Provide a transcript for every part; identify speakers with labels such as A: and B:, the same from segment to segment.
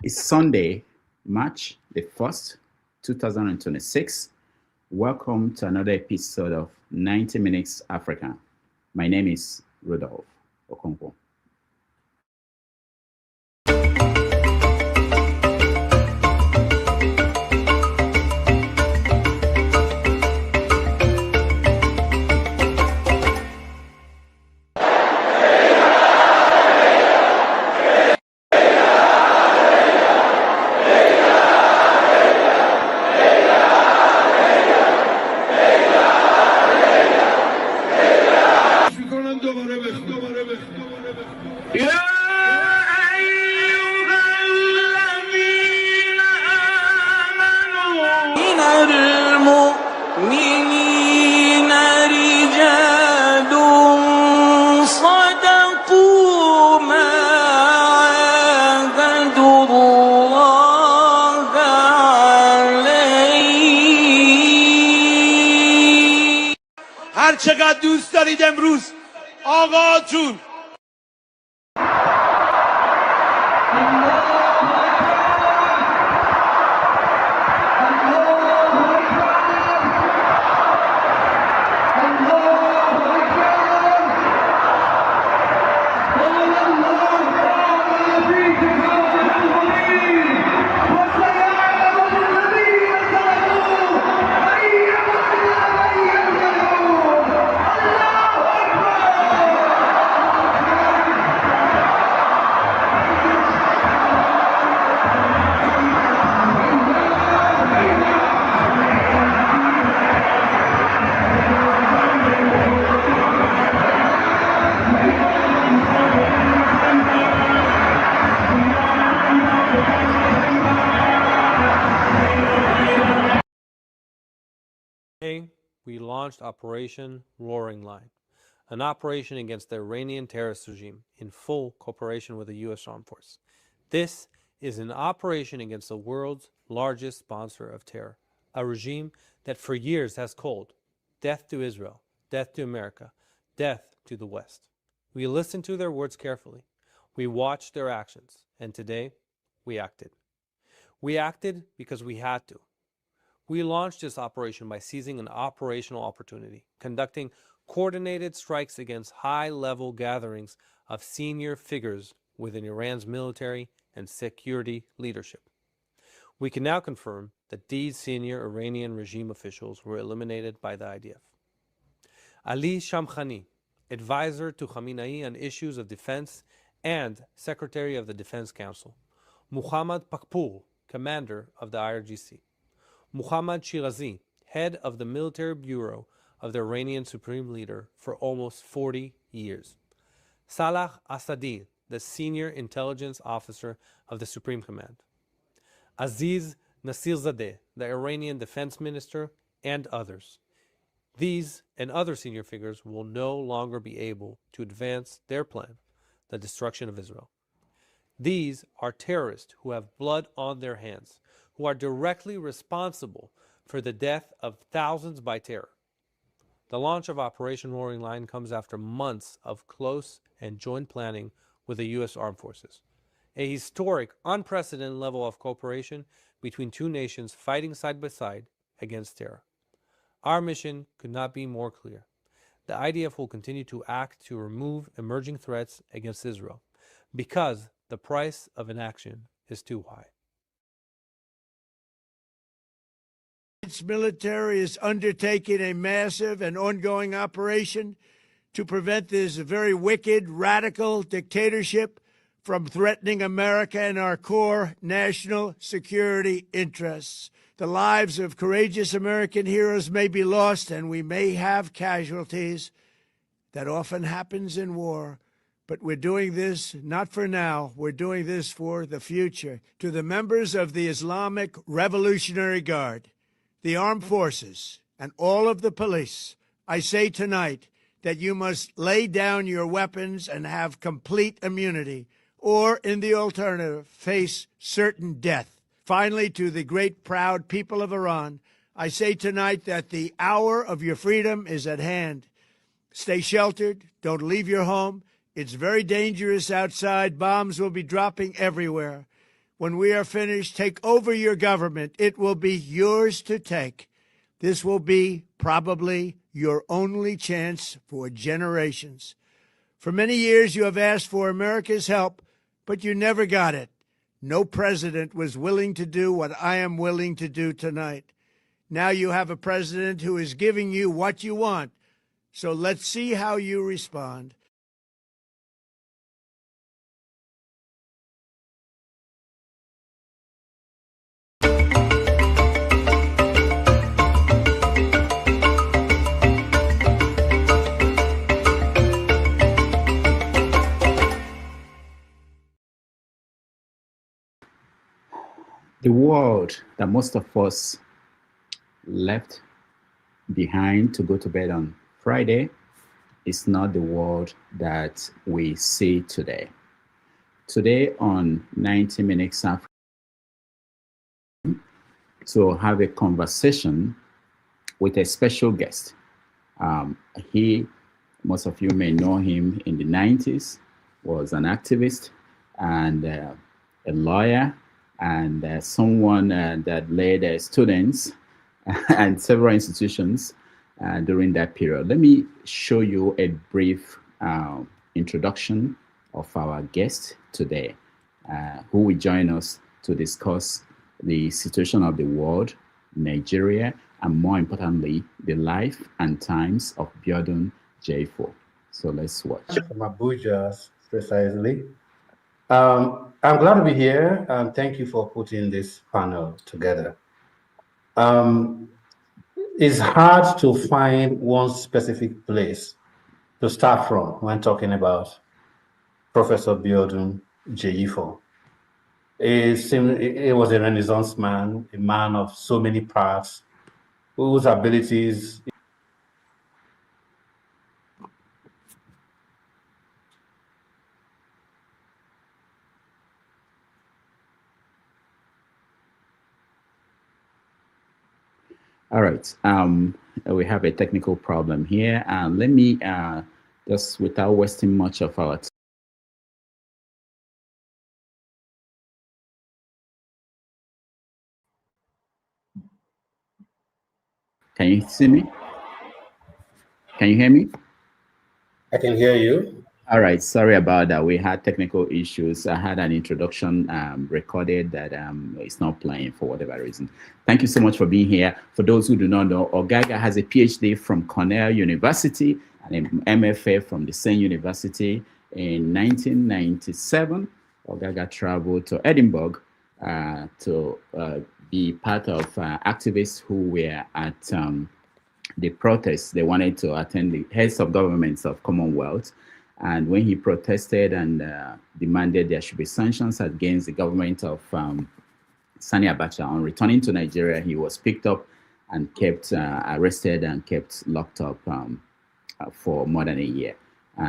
A: It's Sunday, March the 1st, 2026. Welcome to another episode of 90 Minutes Africa. My name is Rodolphe Okonkwo.
B: هر چقدر دوست دارید امروز آقا جون
C: We launched Operation Roaring Lion, an operation against the Iranian terrorist regime in full cooperation with the U.S. Armed Force. This is an operation against the world's largest sponsor of terror, a regime that for years has called death to Israel, death to America, death to the West. We listened to their words carefully. We watched their actions, and today we acted. We acted because we had to. We launched this operation by seizing an operational opportunity, conducting coordinated strikes against high-level gatherings of senior figures within Iran's military and security leadership. We can now confirm that these senior Iranian regime officials were eliminated by the IDF. Ali Shamkhani, advisor to Khamenei on issues of defense and secretary of the Defense Council. Muhammad Pakpoul, commander of the IRGC. Muhammad Shirazi, head of the military bureau of the Iranian supreme leader for almost 40 years. Salah Asadi, the senior intelligence officer of the Supreme Command. Aziz Nasirzadeh, the Iranian defense minister, and others. These and other senior figures will no longer be able to advance their plan, the destruction of Israel. These are terrorists who have blood on their hands, who are directly responsible for the death of thousands by terror. The launch of Operation Roaring Lion comes after months of close and joint planning with the U.S. Armed Forces, a historic, unprecedented level of cooperation between two nations fighting side by side against terror. Our mission could not be more clear. The IDF will continue to act to remove emerging threats against Israel, because the price of inaction is too high.
D: Its military is undertaking a massive and ongoing operation to prevent this very wicked, radical dictatorship from threatening America and our core national security interests. The lives of courageous American heroes may be lost, and we may have casualties. That often happens in war. But we're doing this not for now. We're doing this for the future. To the members of the Islamic Revolutionary Guard, the armed forces, and all of the police, I say tonight that you must lay down your weapons and have complete immunity, or, in the alternative, face certain death. Finally, to the great, proud people of Iran, I say tonight that the hour of your freedom is at hand. Stay sheltered. Don't leave your home. It's very dangerous outside. Bombs will be dropping everywhere. when we are finished, take over your government. It will be yours to take. This will be probably your only chance for generations. For many years, you have asked for America's help, but you never got it. No president was willing to do what I am willing to do tonight. Now you have a president who is giving you what you want. So let's see how you respond.
A: The world that most of us left behind to go to bed on Friday is not the world that we see today. Today on 90 Minutes Africa, to have a conversation with a special guest. Most of you may know him in the 90s, was an activist and a lawyer and someone that led students and several institutions during that period. Let me show you a brief introduction of our guest today, who will join us to discuss the situation of the world, Nigeria, and more importantly, the life and times of Biodun Jeyifo. So let's watch.
E: From Abuja, precisely. I'm glad to be here, and thank you for putting this panel together. It's hard to find one specific place to start from when talking about Professor Biodun Jeyifo. He was a Renaissance man, a man of so many parts, whose abilities
A: All right. We have a technical problem here. Let me just, without wasting much of our time. Can you see me? Can you hear me?
E: I can hear you.
A: All right. Sorry about that. We had technical issues. I had an introduction recorded that it's not playing for whatever reason. Thank you so much for being here. For those who do not know, Ogaga has a PhD from Cornell University and an MFA from the same university. In 1997, Ogaga traveled to Edinburgh to be part of activists who were at the protests. They wanted to attend the heads of governments of Commonwealth. And when he protested and demanded there should be sanctions against the government of Sani Abacha, on returning to Nigeria, he was picked up and kept arrested and kept locked up for more than a year.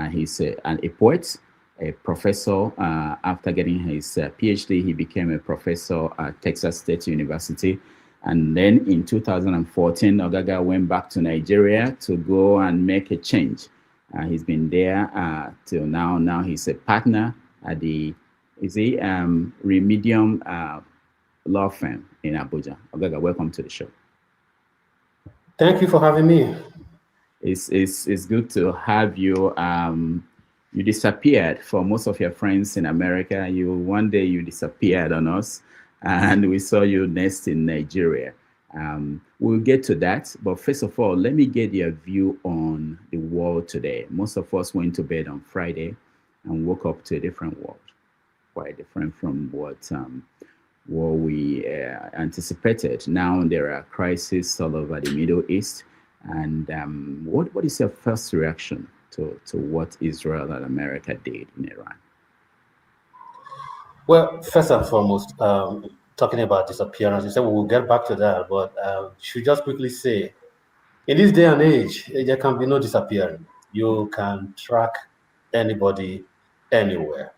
A: He's a poet, a professor. After getting his PhD, he became a professor at Texas State University. And then in 2014, Ogaga went back to Nigeria to go and make a change. He's been there till now. Now he's a partner at the Remedium law firm in Abuja. Ogaga, welcome to the show.
E: Thank you for having me.
A: It's good to have you. You disappeared for most of your friends in America. One day you disappeared on us, and we saw you next in Nigeria. We'll get to that, but first of all, let me get your view on the world today. Most of us went to bed on Friday and woke up to a different world, quite different from what we anticipated. Now there are crises all over the Middle East, and what is your first reaction to what Israel and America did in Iran?
E: Well, first and foremost, talking about disappearance, you said we'll get back to that, but should just quickly say, in this day and age, there can be no disappearing. You can track anybody anywhere.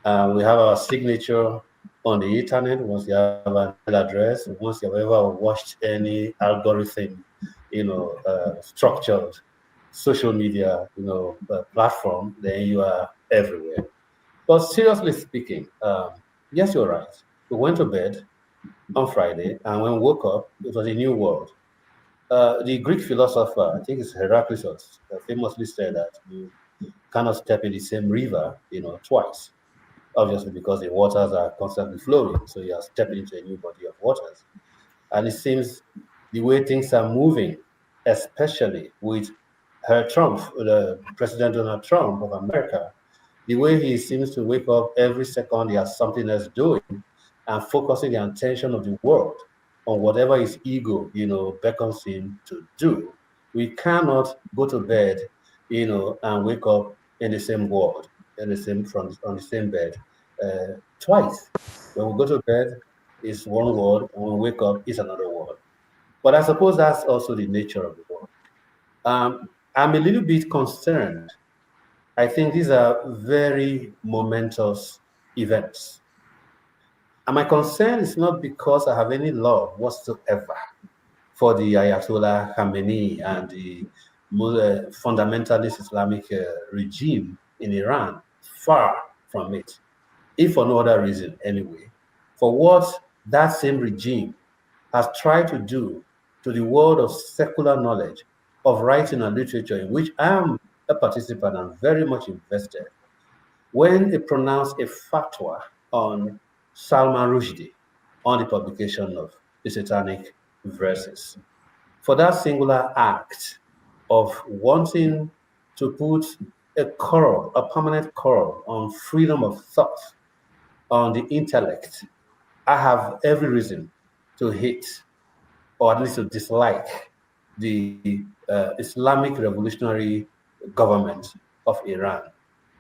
E: We have our signature on the internet. Once you have an address, once you've ever watched any algorithm, structured social media, platform, then you are everywhere. But seriously speaking, yes, you're right. We went to bed on Friday, and when we woke up, it was a new world. The Greek philosopher, I think it's Heraclitus, famously said that you cannot step in the same river, twice. Obviously, because the waters are constantly flowing, so you are stepping into a new body of waters. And it seems the way things are moving, especially with President Donald Trump of America, the way he seems to wake up every second, he has something else doing, and focusing the attention of the world on whatever his ego, beckons him to do. We cannot go to bed, and wake up in the same world, on the same bed, twice. When we go to bed, it's one world, and when we wake up, it's another world. But I suppose that's also the nature of the world. I'm a little bit concerned. I think these are very momentous events. And my concern is not because I have any love whatsoever for the Ayatollah Khamenei and the fundamentalist Islamic regime in Iran. Far from it, if for no other reason anyway, for what that same regime has tried to do to the world of secular knowledge, of writing and literature, in which I am a participant and very much invested. When it pronounced a fatwa on Salman Rushdie on the publication of the Satanic Verses, for that singular act of wanting to put a permanent curl on freedom of thought, on the intellect, I have every reason to hate, or at least to dislike, the Islamic revolutionary government of Iran.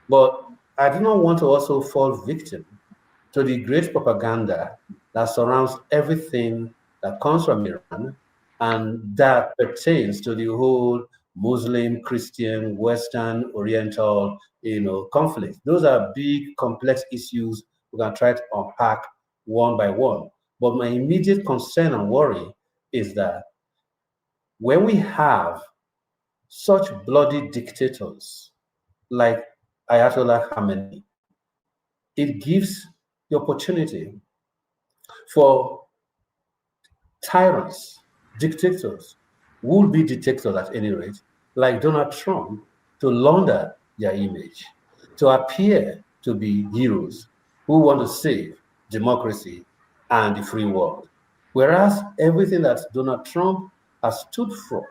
E: But I do not want to also fall victim to the great propaganda that surrounds everything that comes from Iran and that pertains to the whole Muslim, Christian, Western, Oriental, conflict. Those are big, complex issues we can try to unpack one by one. But my immediate concern and worry is that when we have such bloody dictators like Ayatollah Khamenei, it gives the opportunity for tyrants, dictators, would-be dictators at any rate, like Donald Trump, to launder their image, to appear to be heroes who want to save democracy and the free world. Whereas everything that Donald Trump has stood for,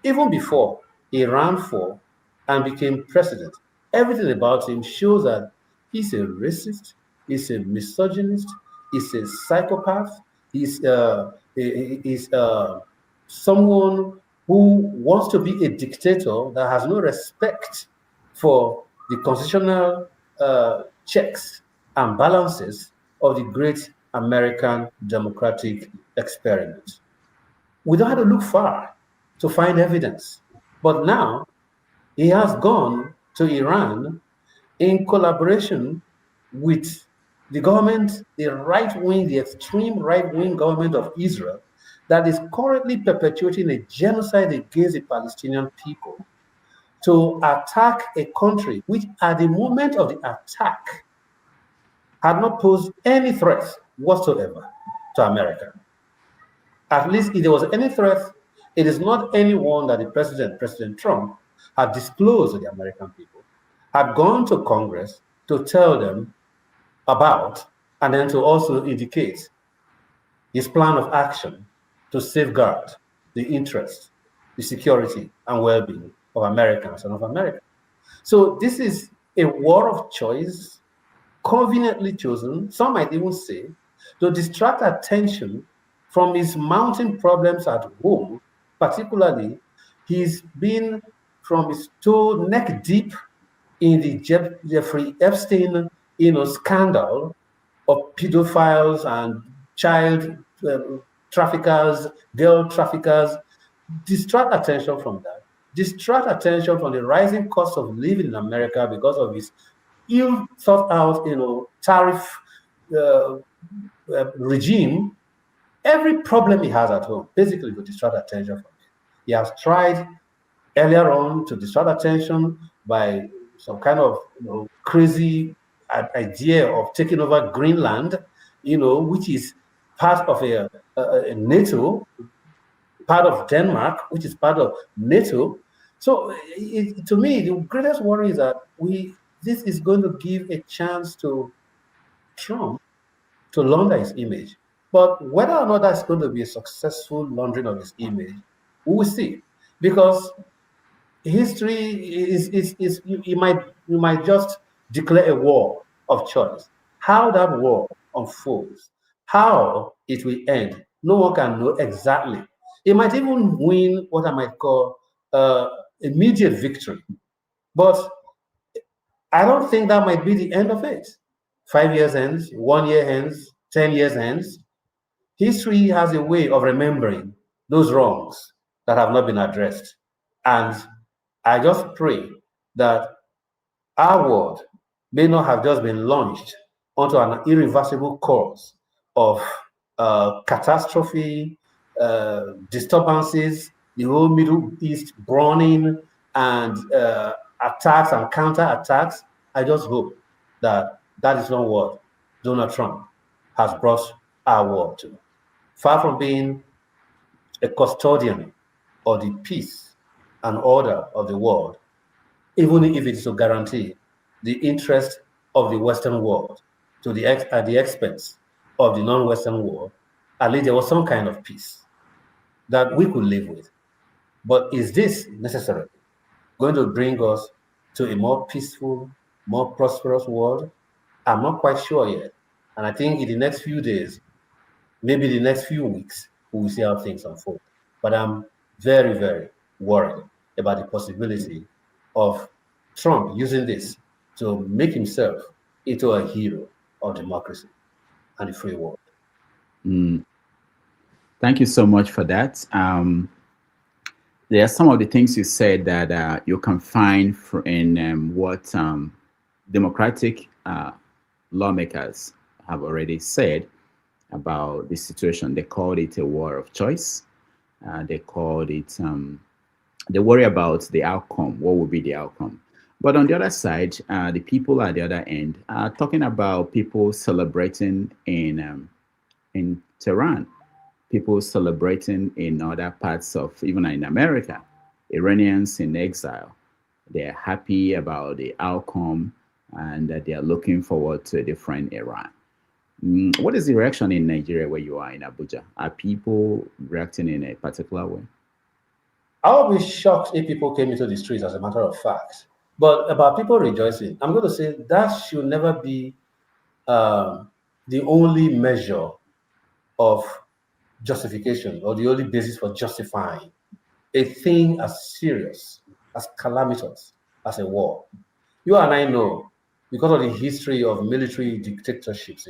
E: even before he ran for and became president, everything about him shows that he's a racist, he's a misogynist, he's a psychopath, he's someone who wants to be a dictator that has no respect for the constitutional checks and balances of the great American democratic experiment. We don't have to look far to find evidence. But now he has gone to Iran in collaboration with the government, the right-wing, the extreme right-wing government of Israel, that is currently perpetuating a genocide against the Palestinian people, to attack a country which at the moment of the attack had not posed any threat whatsoever to America. At least if there was any threat, it is not anyone that the President Trump, had disclosed to the American people, had gone to Congress to tell them about, and then to also indicate his plan of action to safeguard the interests, the security, and well-being of Americans and of America. So this is a war of choice, conveniently chosen, some might even say, to distract attention from his mounting problems at home. Particularly, he's been from his toe neck deep in the Jeffrey Epstein, scandal of pedophiles and child traffickers, girl traffickers. Distract attention from that. Distract attention from the rising cost of living in America because of his ill thought out, tariff regime. Every problem he has at home, basically, to distract attention from it. He has tried earlier on to distract attention by some kind of crazy idea of taking over Greenland which is part of a NATO, part of Denmark, which is part of NATO. So to me, the greatest worry is that this is going to give a chance to Trump to launder his image. But whether or not that's going to be a successful laundering of his image, we will see. Because history is you might just declare a war of choice. How that war unfolds, how it will end, no one can know exactly. It might even win what I might call immediate victory, but I don't think that might be the end of it. 5 years hence, 1 year hence, 10 years hence, history has a way of remembering those wrongs that have not been addressed. And I just pray that our world may not have just been launched onto an irreversible course of catastrophe, disturbances, the whole Middle East burning, and attacks and counterattacks. I just hope that that is not what Donald Trump has brought our world to. Far from being a custodian of the peace and order of the world, even if it is to guarantee the interest of the Western world at the expense of the non-Western world, at least there was some kind of peace that we could live with. But is this necessarily going to bring us to a more peaceful, more prosperous world? I'm not quite sure yet. And I think in the next few days, maybe the next few weeks, we will see how things unfold. But I'm very, very worried about the possibility of Trump using this to make himself into a hero of democracy and the free world.
A: Thank you so much for that. There are some of the things you said that you can find in what democratic lawmakers have already said about the situation. They called it a war of choice. They called it, they worry about the outcome. What will be the outcome? But on the other side, the people at the other end are talking about people celebrating in Tehran, people celebrating in other parts of, even in America, Iranians in exile. They're happy about the outcome and that they are looking forward to a different Iran. What is the reaction in Nigeria where you are in Abuja? Are people reacting in a particular way?
E: I would be shocked if people came into the streets, as a matter of fact. But about people rejoicing, I'm going to say that should never be the only measure of justification or the only basis for justifying a thing as serious, as calamitous as a war. You and I know, because of the history of military dictatorships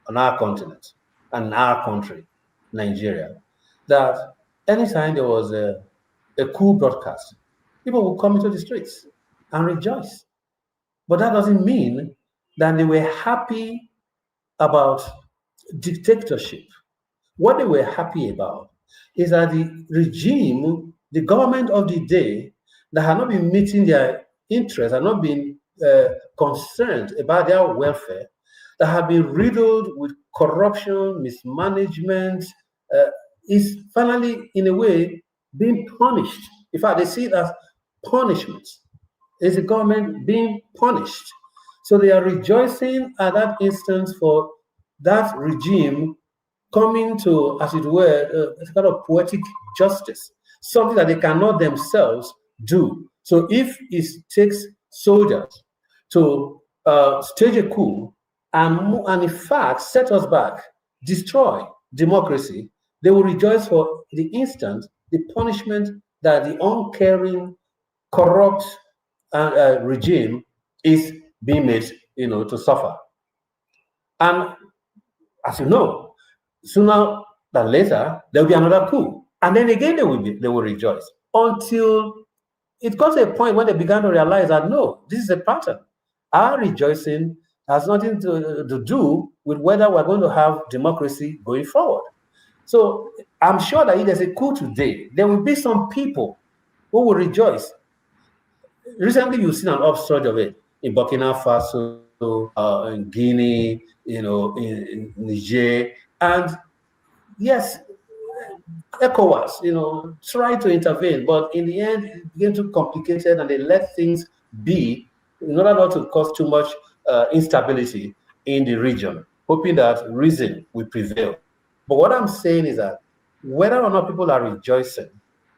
E: on our continent and in our country, Nigeria, that anytime there was a coup broadcast, people would come into the streets and rejoice. But that doesn't mean that they were happy about dictatorship. What they were happy about is that the regime, the government of the day, that had not been meeting their interests, had not been concerned about their welfare, that have been riddled with corruption, mismanagement, is finally, in a way, being punished. In fact, they see it as punishment. It's the government being punished. So they are rejoicing at that instance for that regime coming to, as it were, a kind of poetic justice, something that they cannot themselves do. So if it takes soldiers to stage a coup and in fact set us back, destroy democracy, they will rejoice for the instant the punishment that the uncaring, corrupt regime is being made, to suffer. And as you know, sooner than later, there will be another coup. And then again, they will rejoice until it got to a point when they began to realize that, no, this is a pattern. Our rejoicing has nothing to do with whether we're going to have democracy going forward. So I'm sure that if there's a coup today, there will be some people who will rejoice. Recently, you've seen an upsurge of it in Burkina Faso, in Guinea, in Niger, and yes, ECOWAS, try to intervene, but in the end, it became too complicated, and they let things be in order not to cause too much instability in the region, hoping that reason will prevail. But what I'm saying is that whether or not people are rejoicing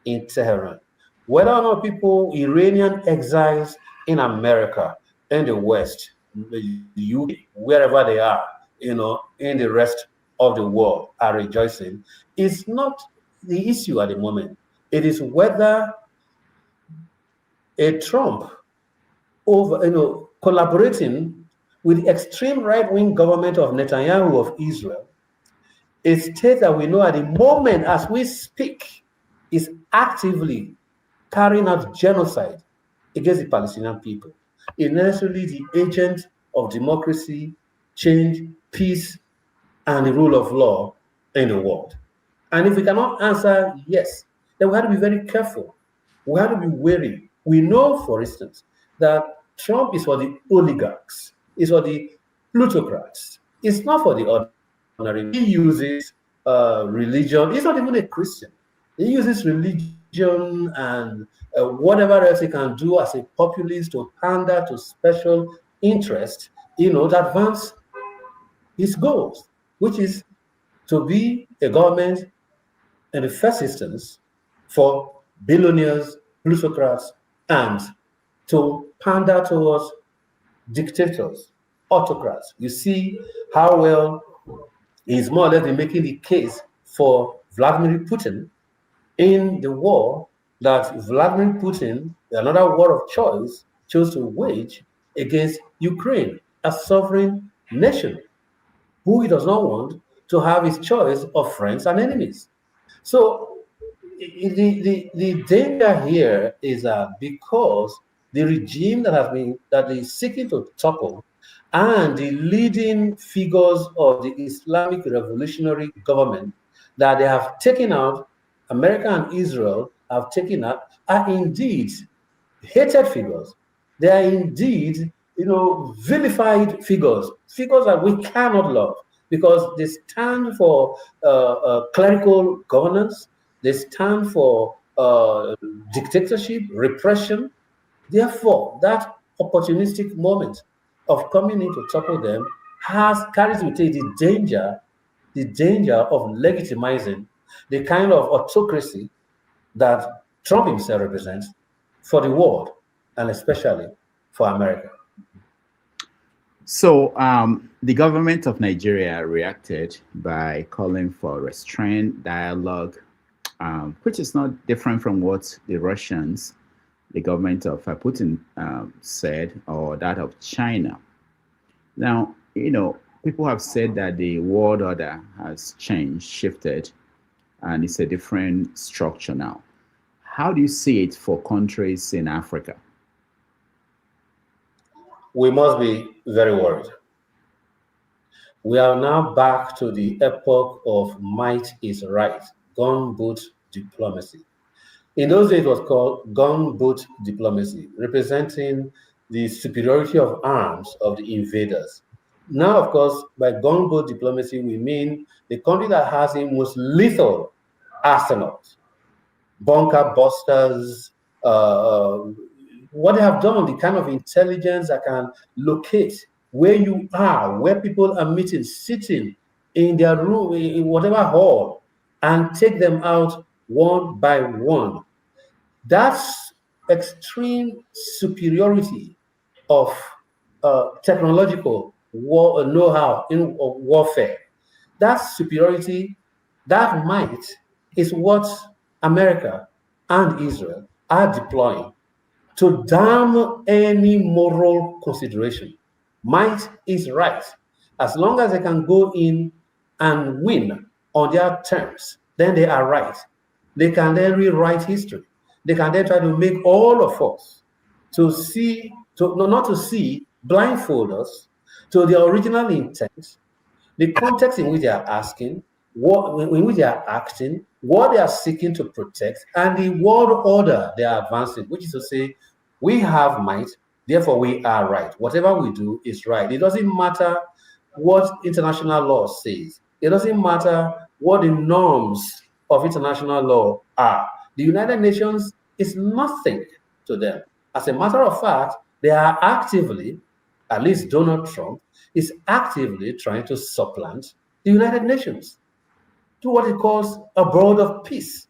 E: in Tehran, whether or not people, Iranian exiles in America, in the West, the UK, wherever they are, in the rest of the world are rejoicing, is not the issue at the moment. It is whether a Trump collaborating with the extreme right-wing government of Netanyahu of Israel, a state that we know at the moment as we speak is actively carrying out genocide against the Palestinian people, is necessarily the agent of democracy, change, peace, and the rule of law in the world. And if we cannot answer yes, then we have to be very careful. We have to be wary. We know, for instance, that Trump is for the oligarchs, is for the plutocrats. It's not for the ordinary. He uses religion. He's not even a Christian. He uses religion and whatever else he can do as a populist to pander to special interests, to advance his goals, which is to be a government in the first instance for billionaires, plutocrats, and to pander towards dictators, autocrats. You see how well he's more or less been making the case for Vladimir Putin in the war that Vladimir Putin, another war of choice, chose to wage against Ukraine, a sovereign nation, who he does not want to have his choice of friends and enemies. So the danger here is that because the regime that is seeking to topple and the leading figures of the Islamic revolutionary government that they have taken out, America and Israel have taken out, are indeed hated figures. They are indeed, vilified figures that we cannot love because they stand for clerical governance, they stand for dictatorship, repression. Therefore, that opportunistic moment of coming in to topple them carries with it the danger of legitimizing the kind of autocracy that Trump himself represents for the world and especially for America.
A: So the government of Nigeria reacted by calling for restrained dialogue, which is not different from what the Russians, the government of Putin said, or that of China. Now, people have said that the world order has changed, shifted, and it's a different structure now. How do you see it for countries in Africa?
E: We must be very worried. We are now back to the epoch of might is right, gunboat diplomacy. In those days, it was called gunboat diplomacy, representing the superiority of arms of the invaders. Now, of course, by gunboat diplomacy, we mean the country that has the most lethal arsenals, bunker busters, what they have done, the kind of intelligence that can locate where you are, where people are meeting, sitting in their room, in whatever hall, and take them out one by one. That's extreme superiority of technological know-how in warfare. That superiority, that might, is what America and Israel are deploying to damn any moral consideration. Might is right. As long as they can go in and win on their terms, then they are right. They can then rewrite history. They can then try to make all of us not to see, blindfold us to the original intent, the context in which they are asking, in which they are acting, what they are seeking to protect, and the world order they are advancing, which is to say, we have might, therefore we are right. Whatever we do is right. It doesn't matter what international law says. It doesn't matter what the norms of international law are. The United Nations is nothing to them. As a matter of fact, they are actively, at least Donald Trump, is actively trying to supplant the United Nations to what he calls a board of peace.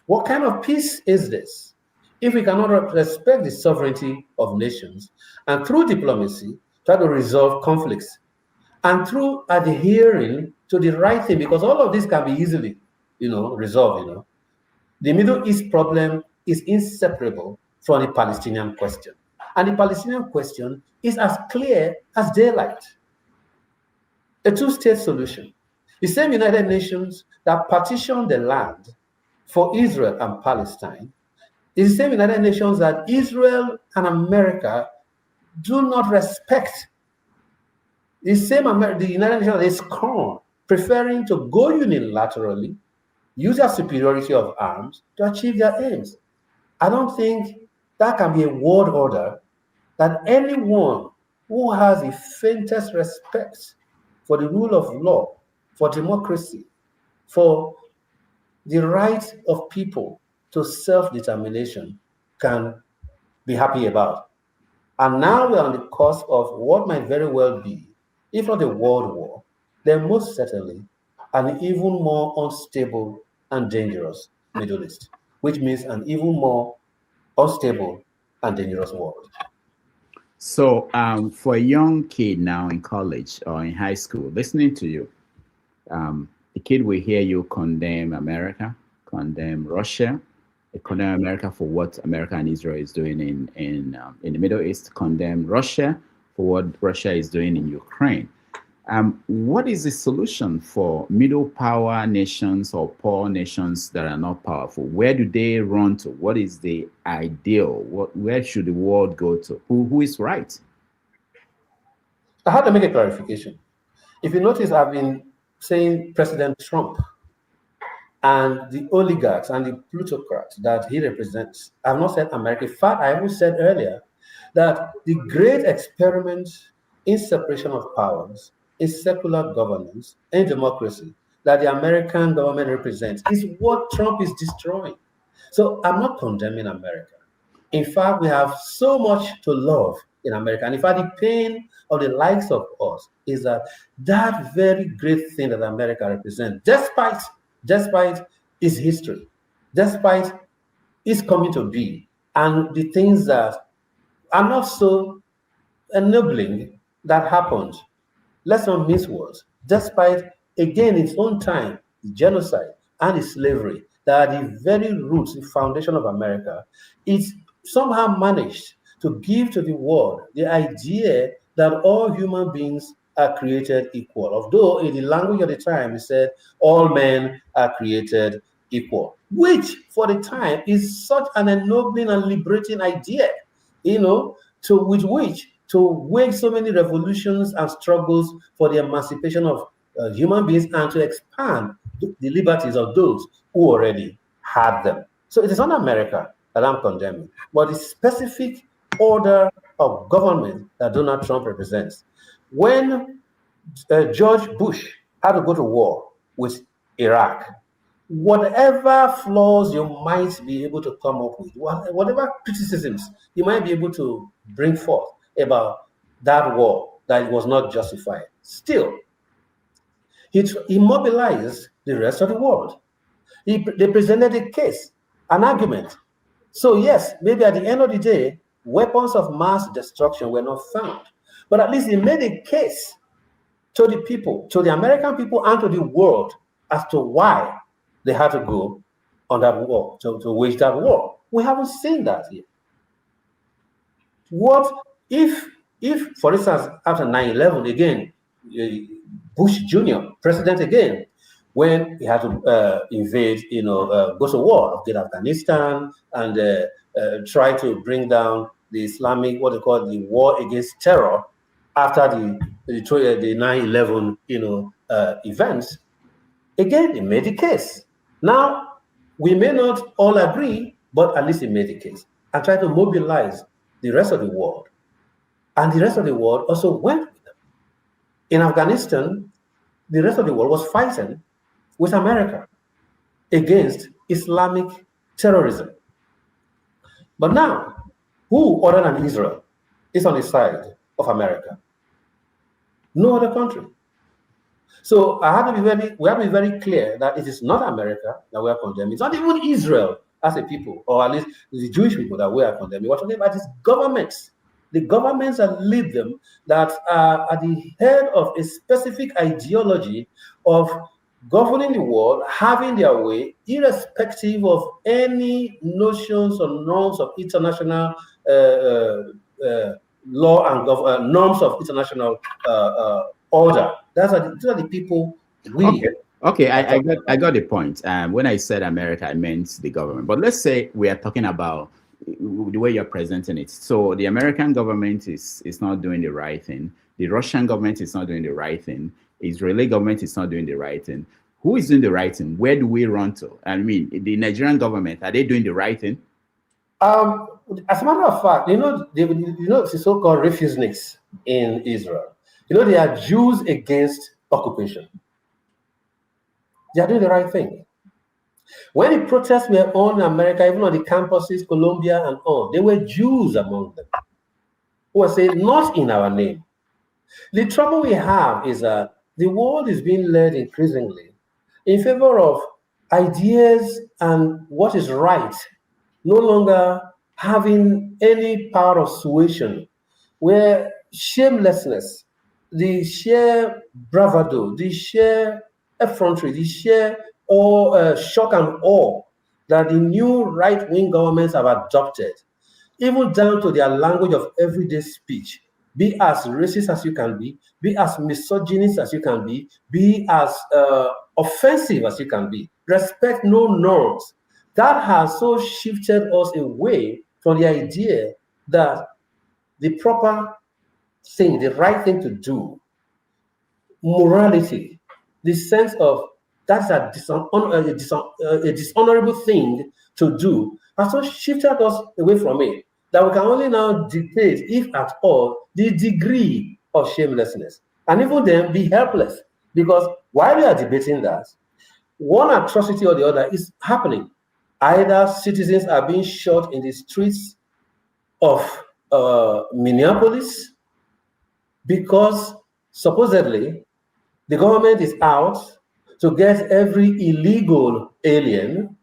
E: What kind of peace is this? If we cannot respect the sovereignty of nations and through diplomacy try to resolve conflicts and through adhering to the right thing, because all of this can be easily, resolved. The Middle East problem is inseparable from the Palestinian question. And the Palestinian question is as clear as daylight. A two-state solution. The same United Nations that partitioned the land for Israel and Palestine is the same United Nations that Israel and America do not respect. The United Nations is scorned, preferring to go unilaterally, use their superiority of arms to achieve their aims. I don't think that can be a world order that anyone who has the faintest respect for the rule of law, for democracy, for the right of people to self-determination can be happy about. And now we're on the cusp of what might very well be, if not a world war, then most certainly an even more unstable and dangerous Middle East, which means an even more unstable and dangerous world.
A: So for a young kid now in college or in high school, listening to you, the kid will hear you condemn America, condemn Russia, condemn America for what America and Israel is doing in the Middle East, condemn Russia for what Russia is doing in Ukraine. What is the solution for middle power nations or poor nations that are not powerful? Where do they run to? What is the ideal? Where should the world go to? Who is right?
E: I have to make a clarification. If you notice, I've been saying President Trump and the oligarchs and the plutocrats that he represents. I've not said America. In fact, I even said earlier that the great experiment in separation of powers, in secular governance, and democracy that the American government represents is what Trump is destroying. So I'm not condemning America. In fact, we have so much to love in America. And in fact, the pain of the likes of us is that very great thing that America represents, despite its history, despite its coming to be, and the things that are not so ennobling that happened. Let's not mince words. Despite, again, its own time, the genocide and the slavery that are the very roots, the foundation of America, it's somehow managed to give to the world the idea that all human beings are created equal. Although in the language of the time, it said all men are created equal, which for the time is such an ennobling and liberating idea, to wage so many revolutions and struggles for the emancipation of human beings and to expand the liberties of those who already had them. So it is not America that I'm condemning, but the specific order of government that Donald Trump represents. When George Bush had to go to war with Iraq, whatever flaws you might be able to come up with, whatever criticisms you might be able to bring forth about that war, that it was not justified, still, he mobilized the rest of the world. They presented a case, an argument. So yes, maybe at the end of the day, weapons of mass destruction were not found. But at least he made a case to the people, to the American people and to the world as to why they had to go on that war, to wage that war. We haven't seen that yet. What if, for instance, after 9/11, again, Bush Jr., president again, when he had to invade, go to war, get Afghanistan, and try to bring down the Islamic, what they call the war against terror, after the 9/11, events. Again, he made the case. Now, we may not all agree, but at least he made the case and tried to mobilize the rest of the world. And the rest of the world also went with them. In Afghanistan, the rest of the world was fighting with America against Islamic terrorism. But now, who other than Israel is on the side of America? No other country. So we have to be very clear that it is not America that we are condemning. It's not even Israel as a people, or at least the Jewish people that we are condemning. We're talking about its governments. The governments that lead them, that are at the head of a specific ideology of governing the world, having their way, irrespective of any notions or norms of international law and norms of international order. These are the people we.
A: Okay, I got the point. When I said America, I meant the government. But let's say we are talking about the way you're presenting it. So the American government is not doing the right thing. The Russian government is not doing the right thing. Israeli government is not doing the right thing. Who is doing the right thing? Where do we run to? I mean, the Nigerian government, are they doing the right thing?
E: As a matter of fact, the so-called refugees in Israel. They are Jews against occupation. They are doing the right thing. When the protests were on in America, even on the campuses, Colombia and all, there were Jews among them who were saying, not in our name. The trouble we have is that the world is being led increasingly in favor of ideas and what is right, no longer having any power of suasion, where shamelessness, the sheer bravado, the sheer effrontery, the sheer shock and awe that the new right-wing governments have adopted, even down to their language of everyday speech, be as racist as you can be as misogynist as you can be as offensive as you can be, respect no norms. That has so shifted us away from the idea that the proper thing, the right thing to do, morality, the sense of that's a dishonorable thing to do, has so shifted us away from it that we can only now dictate, if at all, the degree of shamelessness. And even then, be helpless. Because while we are debating that, one atrocity or the other is happening. Either citizens are being shot in the streets of Minneapolis because supposedly the government is out to get every illegal alien,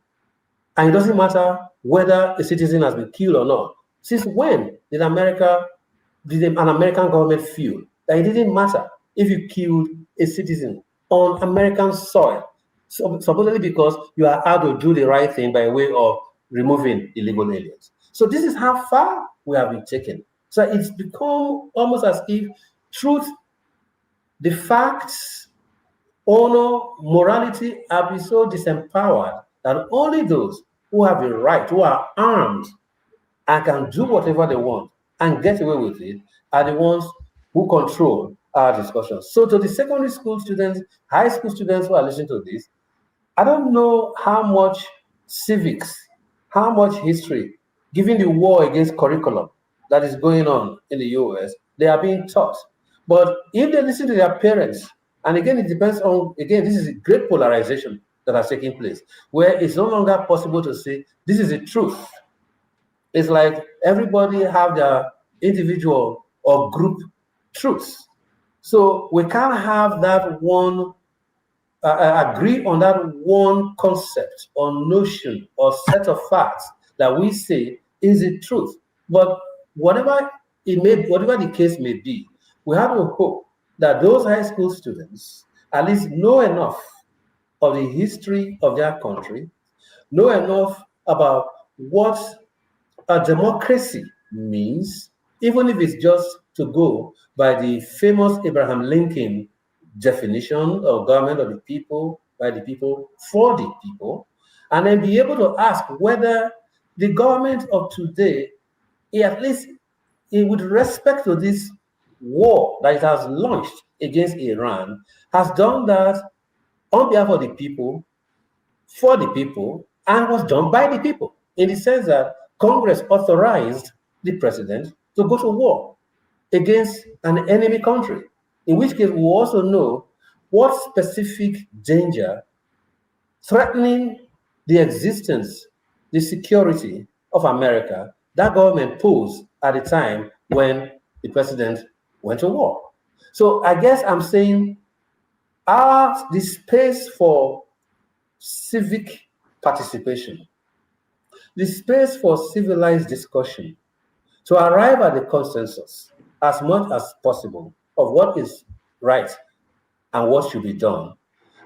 E: and it doesn't matter whether a citizen has been killed or not. Since when did an American government feel that it didn't matter if you killed a citizen on American soil, supposedly because you are out to do the right thing by way of removing illegal aliens? So this is how far we have been taken. So it's become almost as if truth, the facts, honor, morality have been so disempowered that only those who have the right, who are armed and can do whatever they want and get away with it, are the ones who control our discussions. So to the secondary school students, high school students who are listening to this, I don't know how much civics, how much history, given the war against curriculum that is going on in the US, they are being taught. But if they listen to their parents, and again, it depends on, again, this is a great polarization that has taken place, where it's no longer possible to say, this is the truth. It's like everybody have their individual or group truths. So we can't have that one, agree on that one concept or notion or set of facts that we say is the truth. But whatever the case may be, we have to hope that those high school students at least know enough of the history of their country, know enough about what a democracy means, even if it's just to go by the famous Abraham Lincoln definition of government of the people, by the people, for the people, and then be able to ask whether the government of today, at least with respect to this war that it has launched against Iran, has done that on behalf of the people, for the people, and was done by the people, in the sense that Congress authorized the president to go to war against an enemy country. In which case, we will also know what specific danger threatening the existence, the security of America that government posed at the time when the president went to war. So I guess I'm saying the space for civic participation, the space for civilized discussion to arrive at the consensus as much as possible of what is right and what should be done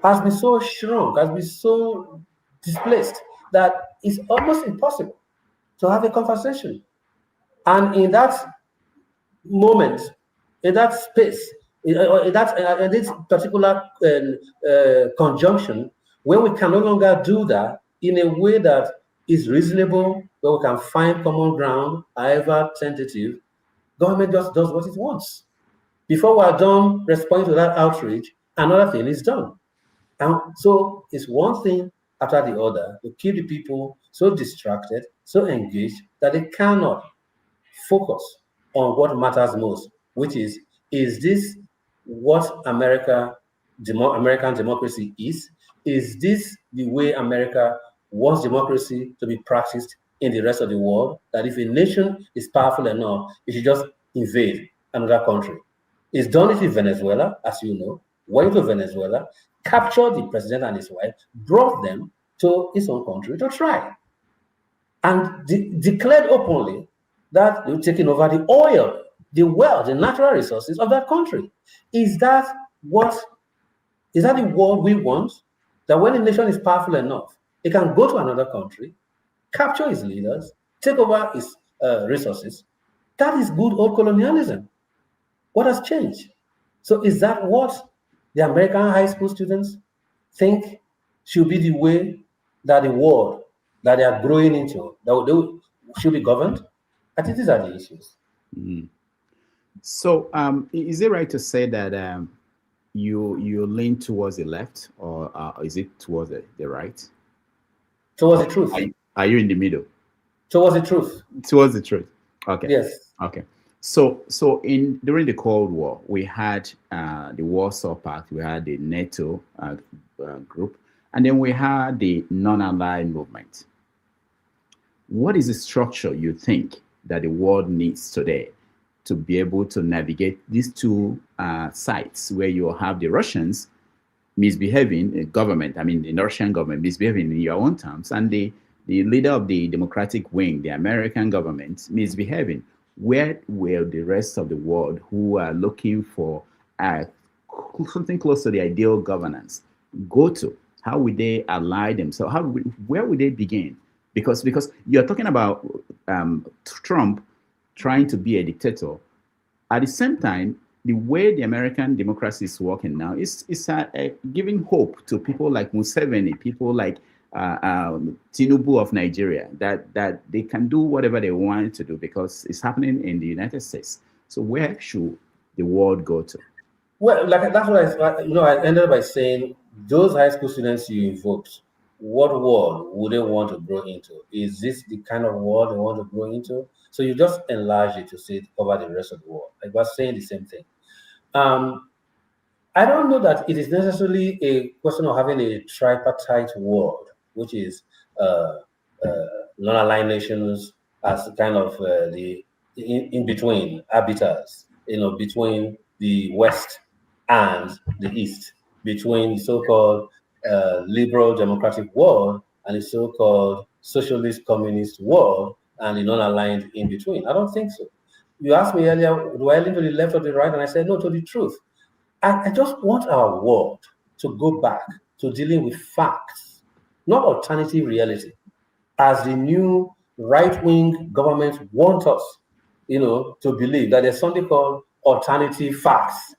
E: has been so shrunk, has been so displaced that it's almost impossible to have a conversation. And in that moment, in that space, in this particular conjunction, when we can no longer do that in a way that is reasonable, where we can find common ground, however tentative, government just does what it wants. Before we are done responding to that outrage, another thing is done. And so it's one thing after the other to keep the people so distracted, so engaged that they cannot focus on what matters most, which is this what American democracy is? Is this the way America wants democracy to be practiced in the rest of the world? That if a nation is powerful enough, it should just invade another country. It's done it in Venezuela, as you know, went to Venezuela, captured the president and his wife, brought them to his own country to try, and declared openly that they were taking over the oil, the wealth, the natural resources of that country. Is that the world we want? That when a nation is powerful enough, it can go to another country, capture its leaders, take over its resources. That is good old colonialism. What has changed? So is that what the American high school students think should be the way that the world that they are growing into, that they should be governed? I think these are the issues.
A: Mm. So is it right to say that you lean towards the left, or is it towards the right?
E: Towards the truth.
A: Are you in the middle?
E: Towards the truth.
A: Towards the truth. Okay.
E: Yes.
A: Okay. So during the Cold War, we had the Warsaw Pact, we had the NATO group, and then we had the non-aligned movement. What is the structure you think that the world needs today to be able to navigate these two sides, where you have the Russians misbehaving, the Russian government misbehaving in your own terms, and the leader of the Democratic wing, the American government, misbehaving? Where will the rest of the world who are looking for something close to the ideal governance go to? How would they ally themselves? Where would they begin? Because you're talking about Trump trying to be a dictator. At the same time, the way the American democracy is working now is giving hope to people like Museveni, people like Tinubu of Nigeria, that they can do whatever they want to do because it's happening in the United States. So where should the world go to?
E: Well, that's what I ended by saying, those high school students you invoked, what world would they want to grow into? Is this the kind of world they want to grow into? So you just enlarge it to say it over the rest of the world. Like we're saying the same thing. I don't know that it is necessarily a question of having a tripartite world, which is non-aligned nations as kind of the in-between arbiters, between the West and the East, between the so-called liberal democratic world and the so-called socialist communist world and the non-aligned in between. I don't think so. You asked me earlier, do I lean to the left or the right? And I said, no, to the truth. I just want our world to go back to dealing with facts, not alternative reality, as the new right-wing government want us, to believe that there's something called alternative facts.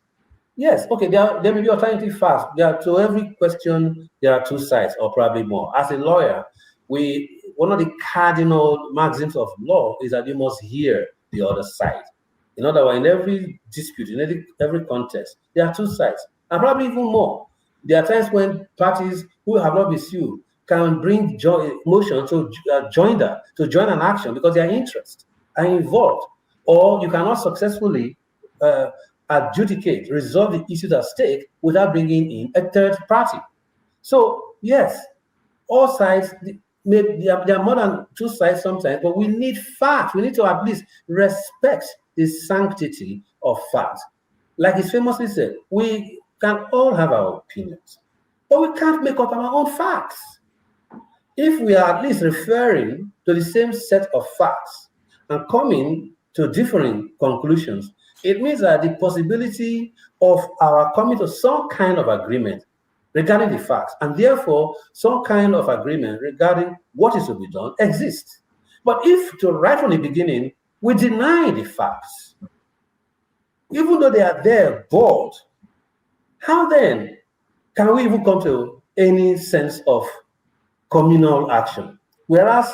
E: Yes, okay, there may be alternative facts. To every question, there are two sides, or probably more. As a lawyer, one of the cardinal maxims of law is that you must hear the other side. In other words, in every dispute, in every contest, there are two sides, and probably even more. There are times when parties who have not been sued can bring motion to join an action because their interests are involved, or you cannot successfully adjudicate, resolve the issues at stake without bringing in a third party. So, yes, all sides, there are more than two sides sometimes, but we need facts. We need to at least respect the sanctity of facts. Like it's famously said, we can all have our opinions, but we can't make up our own facts. If we are at least referring to the same set of facts and coming to differing conclusions, it means that the possibility of our coming to some kind of agreement regarding the facts, and therefore some kind of agreement regarding what is to be done exists. But if right from the beginning, we deny the facts, even though they are there bold, how then can we even come to any sense of communal action? Whereas,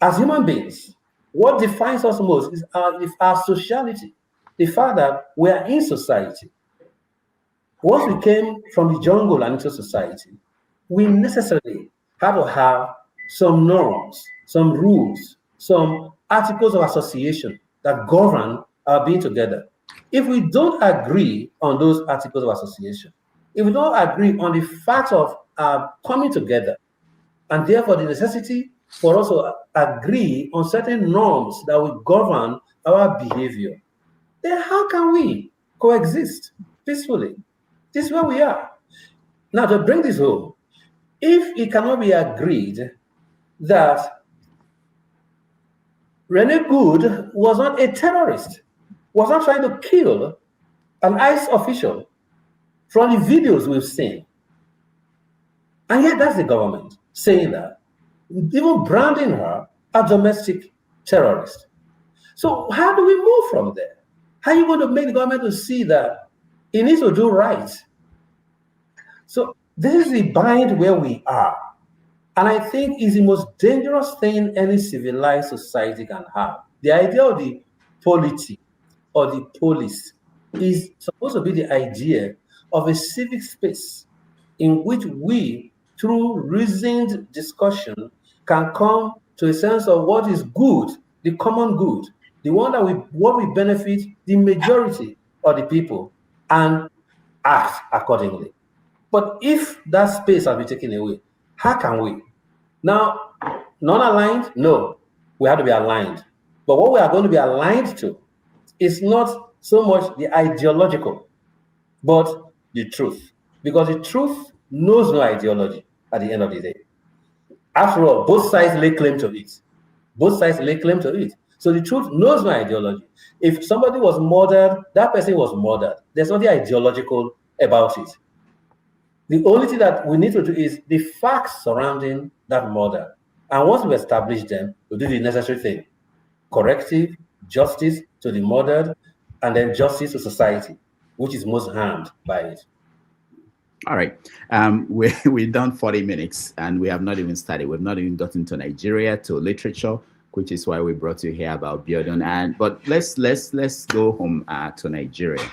E: as human beings, what defines us most is our sociality, the fact that we are in society. Once we came from the jungle and into society, we necessarily have to have some norms, some rules, some articles of association that govern our being together. If we don't agree on those articles of association, if we don't agree on the fact of our coming together, and therefore the necessity for us to agree on certain norms that will govern our behavior, then how can we coexist peacefully? This is where we are. Now, to bring this home, if it cannot be agreed that Rene Good was not a terrorist, was not trying to kill an ICE official from the videos we've seen, and yet that's the government saying that, even branding her a domestic terrorist. So how do we move from there? How are you going to make the government to see that it needs to do right? So this is the bind where we are. And I think it's the most dangerous thing any civilized society can have. The idea of the polity or the polis is supposed to be the idea of a civic space in which we, through reasoned discussion, can come to a sense of what is good, the common good, the one that what we benefit the majority of the people, and act accordingly. But if that space has been taken away, how can we? Now, non-aligned? No, we have to be aligned. But what we are going to be aligned to is not so much the ideological, but the truth. Because the truth knows no ideology at the end of the day. After all, both sides lay claim to it. Both sides lay claim to it. So the truth knows no ideology. If somebody was murdered, that person was murdered. There's nothing ideological about it. The only thing that we need to do is the facts surrounding that murder. And once we establish them, we'll do the necessary thing. Corrective, justice to the murdered, and then justice to society, which is most harmed by it.
A: All right. We've done 40 minutes and we have not even started. We've not even gotten to Nigeria, to literature, which is why we brought you here about Biodun. But let's go home to Nigeria.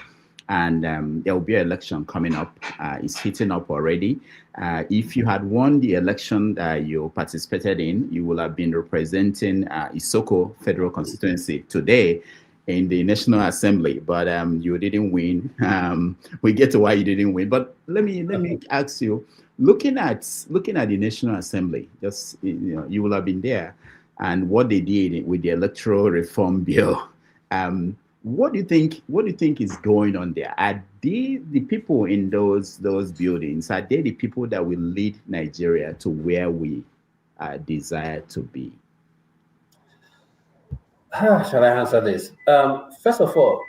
A: And there will be an election coming up. It's heating up already. If you had won the election that you participated in, you will have been representing Isoko Federal Constituency today in the National Assembly, but you didn't win. We get to why you didn't win. But let me ask you, looking at the National Assembly, just you will have been there, and what they did with the Electoral Reform Bill. What do you think is going on there? Are they the people in those buildings? Are they the people that will lead Nigeria to where we desire to be?
E: Shall I answer this? First of all,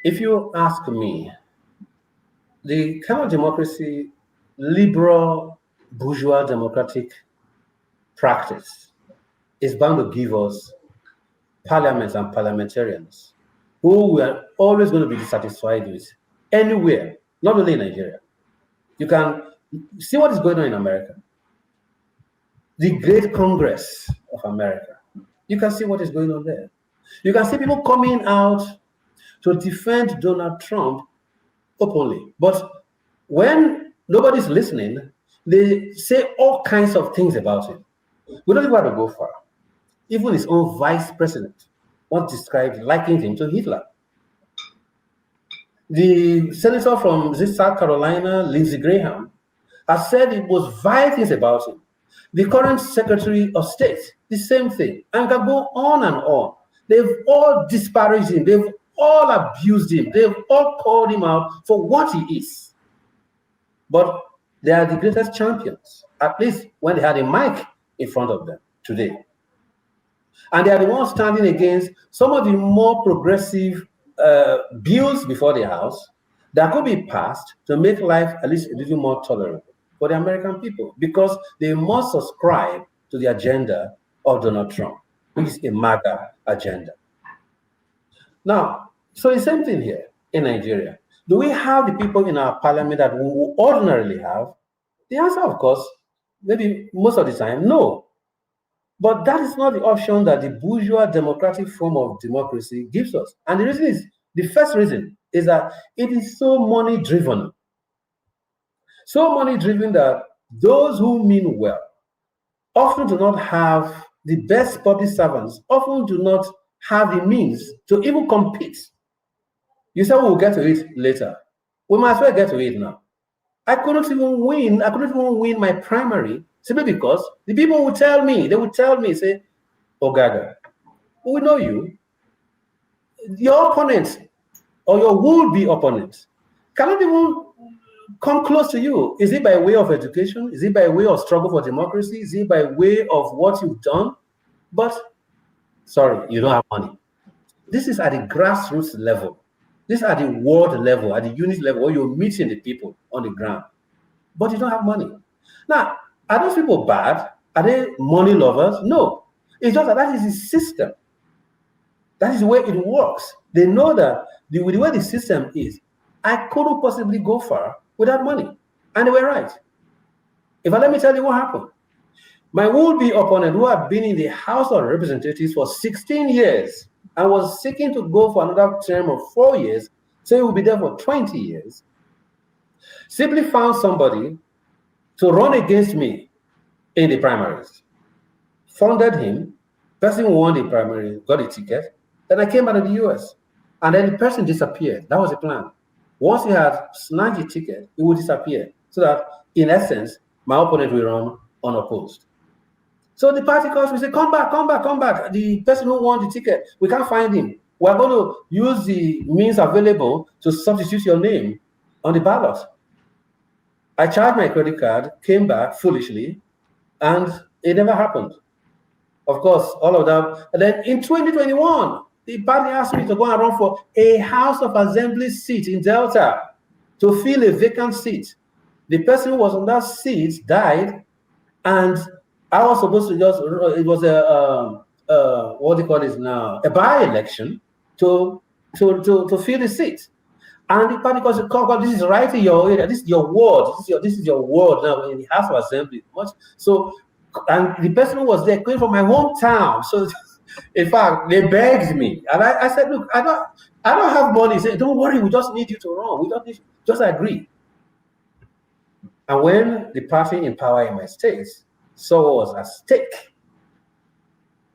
E: if you ask me, the kind of democracy, liberal, bourgeois democratic practice is bound to give us parliaments and parliamentarians who we are always going to be dissatisfied with anywhere, not only in Nigeria. You can see what is going on in America. The Great Congress of America. You can see what is going on there. You can see people coming out to defend Donald Trump openly. But when nobody's listening, they say all kinds of things about him. We don't even have to go far. Even his own vice president once described liking him to Hitler. The senator from South Carolina, Lindsey Graham, has said it was vile things about him. The current Secretary of State, the same thing. And can go on and on. They've all disparaged him. They've all abused him. They've all called him out for what he is. But they are the greatest champions, at least when they had a mic in front of them today. And they are the ones standing against some of the more progressive bills before the House that could be passed to make life at least a little more tolerable for the American people, because they must subscribe to the agenda of Donald Trump, which is a MAGA agenda. Now, so the same thing here in Nigeria. Do we have the people in our parliament that we would ordinarily have? The answer, of course, maybe most of the time, no. But that is not the option that the bourgeois democratic form of democracy gives us. And the reason is, the first reason is that it is so money-driven. So money-driven that those who mean well often do not have the best public servants, often do not have the means to even compete. You said we'll get to it later. We might as well get to it now. I couldn't even win my primary simply because the people would tell me, say, Ogaga, we know you. Your opponents or your would-be opponents cannot even come close to you. Is it by way of education? Is it by way of struggle for democracy? Is it by way of what you've done? But, sorry, you don't have money. This is at the grassroots level. This is at the ward level, at the unit level, where you're meeting the people on the ground. But you don't have money. Now, are those people bad? Are they money lovers? No. It's just that is the system. That is the way it works. They know that the way the system is, I couldn't possibly go far without money. And they were right. Let me tell you what happened. My would-be opponent, who had been in the House of Representatives for 16 years and was seeking to go for another term of 4 years, so he will be there for 20 years, simply found somebody to run against me in the primaries. Funded him, person who won the primary, got a ticket. Then I came back to the US. And then the person disappeared. That was the plan. Once he had snatched the ticket, he would disappear. So that, in essence, my opponent will run unopposed. So the party calls me, say, come back. The person who won the ticket, we can't find him. We're going to use the means available to substitute your name on the ballot. I charged my credit card, came back foolishly, and it never happened. Of course, all of that. And then in 2021, the party asked me to go and run for a House of Assembly seat in Delta to fill a vacant seat. The person who was on that seat died, and I was supposed to it was what do you call it now? A by-election to fill the seat. And the party calls it, this is right in your area, this is your ward, this is your ward now in the House of Assembly. So, and the person who was there came from my hometown. So, in fact, they begged me, and I said, look, I don't have money. He said, don't worry, we just need you to run. We don't need you. Just agree. And when the party in power in my state saw what was at stake,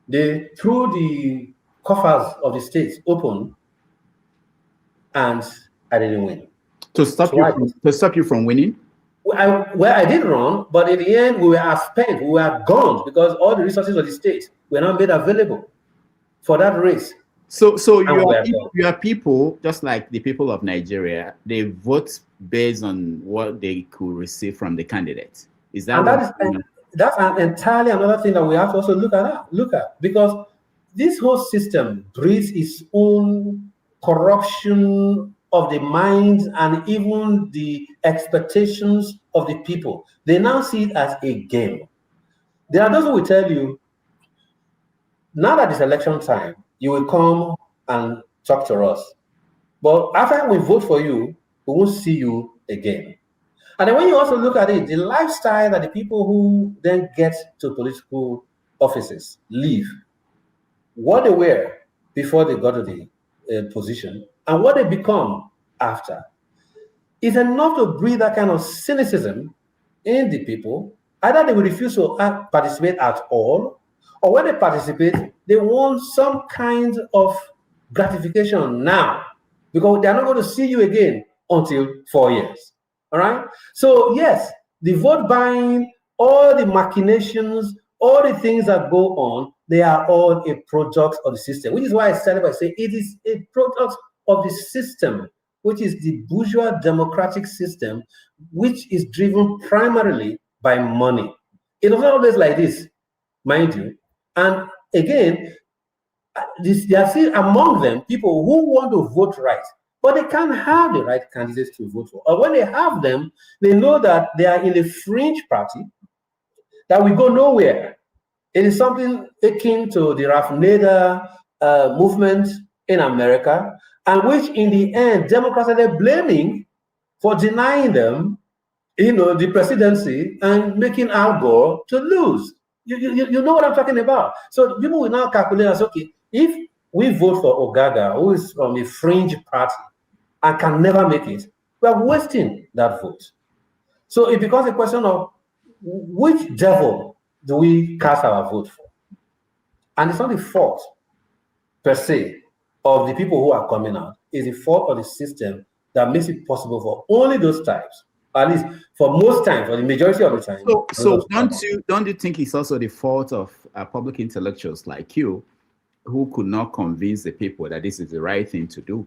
E: they threw the coffers of the states open, and I didn't win.
A: To stop you from winning?
E: I did run, but in the end, we were spent, we were gone, because all the resources of the state were not made available for that race.
A: So you are people, just like the people of Nigeria, they vote based on what they could receive from the candidate. Is that
E: that's entirely another thing that we have to also look at, because this whole system breeds its own corruption of the minds and even the expectations of the people. They now see it as a game. There are those who will tell you, now that it's election time, you will come and talk to us. But after we vote for you, we won't see you again. And then when you also look at it, the lifestyle that the people who then get to political offices live, what they were before they got to the position, and what they become after, is enough to breed that kind of cynicism in the people. Either they will refuse to participate at all, or when they participate, they want some kind of gratification now because they're not going to see you again until 4 years. All right? So, yes, the vote buying, all the machinations, all the things that go on, they are all a product of the system, which is why I started by saying it is a product of the system, which is the bourgeois democratic system, which is driven primarily by money. It was not always like this, mind you. And again, there are still among them people who want to vote right, but they can't have the right candidates to vote for. Or when they have them, they know that they are in a fringe party that will go nowhere. It is something akin to the Ralph Nader movement in America, and which in the end, Democrats are blaming for denying them, the presidency and making Al Gore to lose. You know what I'm talking about. So people will now calculate as, okay, if we vote for Ogaga, who is from a fringe party and can never make it, we are wasting that vote. So it becomes a question of which devil do we cast our vote for? And it's not the fault, per se, of the people who are coming out. It's the fault of the system that makes it possible for only those types, at least for most times, or the majority of the time.
A: So don't you think it's also the fault of public intellectuals like you, who could not convince the people that this is the right thing to do?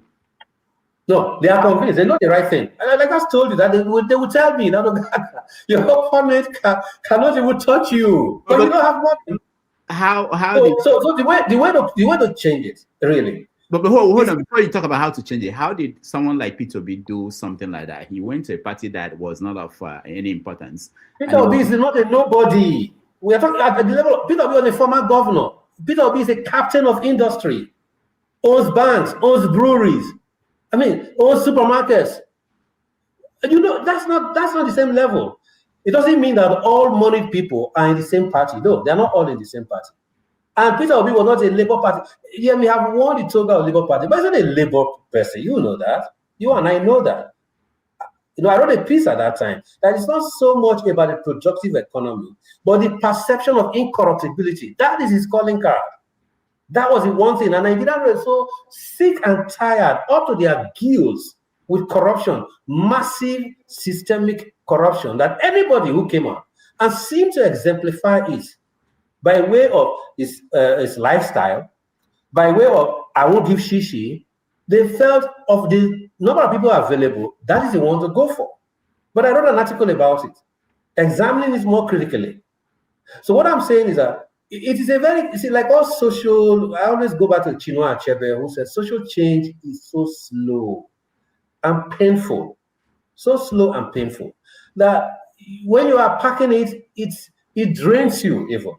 E: No, they are convinced. They know the right thing. And like I told you, that they would tell me that your opponent cannot even touch you, but you don't have money. So the way to change it, really.
A: But hold on, before you talk about how to change it, how did someone like Peter Obi do something like that? He went to a party that was not of any importance.
E: Peter Obi is not a nobody. We are talking at the level of Peter Obi was a former governor. Peter Obi is a captain of industry, owns banks, owns breweries, owns supermarkets. And that's not the same level. It doesn't mean that all moneyed people are in the same party. No, they're not all in the same party. And Peter Obi was not a Labour Party. Yeah, we have won the toga of Labour Party, but he's not a Labour person. You know that. You and I know that. I wrote a piece at that time that it's not so much about the productive economy, but the perception of incorruptibility. That is his calling card. That was the one thing. And Nigerians were so sick and tired, up to their gills with corruption, massive systemic corruption, that anybody who came out and seemed to exemplify it by way of his lifestyle, by way of I won't give shishi, they felt of the number of people available, that is the one to go for. But I wrote an article about it, examining it more critically. So what I'm saying is that it is like all social, I always go back to Chinua Achebe, who said social change is so slow and painful. So slow and painful that when you are packing it drains you even.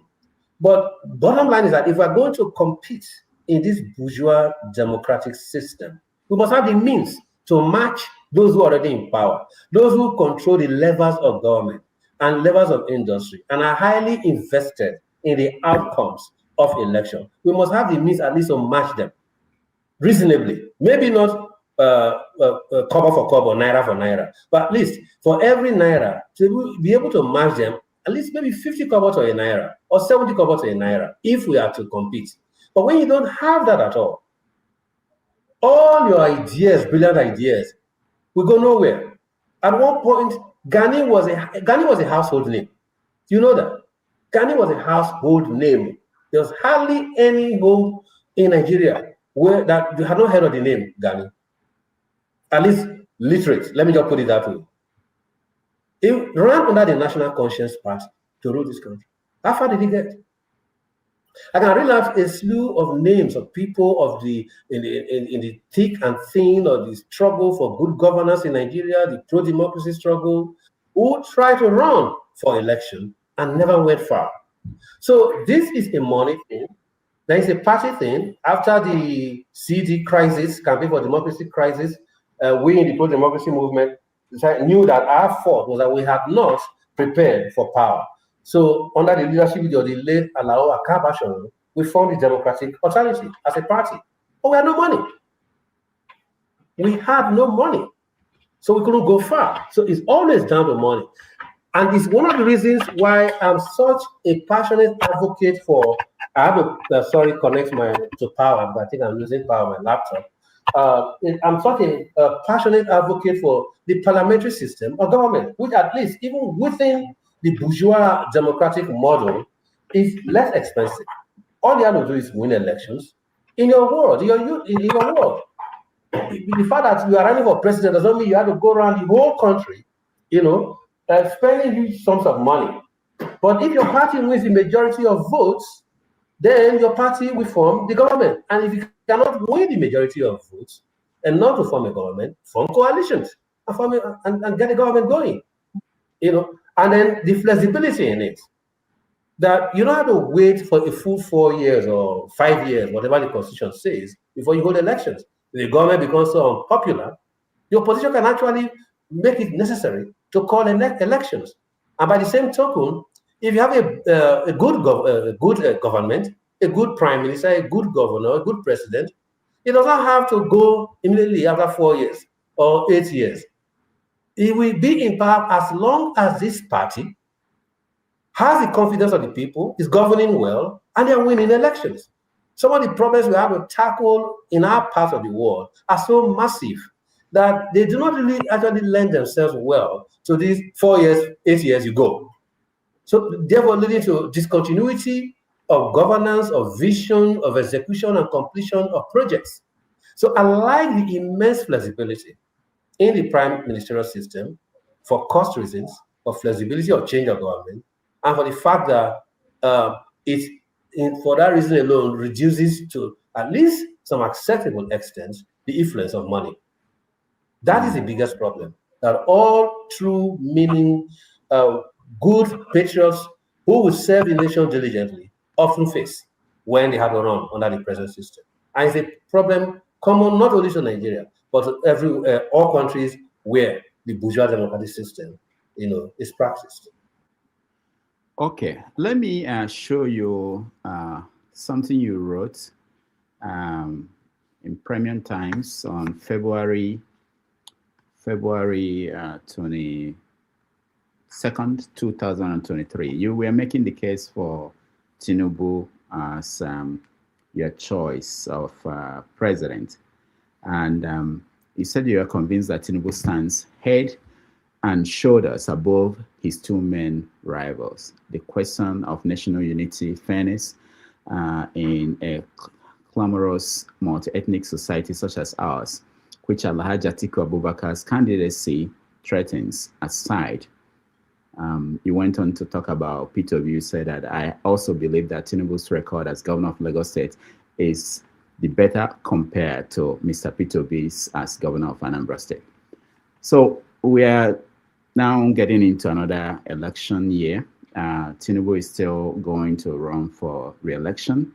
E: But bottom line is that if we're going to compete in this bourgeois democratic system, we must have the means to match those who are already in power, those who control the levers of government and levers of industry and are highly invested in the outcomes of election. We must have the means at least to match them reasonably. Maybe not kobo for kobo, naira for naira, but at least for every naira to be able to match them, at least maybe 50 kobo to a naira or 70 kobo to a naira if we are to compete. But when you don't have that at all your ideas, brilliant ideas, will go nowhere. At one point, Gani was a household name. You know that? Gani was a household name. There was hardly any home in Nigeria that you had not heard of the name Gani. At least literate. Let me just put it that way. He ran under the National Conscience Party to rule this country. How far did he get? I can reel out a slew of names of people in the thick and thin of the struggle for good governance in Nigeria, the pro-democracy struggle, who tried to run for election and never went far. So this is a money thing. There is a party thing. After the CD crisis, Campaign for Democracy crisis, we in the pro-democracy movement knew that our fault was that we had not prepared for power. So under the leadership of the late Alao Akabashoro, we formed the Democratic Authority as a party. But we had no money. We had no money. So we couldn't go far. So it's always down to money. And it's one of the reasons why I'm such a passionate advocate for, I have to, connect to power, but I think I'm losing power on my laptop. I'm such a passionate advocate for the parliamentary system of government, which at least even within the bourgeois democratic model is less expensive. All you have to do is win elections in your world, in your world. The fact that you are running for president doesn't mean you have to go around the whole country, spending huge sums of money. But if your party wins the majority of votes, then your party will form the government. And if you cannot win the majority of votes and not to form a government, form coalitions and get the government going. And then the flexibility in it, that you don't have to wait for a full 4 years or 5 years, whatever the constitution says, before you hold elections. If the government becomes so unpopular, the opposition can actually make it necessary to call elections. And by the same token, if you have a good government, a good prime minister, a good governor, a good president, it doesn't have to go immediately after 4 years or 8 years. It will be in power as long as this party has the confidence of the people, is governing well, and they're winning elections. Some of the problems we have to tackle in our part of the world are so massive that they do not really actually lend themselves well to these 4 years, 8 years you go. So therefore leading to discontinuity of governance, of vision, of execution and completion of projects. So I like the immense flexibility in the prime ministerial system for cost reasons, for flexibility of change of government, and for the fact that for that reason alone reduces to at least some acceptable extent the influence of money. That is the biggest problem that all true meaning good patriots who will serve the nation diligently often face when they have to run under the present system. And it's a problem common not only to Nigeria, but to all countries where the bourgeois democratic system, is practiced.
A: Okay, let me show you something you wrote in Premium Times on February 22nd, 2023. You were making the case for Tinubu as your choice of president. And you said you are convinced that Tinubu stands head and shoulders above his two main rivals. The question of national unity, fairness in a clamorous multi-ethnic society such as ours, which Alhaji Atiku Abubakar's candidacy threatens aside. You went on to talk about P2B. You said that I also believe that Tinubu's record as governor of Lagos State is the better compared to Mr. P2B's as governor of Anambra State. So we are now getting into another election year. Tinubu is still going to run for re-election.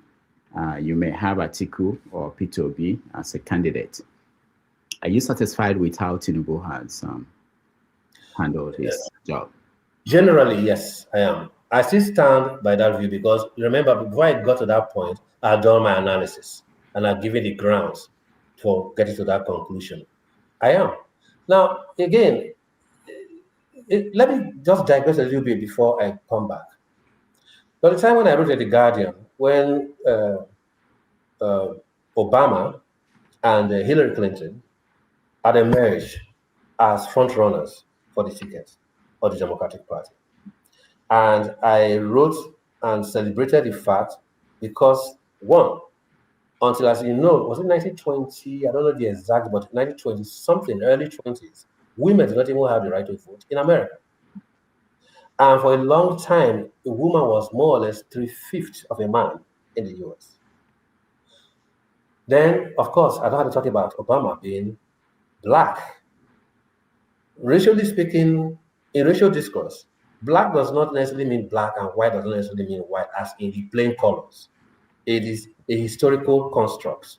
A: You may have Atiku or P2B as a candidate. Are you satisfied with how Tinubu has handled his job?
E: Generally, yes, I am. I still stand by that view because remember, before I got to that point, I had done my analysis and I've given the grounds for getting to that conclusion. I am. Now, again, let me just digress a little bit before I come back. By the time when I wrote at The Guardian, when Obama and Hillary Clinton had emerged as front runners for the ticket of the Democratic Party. And I wrote and celebrated the fact because, one, until, as you know, was it 1920? I don't know the exact, but 1920 something, early 20s, women did not even have the right to vote in America. And for a long time, a woman was more or less 3/5 of a man in the US. Then, of course, I don't have to talk about Obama being Black. Racially speaking, in racial discourse, Black does not necessarily mean black and white does not necessarily mean white as in the plain colors. It is a historical construct.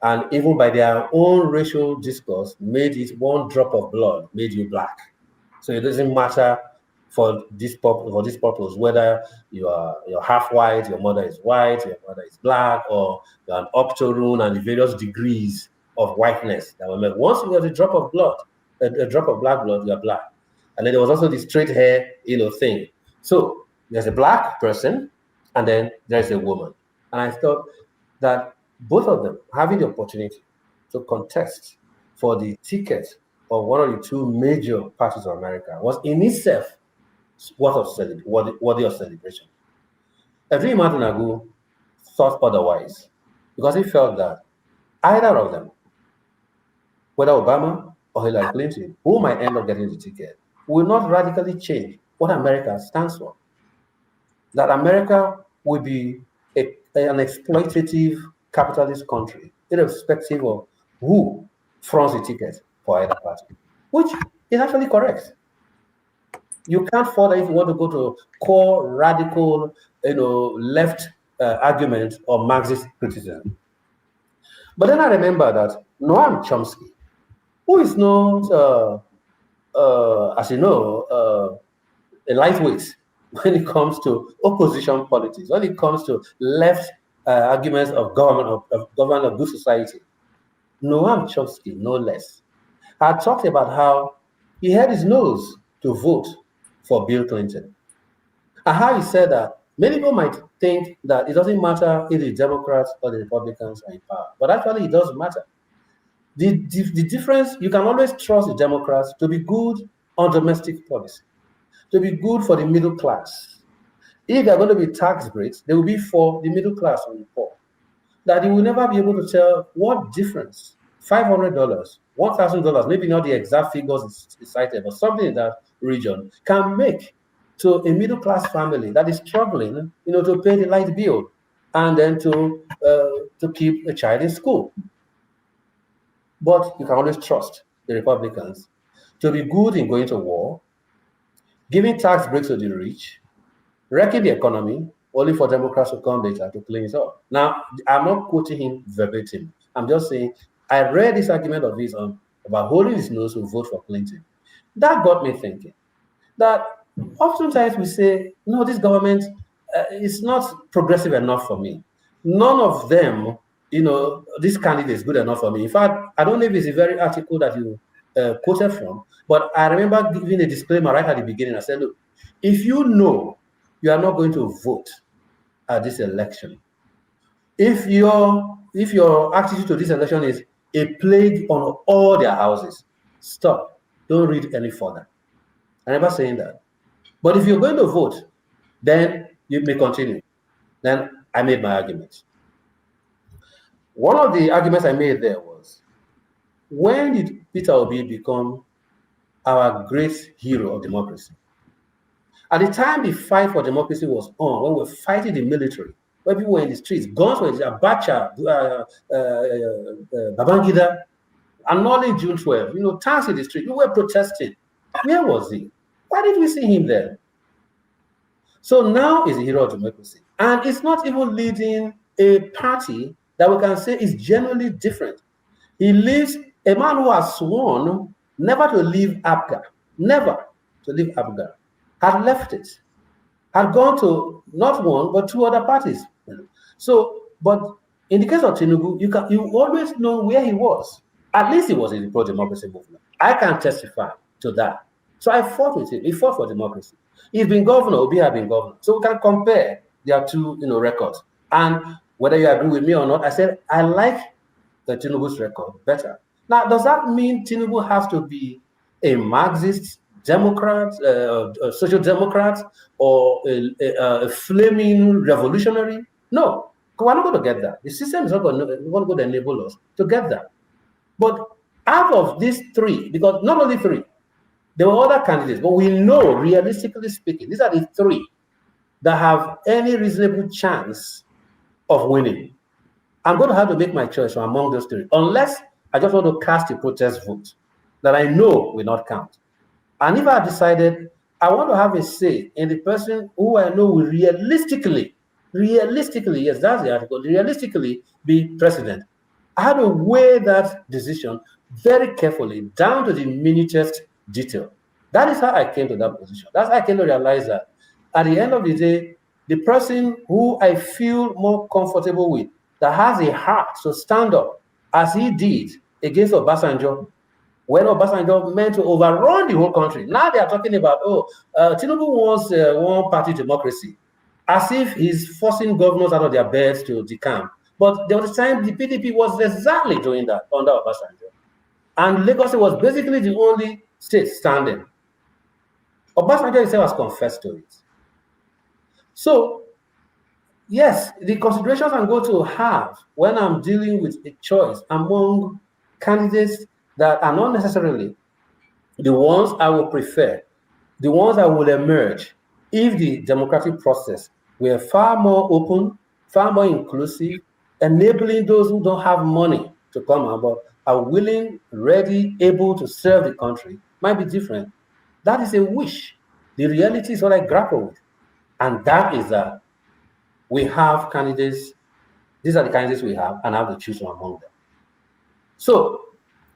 E: And even by their own racial discourse, made it one drop of blood, made you Black. So it doesn't matter for this purpose, whether you're half white, your mother is white, your mother is Black, or you're an octoroon and the various degrees of whiteness that were made. Once you have a drop of blood, a drop of Black blood, you're Black. And then there was also the straight hair, thing. So there's a Black person, and then there's a woman. And I thought that both of them having the opportunity to contest for the ticket of one of the two major parties of America was in itself worthy of celebration. Every Martin Agu thought otherwise because he felt that either of them, whether Obama or Hillary Clinton, who might end up getting the ticket, will not radically change what America stands for. That America will be an exploitative capitalist country, irrespective of who fronts the ticket for either party, which is actually correct. You can't further if you want to go to core radical, left argument or Marxist criticism. But then I remember that Noam Chomsky, who is not, as you know, a lightweight when it comes to opposition politics, when it comes to left arguments of government, of good society, Noam Chomsky, no less, had talked about how he had his nose to vote for Bill Clinton. And how he said that many people might think that it doesn't matter if the Democrats or the Republicans are in power, but actually it does matter. The difference, you can always trust the Democrats to be good on domestic policy, to be good for the middle class. If there are going to be tax breaks, they will be for the middle class and the poor. That you will never be able to tell what difference $500, $1,000, maybe not the exact figures cited, but something in that region can make to a middle class family that is struggling, to pay the light bill and then to keep a child in school. But you can always trust the Republicans to be good in going to war, giving tax breaks to the rich, wrecking the economy, only for Democrats to come later to clean it up. Now, I'm not quoting him verbatim. I'm just saying, I read this argument of his about holding his nose to vote for Clinton. That got me thinking that oftentimes we say, no, this government is not progressive enough for me. None of them, this candidate is good enough for me. In fact, I don't know if it's a very article that you quoted from, but I remember giving a disclaimer right at the beginning. I said, look, if you know you are not going to vote at this election, if your attitude to this election is a plague on all their houses, stop. Don't read any further. I remember saying that. But if you're going to vote, then you may continue. Then I made my argument. One of the arguments I made there was, when did Peter Obi become our great hero of democracy? At the time the fight for democracy was on, when we were fighting the military, when people were in the streets, guns were in Abacha, Babangida, annulling June 12, tanks in the street, we were protesting. Where was he? Why did we see him there? So now he's a hero of democracy. And it's not even leading a party that we can say is genuinely different. He leads a man who has sworn never to leave APGA, never to leave APGA, had left it, had gone to not one, but two other parties. So, but in the case of Tinubu, you always know where he was. At least he was in the pro-democracy movement. I can testify to that. So I fought with him. He fought for democracy. He's been governor, Obi had been governor. So we can compare their two records. And whether you agree with me or not, I said, I like the Tinubu's record better. Now, does that mean Tinubu has to be a Marxist Democrat, a social democrat, or a flaming revolutionary? No, we're not going to get that. The system is not going to enable us to get that. But out of these three, because not only three, there were other candidates, but we know, realistically speaking, these are the three that have any reasonable chance of winning. I'm going to have to make my choice from among those three, unless I just want to cast a protest vote that I know will not count. And if I have decided I want to have a say in the person who I know will realistically, yes, that's the article, realistically be president, I had to weigh that decision very carefully down to the minutest detail. That is how I came to that position. That's how I came to realize that at the end of the day, the person who I feel more comfortable with, that has a heart to stand up, as he did against Obasanjo, when Obasanjo meant to overrun the whole country. Now they are talking about, Tinubu wants one-party democracy, as if he's forcing governors out of their beds to decamp But there was a time the PDP was exactly doing that under Obasanjo. And Lagos was basically the only state standing. Obasanjo himself has confessed to it. So, yes, the considerations I'm going to have when I'm dealing with a choice among candidates that are not necessarily the ones I will prefer, the ones that will emerge if the democratic process were far more open, far more inclusive, enabling those who don't have money to come on, but are willing, ready, able to serve the country, might be different. That is a wish. The reality is what I grapple with. And that is that we have candidates, these are the candidates we have, and I have to choose from among them. So,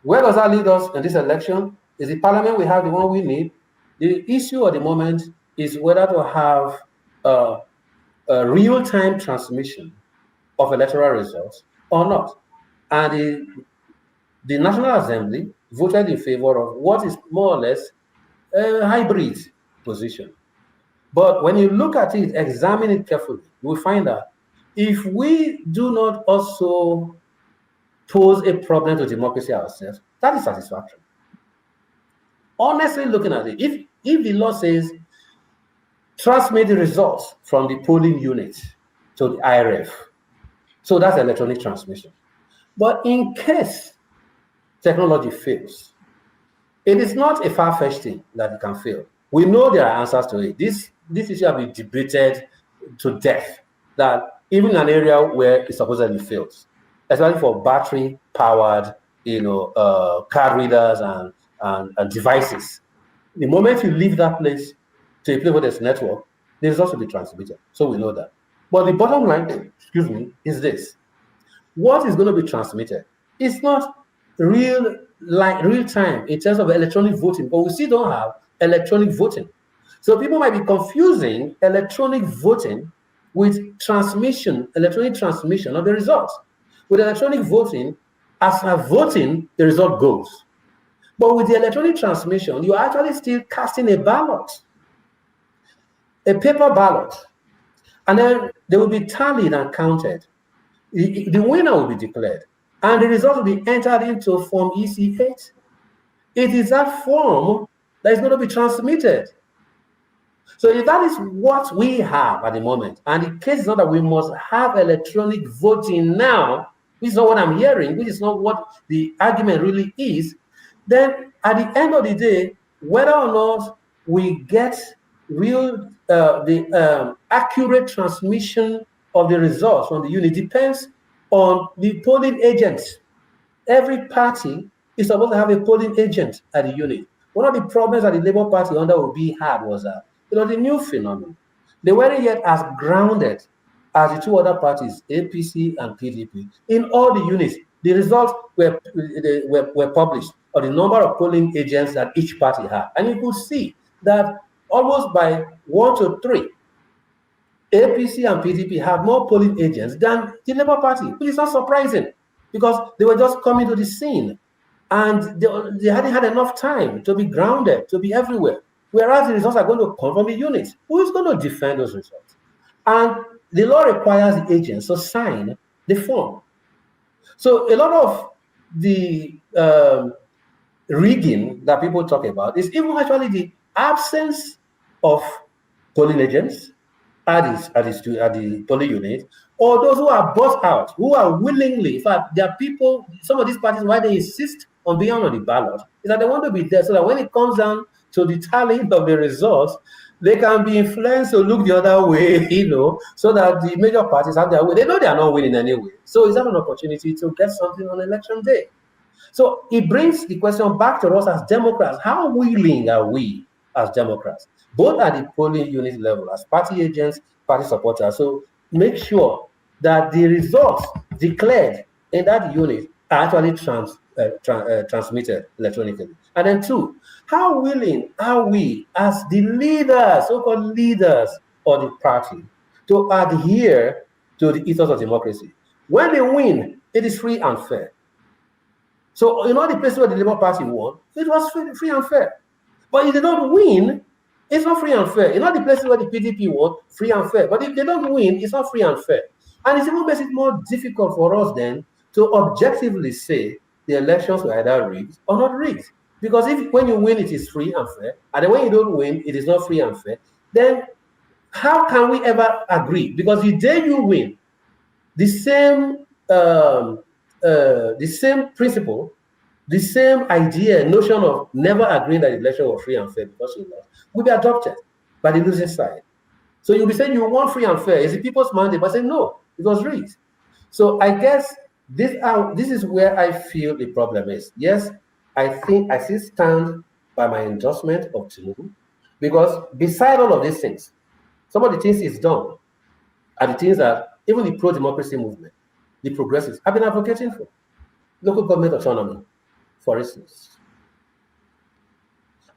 E: where does that lead us in this election? Is the parliament we have the one we need? The issue at the moment is whether to have a real-time transmission of electoral results or not. And the National Assembly voted in favor of what is more or less a hybrid position. But when you look at it, examine it carefully, you will find that if we do not also pose a problem to democracy ourselves, that is satisfactory. Honestly looking at it, if the law says transmit the results from the polling unit to the IRF, so that's electronic transmission. But in case technology fails, it is not a far-fetched thing that it can fail. We know there are answers to it. This issue has been debated to death, that even in an area where it supposedly fails, especially for battery-powered, card readers and devices. The moment you leave that place to a place where there's network, the results will be transmitted. So we know that. But the bottom line, is this. What is going to be transmitted? It's not real time in terms of electronic voting, but we still don't have electronic voting. So people might be confusing electronic voting with electronic transmission of the results. With electronic voting, as a voting, the result goes. But with the electronic transmission, you're actually still casting a ballot, a paper ballot, and then they will be tallied and counted. The winner will be declared, and the result will be entered into Form EC8. It is that form that is going to be transmitted. So if that is what we have at the moment, and the case is not that we must have electronic voting now, which is not what I'm hearing, which is not what the argument really is, then at the end of the day, whether or not we get accurate transmission of the results from the unit depends on the polling agents. Every party is supposed to have a polling agent at the unit. One of the problems that the Labour Party under Obi had was that it was a new phenomenon. They weren't yet as grounded as the two other parties, APC and PDP. In all the units, the results were published of the number of polling agents that each party had. And you could see that almost by 1 to 3, APC and PDP have more polling agents than the Labour Party, which is not surprising because they were just coming to the scene and they hadn't had enough time to be grounded, to be everywhere. Whereas the results are going to come from the units. Who is going to defend those results? And the law requires the agents to sign the form. So a lot of the rigging that people talk about is even actually the absence of polling agents at the polling unit, or those who are bought out, who are willingly, in fact, there are people, some of these parties, why they insist on being on the ballot, is that they want to be there so that when it comes down to the tallying of the results, they can be influenced to look the other way, so that the major parties have their way. They know they are not winning anyway. So is that an opportunity to get something on election day? So it brings the question back to us as Democrats. How willing are we as Democrats, both at the polling unit level, as party agents, party supporters? So make sure that the results declared in that unit are actually transmitted electronically. And then 2, how willing are we as the leaders, so-called leaders of the party, to adhere to the ethos of democracy? When they win, it is free and fair. So in all the places where the Labour Party won, it was free and fair. But if they don't win, it's not free and fair. In all the places where the PDP won, free and fair. But if they don't win, it's not free and fair. And it even makes it more difficult for us then to objectively say the elections were either rigged or not rigged. Because if when you win, it is free and fair, and then when you don't win, it is not free and fair, then how can we ever agree? Because the day you win, the same principle, the same idea, notion of never agreeing that the election was free and fair because you lost, will be adopted by the losing side. So you'll be saying you want free and fair. Is it people's mandate? But say no, it was rigged. So I guess this is where I feel the problem is. Yes, I think I still stand by my endorsement of Tinubu, because beside all of these things, some of the things he's done are the things that even the pro-democracy movement, the progressives, have been advocating for. Local government autonomy, for instance.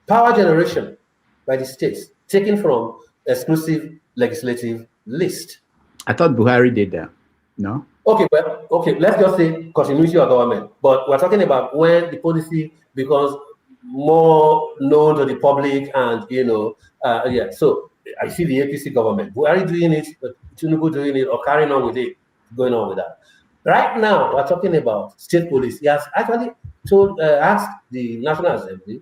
E: Power generation by the states, taken from exclusive legislative list.
A: I thought Buhari did that. No?
E: Okay, well, okay, let's just say continuity of government. But we're talking about when the policy becomes more known to the public and, yeah. So I see the APC government, Buhari doing it, Tinubu doing it, or carrying on with it, going on with that. Right now, we're talking about state police. He has actually asked the National Assembly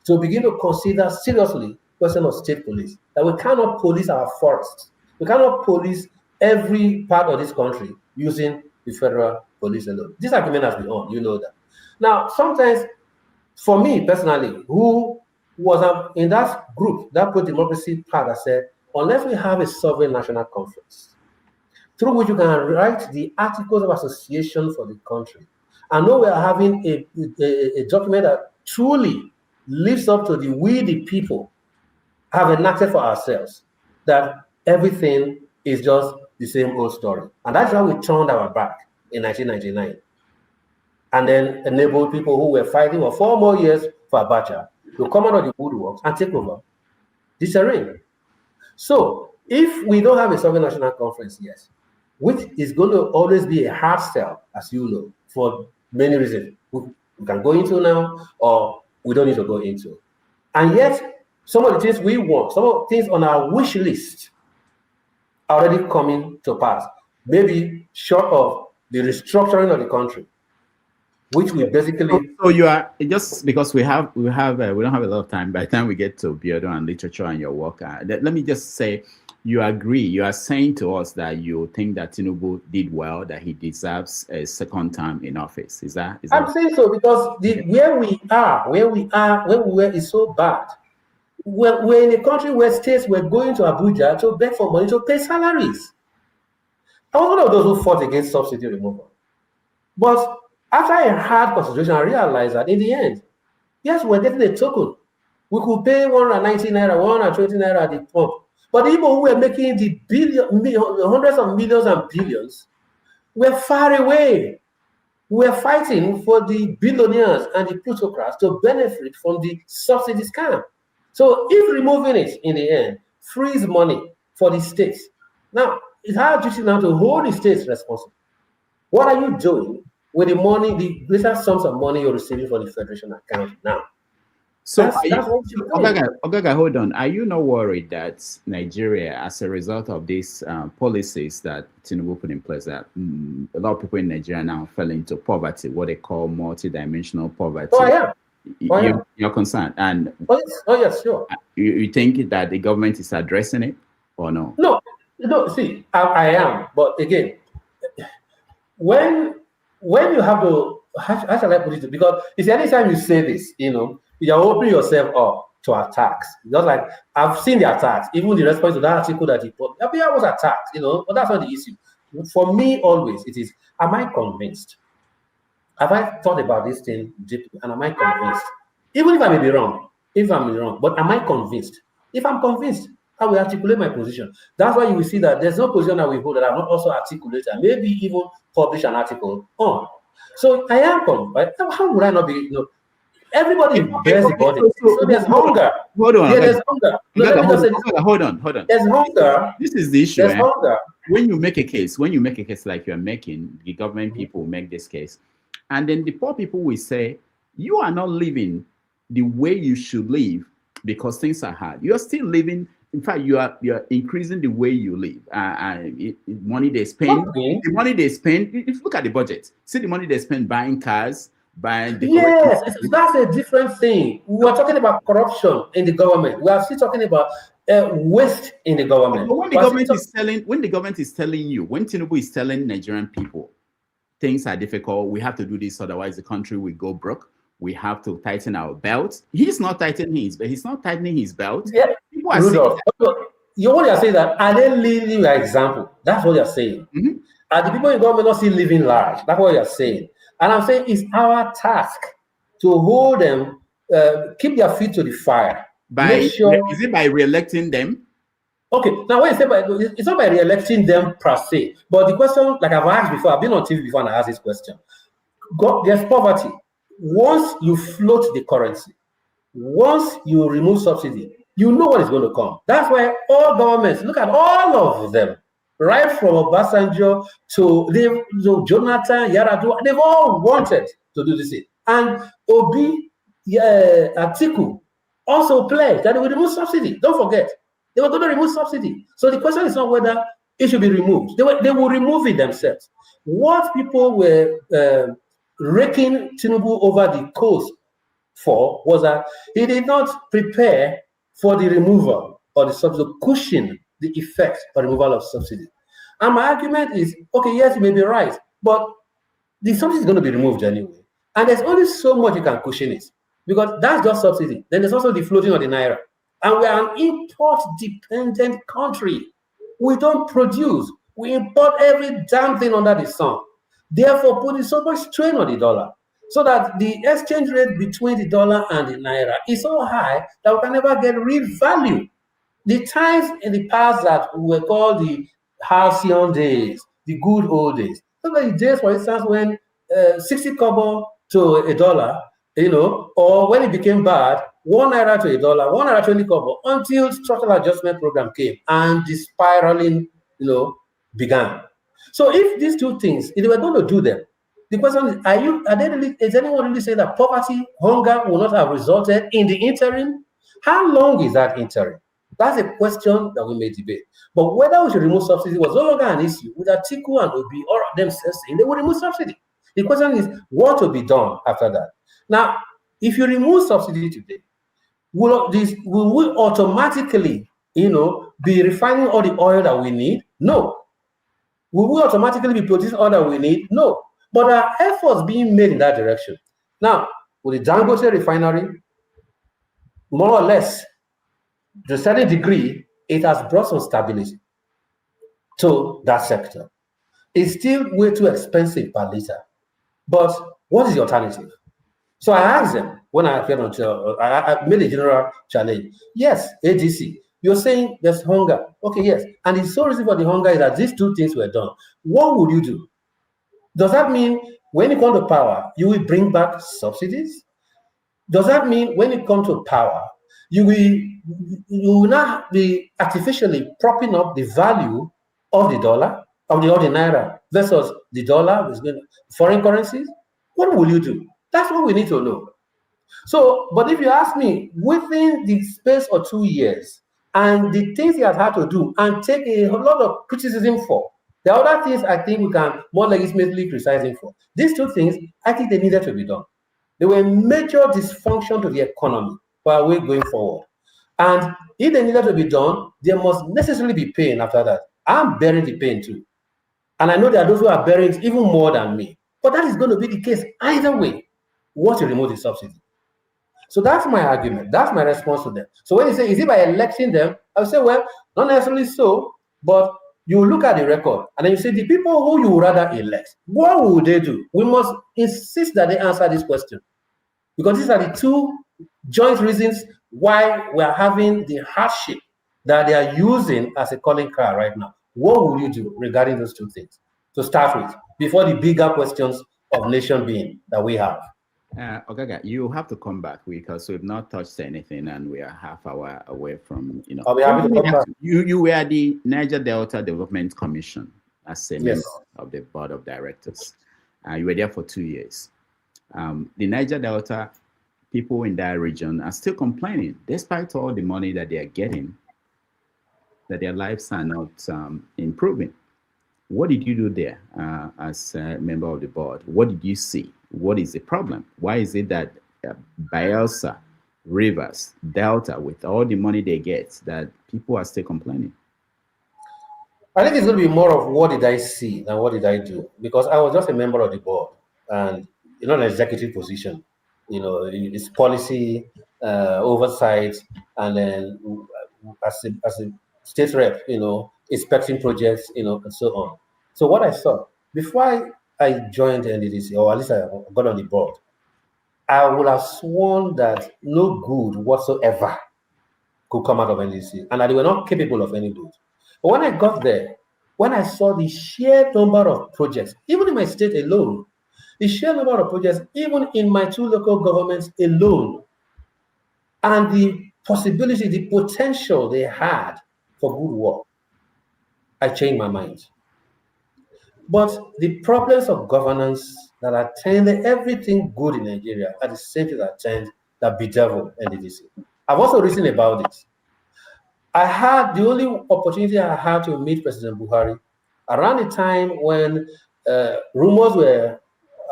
E: to begin to consider seriously the question of state police, that we cannot police our forests. We cannot police every part of this country using the federal police alone. This argument has been on, you know that. Now, sometimes, for me personally, who was in that group, that pro-democracy part, I said, unless we have a sovereign national conference, through which you can write the articles of association for the country, and know we are having a document that truly lives up to we the people have enacted for ourselves, that everything is just the same old story. And that's why we turned our back in 1999. And then enabled people who were fighting for 4 more years for Abacha to come out of the woodworks and take over the terrain. So if we don't have a sovereign national conference, yes, which is going to always be a hard sell, as you know, for many reasons we can go into now, or we don't need to go into. And yet, some of the things we want, some of the things on our wish list are already coming to pass. Maybe short of the restructuring of the country, which we basically.
A: So you are, just because we don't have a lot of time. By the time we get to Biodun and literature and your work, let me just say, you agree. You are saying to us that you think that Tinubu did well, that he deserves a second term in office. Is that?
E: I'm saying so because where we were is so bad. We're in a country where states were going to Abuja to beg for money to pay salaries. I was one of those who fought against subsidy removal. But after a hard consideration, I realized that in the end, yes, we're getting a token. We could pay 190 naira, 120 naira at the pump. But the people who were making the hundreds of millions and billions were far away. We are fighting for the billionaires and the plutocrats to benefit from the subsidy scam. So if removing it in the end frees money for the states, now it's our duty now to hold the states responsible. What are you doing with the money, the greater sums of money you're receiving from the federation account now?
A: So, Ogaga, hold on. Are you not worried that Nigeria, as a result of these policies that Tinubu put in place, that a lot of people in Nigeria now fell into poverty, what they call multidimensional poverty?
E: Oh, yeah.
A: You're concerned, and
E: yes, sure.
A: You think that the government is addressing it, or no?
E: No. See, I am, but again, when you have to, how shall I put it? Because it's anytime you say this, you're opening yourself up to attacks. Just like I've seen the attacks, even the response to that article that he put. I was attacked, but that's not the issue. For me, always it is: am I convinced? Have I thought about this thing deeply, and am I convinced? Even if I may be wrong, but am I convinced? If I'm convinced, I will articulate my position. That's why you will see that there's no position that we hold that I'm not also articulated, maybe even publish an article on. So I am convinced. How would I not be? Everybody bears the burden. So there's hunger.
A: Hold on.
E: There's hunger.
A: Hold on.
E: There's hunger.
A: This is the issue.
E: There's hunger.
A: When you make a case like you're making, the government people will make this case. And then the poor people will say, you are not living the way you should live because things are hard. You're still living in fact, you're increasing the way you live. Money they spend,
E: Okay.
A: the money they spend. If you look at the budget, see the money they spend buying cars, buying
E: Yes,
A: decorating.
E: that's a different thing. We are talking about corruption in the government. We are still talking about waste in the government.
A: But when the government is telling, when you, when Tinubu is telling Nigerian people things are difficult, we have to do this, otherwise the country will go broke. We have to tighten our belts. He's not tightening his belt.
E: Yeah,
A: People are
E: Rudolph,
A: saying
E: what you're saying that are they living by example? That's what you're saying.
A: Mhm.
E: Are the people in government not still living large? That's what you're saying. And I'm saying it's our task to hold them, keep their feet to the fire. Make sure.
A: Is it by re-electing them?
E: Okay, now when you say it's not by re-electing them per se, but the question, like I've asked before, I've been on TV before and I asked this question. There's poverty. Once you float the currency, once you remove subsidy, you know what is going to come. That's why all governments, look at all of them, right from Obasanjo to Jonathan, Yar'Adua, they've all wanted to do this. And Obi, Atiku also pledged that they will remove subsidy. Don't forget, they were going to remove subsidy. So the question is not whether it should be removed. They will remove it themselves. What people were raking Tinubu over the coast for was that he did not prepare for the removal or the subsidy, cushion the effect of removal of subsidy. And my argument is, okay, yes, you may be right, but the subsidy is going to be removed anyway. And there's only so much you can cushion it, because that's just subsidy. Then there's also the floating of the naira. And we are an import-dependent country. We don't produce. We import every damn thing under the sun. Therefore, putting so much strain on the dollar, so that the exchange rate between the dollar and the naira is so high that we can never get real value. The times in the past that were called the halcyon days, the good old days, those are the days, for instance, when 60 kobo to a dollar, or when it became bad, 1 naira to a dollar, 1 naira 20 kobo, until structural adjustment program came and the spiraling, began. So if these two things, if they were going to do them, the question is, is anyone really saying that poverty, hunger will not have resulted in the interim? How long is that interim? That's a question that we may debate. But whether we should remove subsidy was no longer an issue with Atiku and Obi or themselves saying they will remove subsidy. The question is what will be done after that. Now, if you remove subsidy today, will we automatically, be refining all the oil that we need? No. Will we automatically be producing all that we need? No. But there are efforts being made in that direction. Now, with the Dangote refinery, more or less, to a certain degree, it has brought some stability to that sector. It's still way too expensive per liter. But what is the alternative? So I asked them when I appeared on show, I made a general challenge. Yes, ADC, you're saying there's hunger. Okay, yes. And the sole reason for the hunger is that these two things were done. What would you do? Does that mean when you come to power, you will bring back subsidies? Does that mean when you come to power, you will not be artificially propping up the value of the dollar, of the naira versus the dollar, foreign currencies? What will you do? That's what we need to know. So, but if you ask me, within the space of 2 years, and the things he has had to do and take a lot of criticism for, there are other things I think we can more legitimately criticize him for. These two things, I think they needed to be done. They were major dysfunction to the economy for our way going forward. And if they needed to be done, there must necessarily be pain after that. I'm bearing the pain too. And I know there are those who are bearing it even more than me. But that is going to be the case either way, once you remove the subsidy. So that's my argument. That's my response to them. So when you say, is it by electing them? I'll say, well, not necessarily so, but you look at the record and then you say, the people who you would rather elect, what would they do? We must insist that they answer this question. Because these are the two joint reasons why we are having the hardship that they are using as a calling card right now. What will you do regarding those two things to start with, before the bigger questions of nation being that we have?
A: Ogaga, you have to come back because we've not touched anything and we are half hour away from,
E: I'll be happy to come back.
A: You were the Niger Delta Development Commission as a member
E: Yes.
A: of the board of directors. You were there for 2 years. The Niger Delta people in that region are still complaining, despite all the money that they are getting. that their lives are not improving. What did you do there as a member of the board? What did you see? What is the problem? Why is it that Bayelsa, Rivers, Delta, with all the money they get, that people are still complaining?
E: I think it's going to be more of what did I see than what did I do, because I was just a member of the board and an executive position. It's policy oversight, and then as a state rep, inspecting projects, and so on. So what I saw before I joined NDDC, or at least I got on the board, I would have sworn that no good whatsoever could come out of NDDC, and that they were not capable of any good. But when I got there, when I saw the sheer number of projects, even in my state alone, the sheer number of projects, even in my 2 local governments alone, and the possibility, the potential they had for good work, I changed my mind. But the problems of governance that attend everything good in Nigeria are the same things that bedevil NDDC. I've also written about it. I had the only opportunity I had to meet President Buhari around the time when rumors were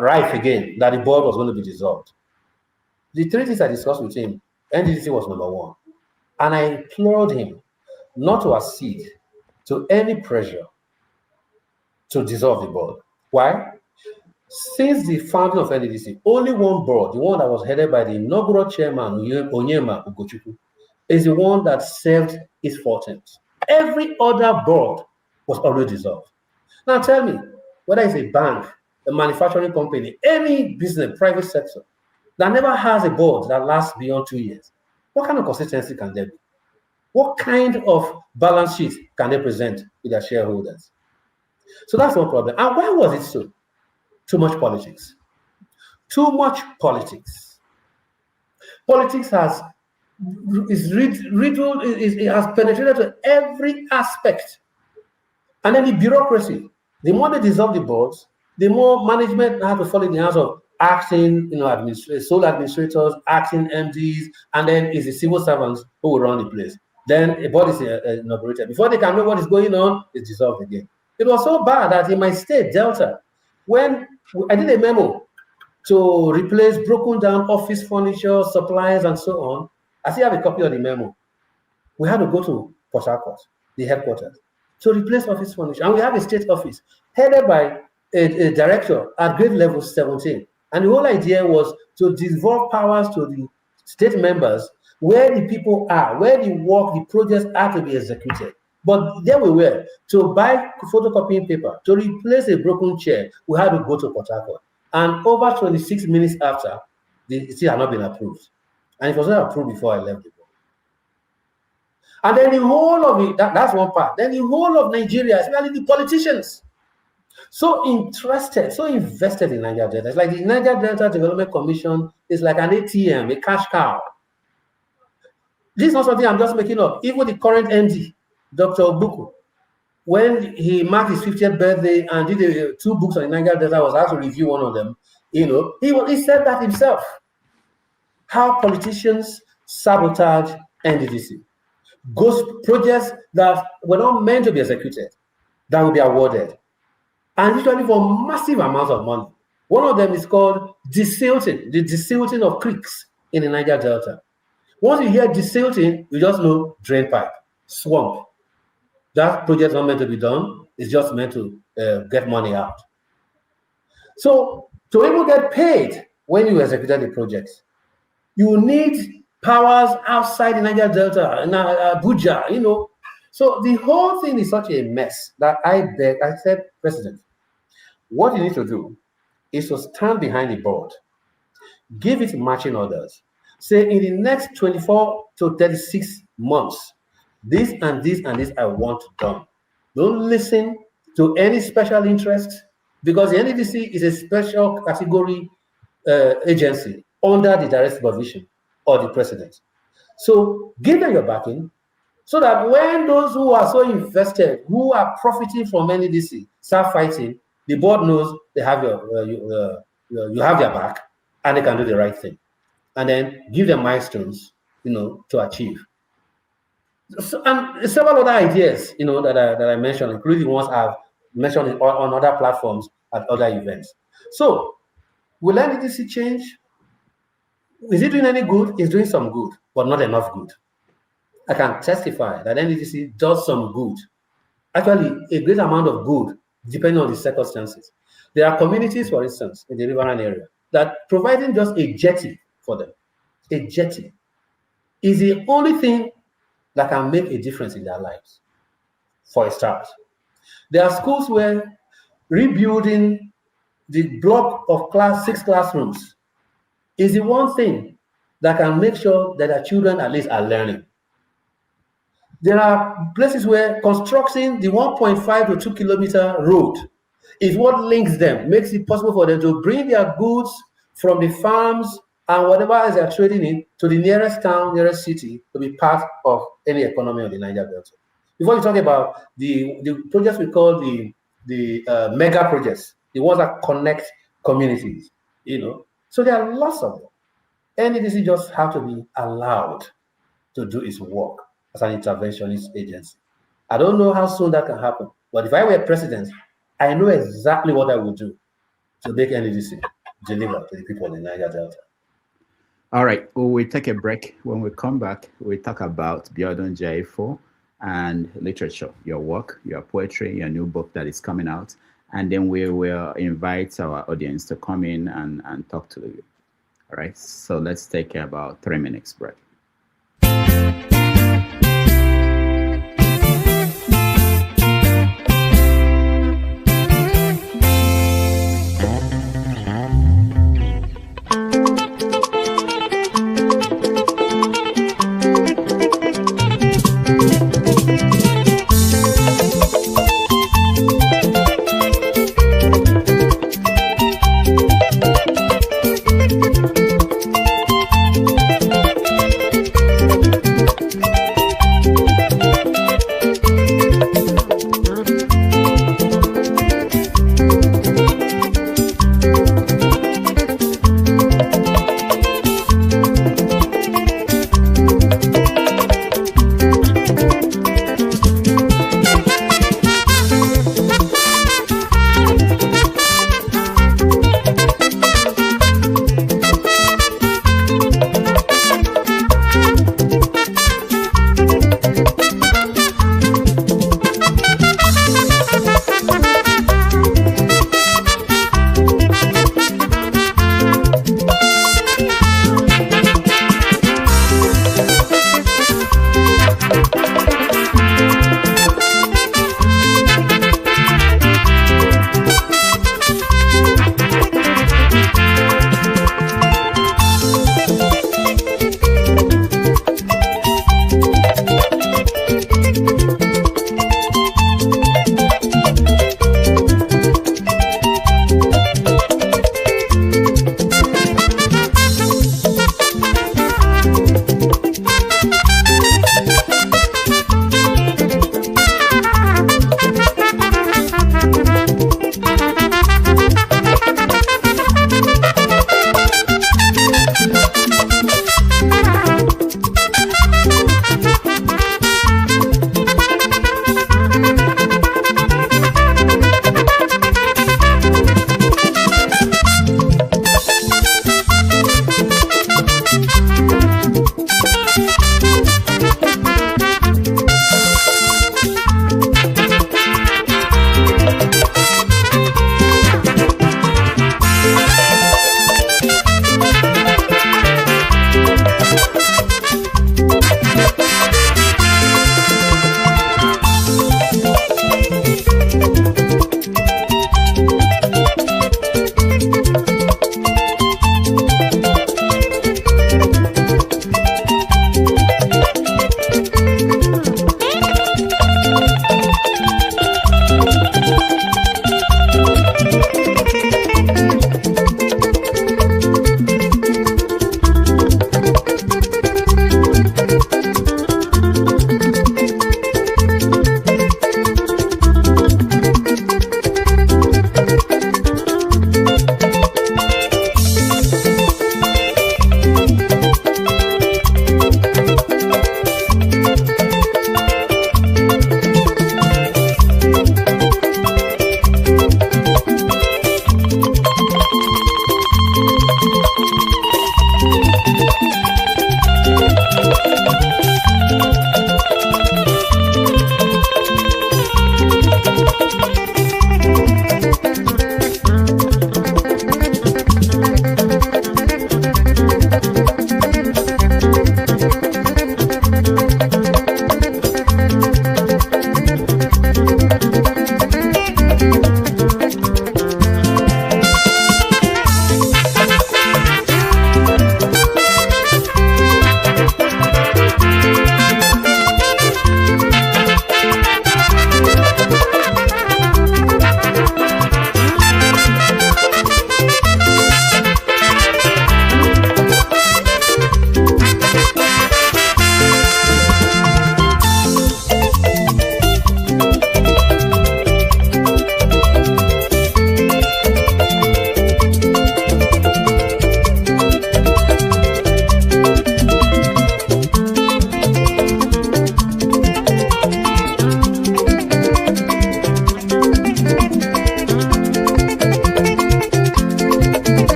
E: rife again that the board was going to be dissolved. The 3 things I discussed with him, NDDC was number 1. And I implored him not to accede to any pressure to dissolve the board. Why? Since the founding of NDDC, only one board, the one that was headed by the inaugural chairman, Onyema Ugochukwu, is the one that served its 4 terms. Every other board was already dissolved. Now tell me, whether it's a bank, a manufacturing company, any business, private sector, that never has a board that lasts beyond 2 years, what kind of consistency can there be? What kind of balance sheet can they present to their shareholders? So that's one problem. And why was it so? Too much politics. Too much politics. Politics has penetrated to every aspect. And then the bureaucracy. The more they dissolve the boards, the more management have to fall in the hands of acting, sole administrators, acting MDs, and then it's the civil servants who will run the place. Then a board is inaugurated. Before they can know what is going on, it's dissolved again. It was so bad that in my state, Delta, when I did a memo to replace broken down office furniture, supplies, and so on, I still have a copy of the memo. We had to go to Port Harcourt, the headquarters, to replace office furniture. And we have a state office headed by a director at grade level 17. And the whole idea was to devolve powers to the state members where the people are, where the work, the projects are to be executed. But there we were. To buy photocopying paper, to replace a broken chair, we had to go to Port Harcourt. And over 26 minutes after, it still had not been approved. And it was not approved before I left the board. And then the whole of it, that's one part. Then the whole of Nigeria, especially the politicians, so interested, so invested in Niger Delta. It's like the Niger Delta Development Commission is like an ATM, a cash cow. This is not something I'm just making up. Even the current MD, Dr. Obuku, when he marked his 50th birthday and did 2 books on the Niger Delta, I was asked to review one of them. He said that himself. How politicians sabotage NDDC. Ghost projects that were not meant to be executed, that will be awarded. And usually for massive amounts of money. One of them is called desilting, the desilting of creeks in the Niger Delta. Once you hear desilting, you just know drain pipe, swamp. That project is not meant to be done. It's just meant to get money out. So to even get paid when you executed the projects, you need powers outside the Niger Delta, in Abuja, So the whole thing is such a mess that I said, President, what you need to do is to stand behind the board, give it marching orders, say in the next 24 to 36 months, this and this and this I want done. Don't listen to any special interest, because the NDDC is a special category agency under the direct supervision of the president. So give them your backing, so that when those who are so invested, who are profiting from NDDC, start fighting, the board knows they have you have their back, and they can do the right thing, and then give them milestones, to achieve. And several other ideas, that I mentioned, including ones I've mentioned on other platforms at other events. So, will NDDC change? Is it doing any good? It's doing some good, but not enough good. I can testify that NDDC does some good. Actually, a great amount of good, depending on the circumstances. There are communities, for instance, in the riverine area, that providing just a jetty for them, a jetty, is the only thing that can make a difference in their lives, for a start. There are schools where rebuilding the block of 6 classrooms is the one thing that can make sure that our children at least are learning. There are places where constructing the 1.5 to 2 kilometer road is what links them, makes it possible for them to bring their goods from the farms and whatever else they're trading in to the nearest town, nearest city, to be part of any economy of the Niger Delta. Before you talk about the projects we call the mega projects, the ones that connect communities, So there are lots of them. NDDC just have to be allowed to do its work as an interventionist agency. I don't know how soon that can happen, but if I were president, I know exactly what I would do to make NDDC deliver to the people in the Niger Delta.
A: All right, we'll take a break. When we come back, we talk about Biodun Jeyifo and literature, your work, your poetry, your new book that is coming out. And then we will invite our audience to come in and talk to you. All right, so let's take about 3 minutes break.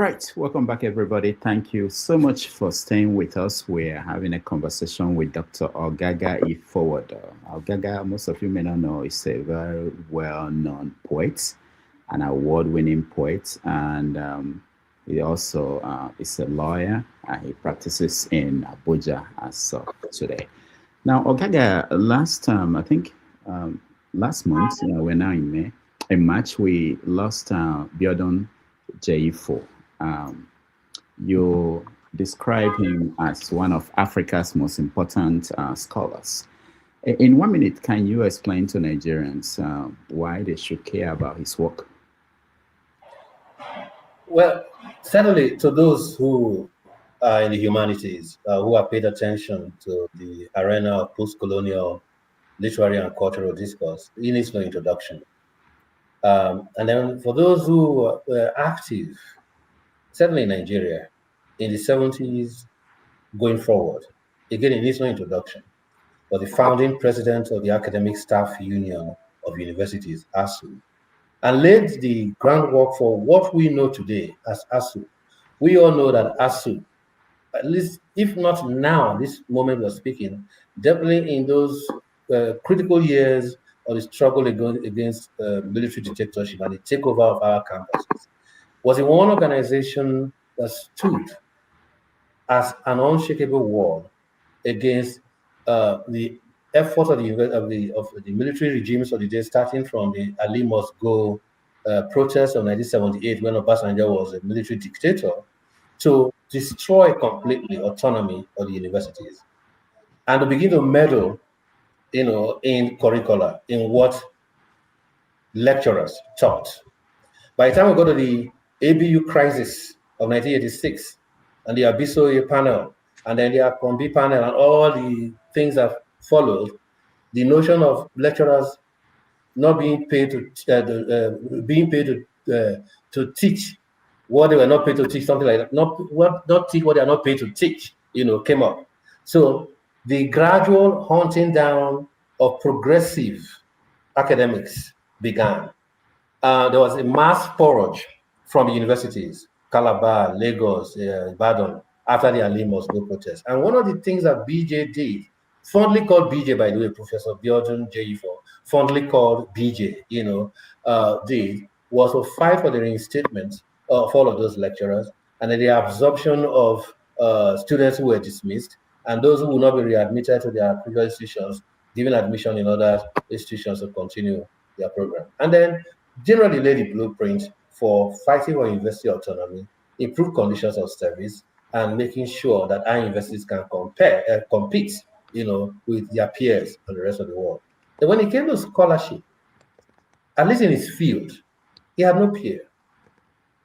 A: right, welcome back, everybody. Thank you so much for staying with us. We're having a conversation with Dr. Ogaga Ifowodo. Ogaga, most of you may not know, is a very well-known poet, an award-winning poet, and he also is a lawyer. He practices in Abuja as of today. Now, Ogaga, last time, I think last month, we're now in May. In March, we lost Biodun Jeyifo. You describe him as one of Africa's most important scholars. In 1 minute, can you explain to Nigerians why they should care about his work?
E: Well, certainly to those who are in the humanities, who have paid attention to the arena of post-colonial literary and cultural discourse, it needs no introduction. And then for those who were active, certainly in Nigeria, in the 70s going forward, again, it needs no introduction, but the founding president of the Academic Staff Union of Universities, ASU, and laid the groundwork for what we know today as ASU. We all know that ASU, at least if not now, this moment we're speaking, definitely in those critical years of the struggle against military dictatorship and the takeover of our campuses, was the one organization that stood as an unshakable wall against the efforts of the military regimes of the day, starting from the Ali Must Go protests of 1978, when Obasanjo was a military dictator, to destroy completely autonomy of the universities and to begin to meddle, in curricula, in what lecturers taught. By the time we go to the ABU crisis of 1986 and the Abisoye panel, and then the Akombi panel, and all the things that followed, the notion of lecturers not being paid to teach what they were not paid to teach, something like that, not teach what they are not paid to teach, came up. So the gradual hunting down of progressive academics began. There was a mass purge from the universities, Calabar, Lagos, Ibadan, after the Ali Must Go protest. And one of the things that BJ did, fondly called BJ, by the way, Professor Biodun Jeyifo, fondly called BJ, did, was to fight for the reinstatement of all of those lecturers and then the absorption of students who were dismissed and those who will not be readmitted to their previous institutions, given admission in other institutions to continue their program. And then generally lay the blueprint for fighting for university autonomy, improve conditions of service, and making sure that our universities can compete, with their peers and the rest of the world. And when it came to scholarship, at least in his field, he had no peer.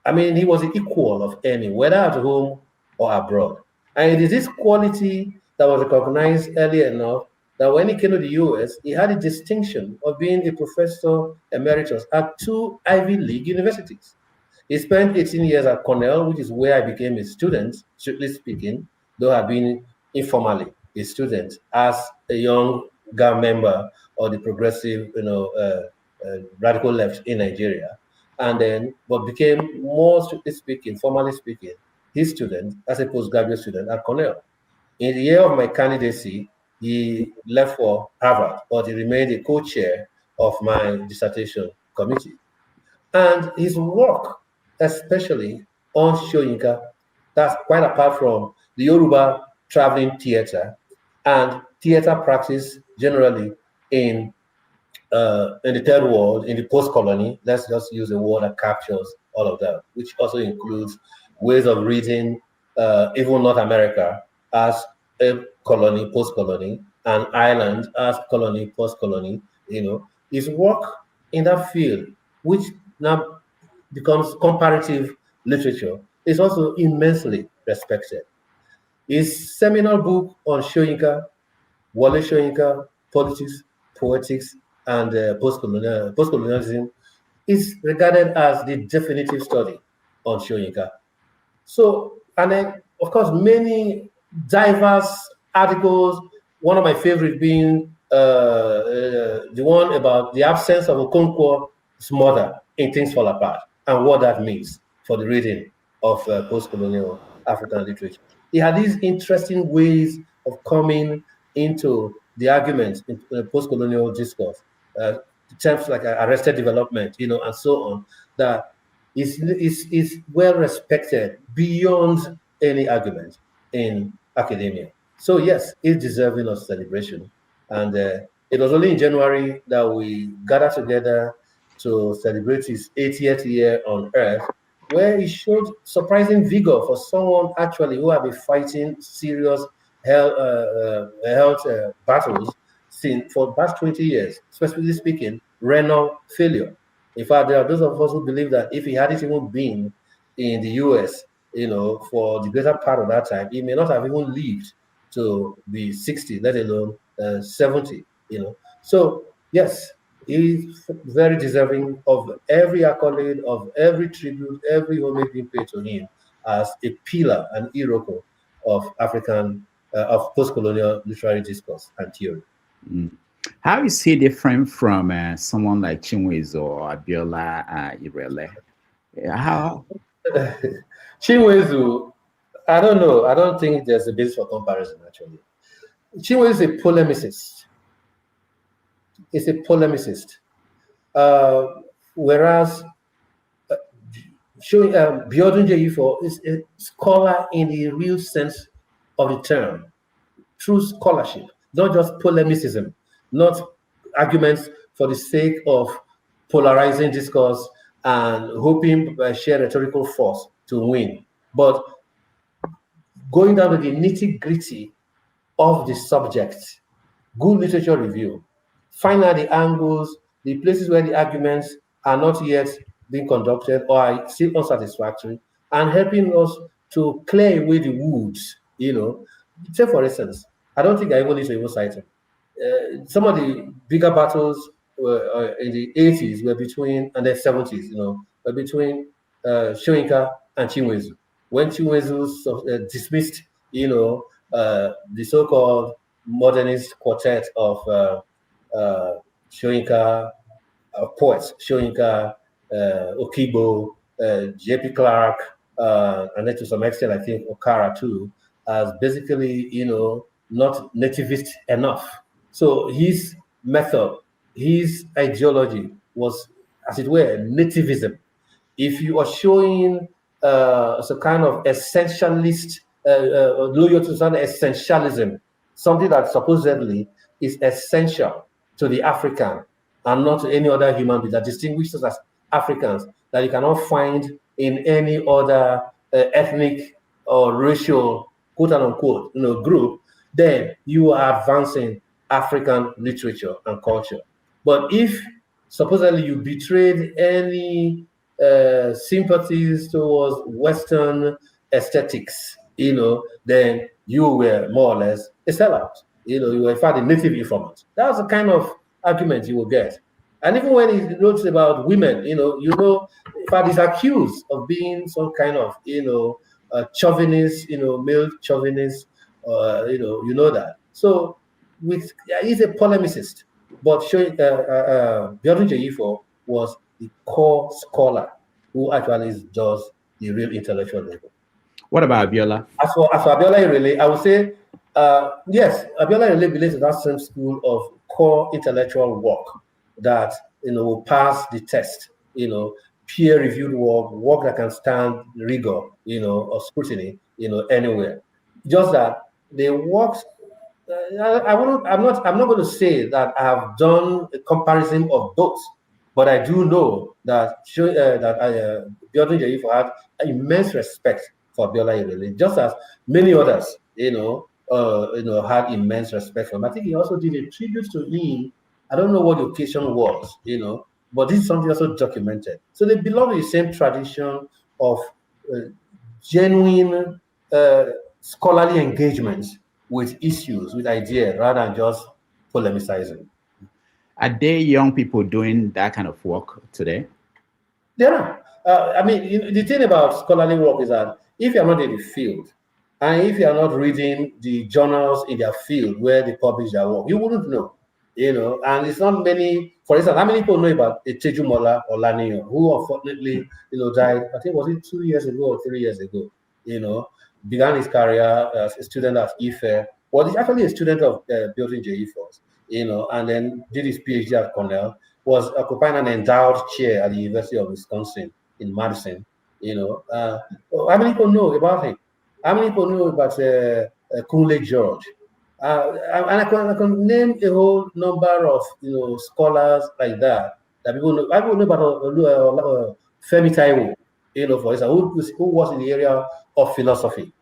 E: I mean, he was the equal of any, whether at home or abroad. And it is this quality that was recognized early enough that when he came to the US, he had the distinction of being the professor emeritus at 2 Ivy League universities. He spent 18 years at Cornell, which is where I became a student, strictly speaking, though I've been informally a student as a young member of the progressive, radical left in Nigeria. And then, but became more strictly speaking, formally speaking, his student as a postgraduate student at Cornell. In the year of my candidacy, he left for Harvard, but he remained a co-chair of my dissertation committee. And his work, especially on Soyinka, that's quite apart from the Yoruba traveling theater and theater practice generally in the third world, in the post-colony. Let's just use a word that captures all of that, which also includes ways of reading even North America as a colony, post-colony, and Ireland as colony, post-colony. His work in that field, which now becomes comparative literature, is also immensely respected. His seminal book on Soyinka, Wole Soyinka, Politics, Poetics, and Postcolonialism, is regarded as the definitive study on Soyinka. So, and then, of course, many diverse articles, one of my favorite being the one about the absence of Okonkwo's mother in Things Fall Apart and what that means for the reading of post-colonial African literature. He had these interesting ways of coming into the argument in post-colonial discourse, terms like arrested development, and so on, that is well respected beyond any argument in academia. So yes, it's deserving of celebration. And it was only in January that we gathered together to celebrate his 80th year on Earth, where he showed surprising vigor for someone actually who had been fighting serious health battles for the past 20 years, specifically speaking, renal failure. In fact, there are those of us who believe that if he hadn't even been in the US, for the greater part of that time, he may not have even lived to be 60, let alone 70, So, yes, he's very deserving of every accolade, of every tribute, every homage being paid to him as a pillar and iroko of of post-colonial literary discourse and theory.
A: Mm. How is he different from someone like Chinwezu or Abiola Irele? How?
E: Chinwezu, I don't know. I don't think there's a basis for comparison, actually. Chinwezu is a polemicist. He's a polemicist. Whereas Biodun Jeyifo is a scholar in the real sense of the term. True scholarship, not just polemicism, not arguments for the sake of polarizing discourse and hoping by sheer rhetorical force to win, but going down to the nitty-gritty of the subject, good literature review, find out the angles, the places where the arguments are not yet being conducted or are still unsatisfactory, and helping us to clear away the woods, Say, for instance, I don't think I even need to even cite him. Some of the bigger battles in the 80s were between, and the 70s, were between Soyinka and Chinwezu. When Chinwezu dismissed, the so-called modernist quartet of Soyinka, poets, Soyinka, Okibo, J.P. Clark, and then to some extent, I think Okara too, as basically, not nativist enough. So his method, his ideology was, as it were, nativism. If you are showing some kind of essentialist, loyal to some essentialism, something that supposedly is essential to the African and not to any other human being, that distinguishes us as Africans, that you cannot find in any other ethnic or racial, quote unquote, group, then you are advancing African literature and culture. But if supposedly you betrayed any sympathies towards Western aesthetics, then you were more or less a sellout. You were in fact a native informant. That's the kind of argument you will get. And even when he wrote about women, in fact, he's accused of being some kind of, chauvinist, male chauvinist, that. So he's a polemicist, but Biodun Jeyifo was the core scholar who actually does the real intellectual labor.
A: What about Abiola?
E: As for Abiola Irele, I would say, yes, Abiola Irele belongs to that same school of core intellectual work that will pass the test, peer-reviewed work that can stand rigor, or scrutiny, anywhere. Just that they worked. I'm not going to say that I have done a comparison of both, but I do know that Biodun Jeyifo had immense respect for Abiola Irele, just as many others, had immense respect for him. I think he also did a tribute to him. I don't know what the occasion was, but this is something also documented. So they belong to the same tradition of genuine scholarly engagements with issues, with ideas, rather than just polemicizing.
A: Are there young people doing that kind of work today?
E: There are. The thing about scholarly work is that if you're not in the field, and if you're not reading the journals in their field where they publish their work, you wouldn't know. and it's not many. For instance, how many people know about Tejumola Olaniyan, who unfortunately, died, I think, was it 2 years ago or 3 years ago, began his career as a student at Ife, was actually a student of Biodun Jeyifo, and then did his PhD at Cornell, was occupying an endowed chair at the University of Wisconsin in Madison, how many people know about him? How many people know about Kunle George? And I can name a whole number of scholars like that people know. I know about Femi Taiwo, for instance, who was in the area of philosophy,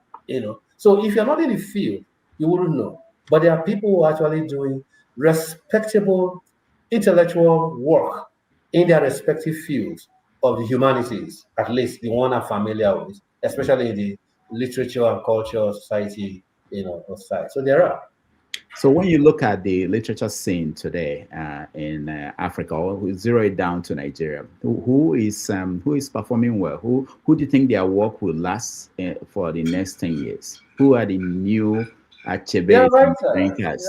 E: So if you're not in the field, you wouldn't know. But there are people who are actually doing respectable intellectual work in their respective fields of the humanities, at least the one I'm familiar with, especially in the literature and culture society, side. So there are.
A: So when you look at the literature scene today in Africa, or we zero it down to Nigeria, who is performing well? Who do you think their work will last for the next 10 years? Who are the new Achebe drinkers?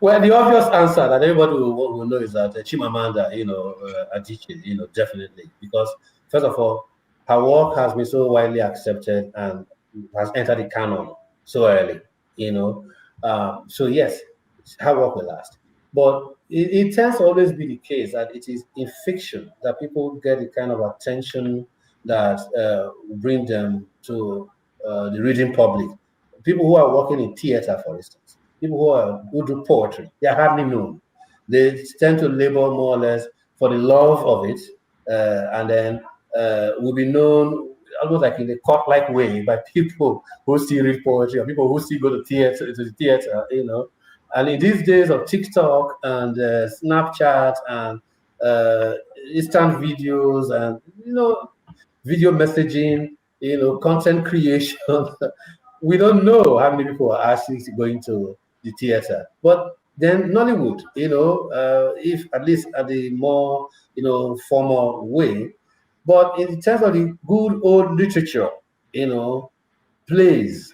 E: Well, the obvious answer that everybody will know is that Chimamanda, Adichie, definitely, because first of all, her work has been so widely accepted and has entered the canon so early, So yes, her work will last. But it tends to always be the case that it is in fiction that people get the kind of attention that bring them to the reading public. People who are working in theater, for instance, people who do poetry, they are hardly known. They tend to labor more or less for the love of it, and then will be known almost like in a cult-like way by people who still read poetry or people who still go to the theater, And in these days of TikTok and Snapchat and instant videos and video messaging, content creation, we don't know how many people are actually going to the theater. But then Nollywood, if at least at the more formal way. But in terms of the good old literature, plays,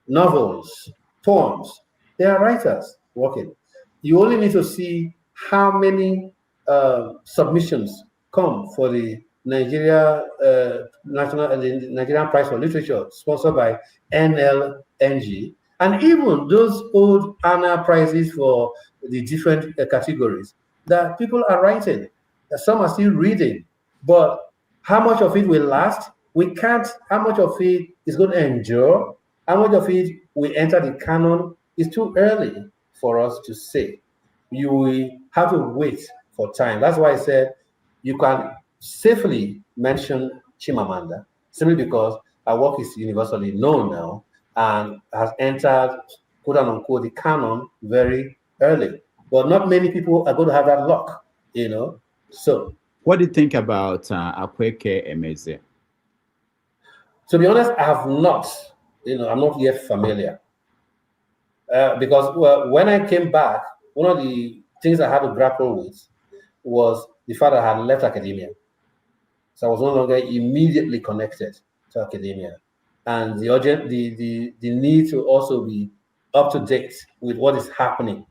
E: novels, poems, there are writers working. You only need to see how many submissions come for the Nigerian Prize for Literature, sponsored by NLNG, and even those old Anna prizes for the different categories that people are writing. Some are still reading, but how much of it will last? We can't. How much of it is going to endure? How much of it will enter the canon? It's too early for us to say. You will have to wait for time. That's why I said you can safely mention Chimamanda simply because her work is universally known now and has entered, quote unquote, the canon very early. But not many people are going to have that luck, So,
A: what do you think about Akweke Emeze?
E: To be honest, I have not. I'm not yet familiar. Because when I came back, one of the things I had to grapple with was the fact that I had left academia. So I was no longer immediately connected to academia. And the need to also be up to date with what is happening.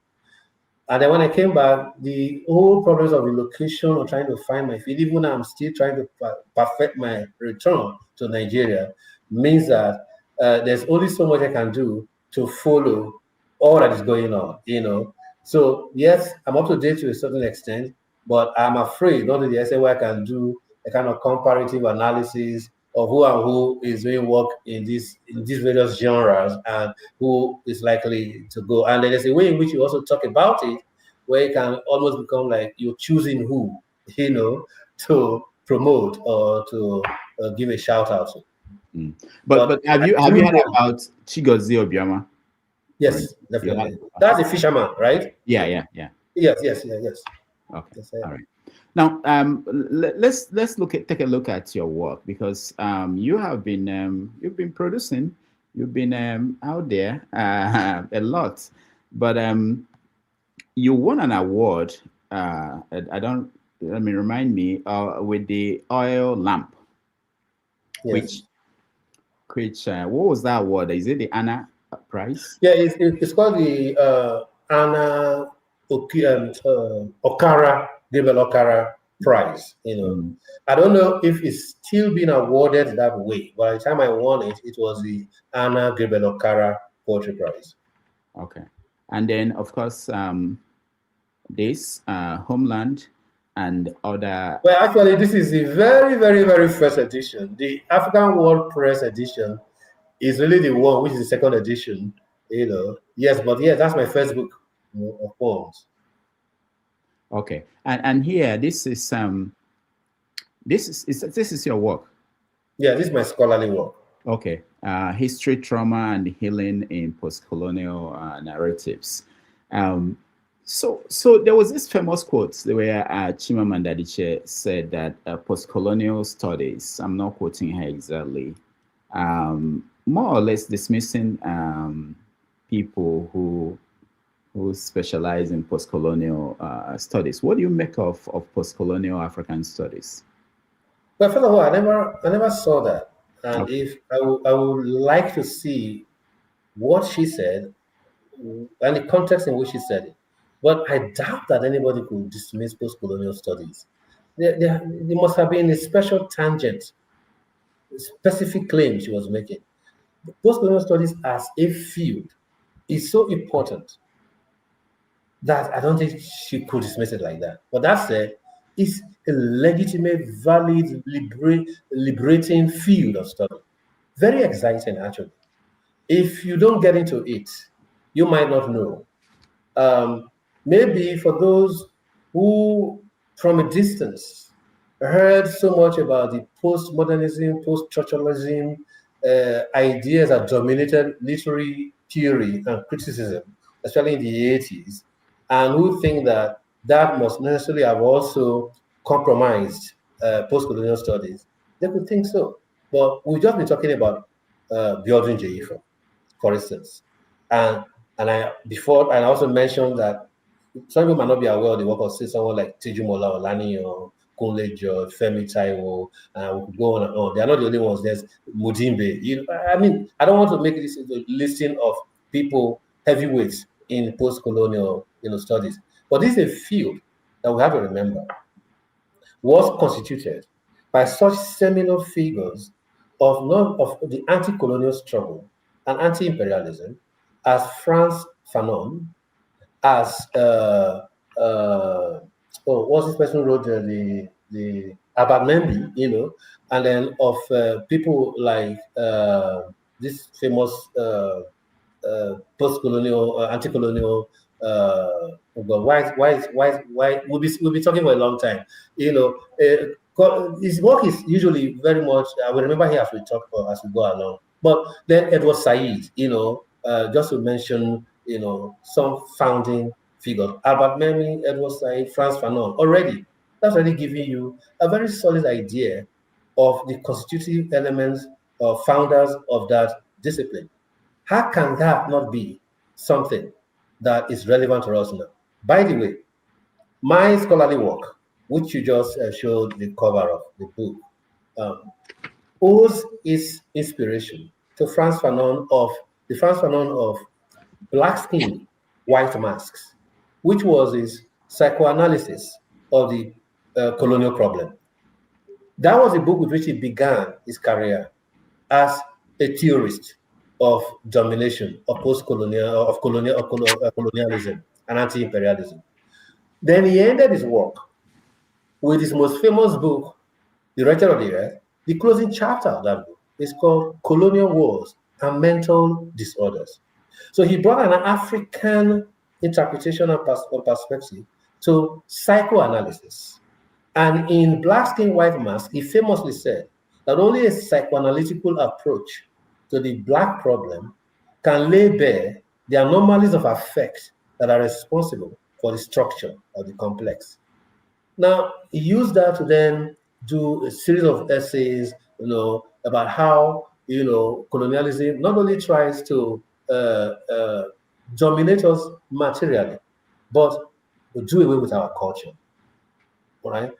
E: And then when I came back, the whole problems of relocation or trying to find my feet, even when I'm still trying to perfect my return to Nigeria, means that there's only so much I can do to follow all that is going on, So yes, I'm up to date to a certain extent, but I'm afraid not in the essay where I can do a kind of comparative analysis of who and who is doing work in these various genres and who is likely to go. And there's a way in which you also talk about it, where it can almost become like you're choosing who, to promote or to give a shout out to.
A: But have you heard about Chigozie Obioma?
E: Yes, definitely. That's a fisherman, right?
A: Yeah.
E: Yes.
A: Okay, yes, all right. Now, let's take a look at your work, because you have been you've been producing, you've been out there a lot, but you won an award. Remind me with the oil lamp,
E: yes.
A: which what was that award? Is it the Anna Prize?
E: Yeah, it's called the Anna Okara, Gabriel Okara Prize. I don't know if it's still being awarded that way. By the time I won it, it was the Anna Gabriel Okara Poetry Prize.
A: Okay. And then, of course, this Homeland and other.
E: Well, actually, this is the very, very, very first edition. The African World Press edition is really the one, which is the second edition. Yes, but yeah, that's my first book of poems.
A: Okay, and here this is this is your work.
E: Yeah, this is my scholarly work.
A: Okay, history, trauma, and healing in post-colonial narratives. So there was this famous quote where Chimamanda Adichie said that post-colonial studies, I'm not quoting her exactly, more or less dismissing people who specialize in post-colonial studies. What do you make of post-colonial African studies?
E: Well, first of all, I never saw that, and if I would like to see what she said and the context in which she said it. But I doubt that anybody could dismiss post-colonial studies. There must have been a special tangent, specific claim she was making. Post-colonial studies as a field is so important that I don't think she could dismiss it like that. But that said, it's a legitimate, valid, liberating field of study. Very exciting, actually. If you don't get into it, you might not know. Maybe for those who, from a distance, heard so much about the postmodernism, post-structuralism ideas that dominated literary theory and criticism, especially in the 80s, and who think that that must necessarily have also compromised post-colonial studies, they could think so. But we've just been talking about Biodun Jeyifo, for instance. And I also mentioned that some people might not be aware of the work of, say, someone like Tejumola Olani or Kunle George, Femi Taiwo, and we could go on and on. They are not the only ones. There's Mudimbe. I mean, I don't want to make this a listing of people, heavyweights in post-colonial studies. But this is a field that we have to remember was constituted by such seminal figures of the anti-colonial struggle and anti-imperialism as Frantz Fanon, as what's this person who wrote the Albert Membi, and then of people like this famous post-colonial, anti-colonial. Why we'll be talking for a long time. His work is usually very much. I will remember here as we talk as we go along. But then Edward Said, just to mention, some founding figures: Albert Memmi, Edward Said, Frantz Fanon. That's already giving you a very solid idea of the constitutive elements or founders of that discipline. How can that not be something that is relevant to us now? By the way, my scholarly work, which you just showed the cover of the book, owes its inspiration to Frantz Fanon of Black Skin, White Masks, which was his psychoanalysis of the colonial problem. That was the book with which he began his career as a theorist of domination, of colonialism and anti-imperialism. Then he ended his work with his most famous book, The Writer of the Earth. The closing chapter of that book is called Colonial Wars and Mental Disorders. So he brought an African interpretation and perspective to psychoanalysis. And in Black Skin, White Mask, he famously said that only a psychoanalytical approach to the Black problem can lay bare the anomalies of affect that are responsible for the structure of the complex. Now, he used that to then do a series of essays, about how, colonialism not only tries to dominate us materially, but do away with our culture. All right.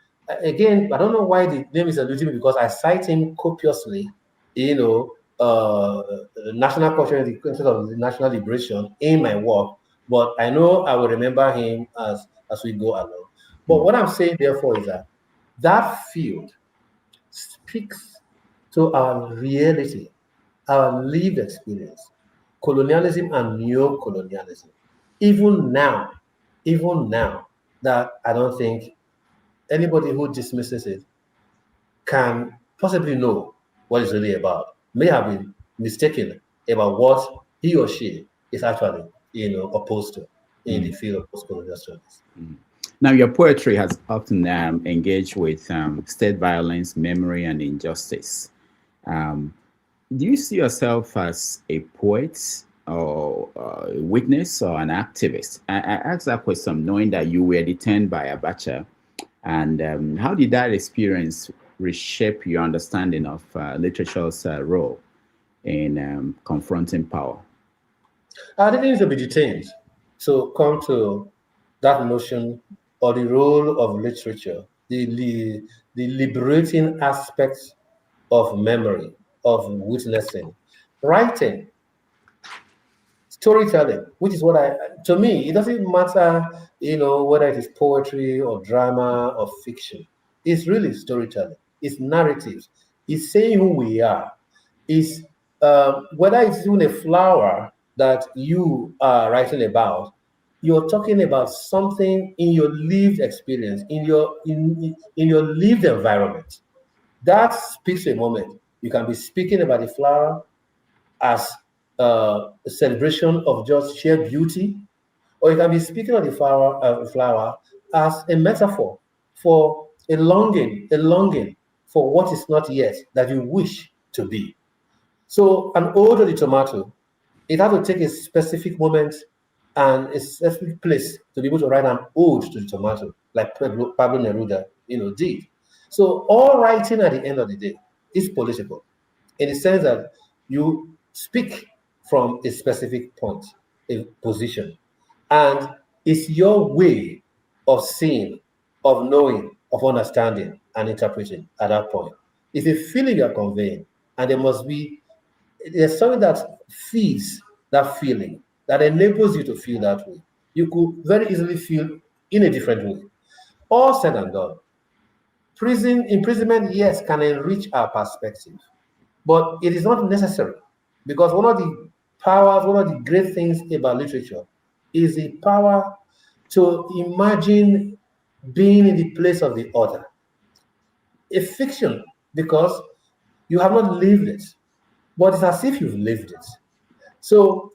E: Again, I don't know why the name is eluding me, because I cite him copiously, national culture in the context of the national liberation in my work. but I know I will remember him as we go along. But what I'm saying, therefore, is that that field speaks to our reality, our lived experience, colonialism and neo-colonialism. Even now, that I don't think anybody who dismisses it can possibly know what it's really about, may have been mistaken about what he or she is actually, opposed to in the field of post-colonial studies.
A: Now, your poetry has often engaged with state violence, memory, and injustice. Do you see yourself as a poet or a witness or an activist? I asked that question knowing that you were detained by Abacha. And how did that experience reshape your understanding of literature's role in confronting power?
E: I didn't need to be detained to come to that notion or the role of literature, the liberating aspects of memory, of witnessing, writing, storytelling, which is what to me, it doesn't matter, whether it is poetry or drama or fiction. It's really storytelling. It's narratives. It's saying who we are. It's whether it's even a flower that you are writing about, you're talking about something in your lived experience, in your lived environment. That speaks to a moment. You can be speaking about the flower as a celebration of just sheer beauty, or you can be speaking of the flower as a metaphor for a longing for what is not yet that you wish to be. So an ode to the tomato, it has to take a specific moment and a specific place to be able to write an ode to the tomato, like Pablo Neruda, did. So all writing at the end of the day is political, in the sense that you speak from a specific point, a position, and it's your way of seeing, of knowing, of understanding and interpreting at that point. It's a feeling you're conveying, and there's something that feeds that feeling, that enables you to feel that way. You could very easily feel in a different way. All said and done, imprisonment, yes, can enrich our perspective, but it is not necessary, because one of the great things about literature is the power to imagine being in the place of the other. A fiction, because you have not lived it, but it's as if you've lived it. So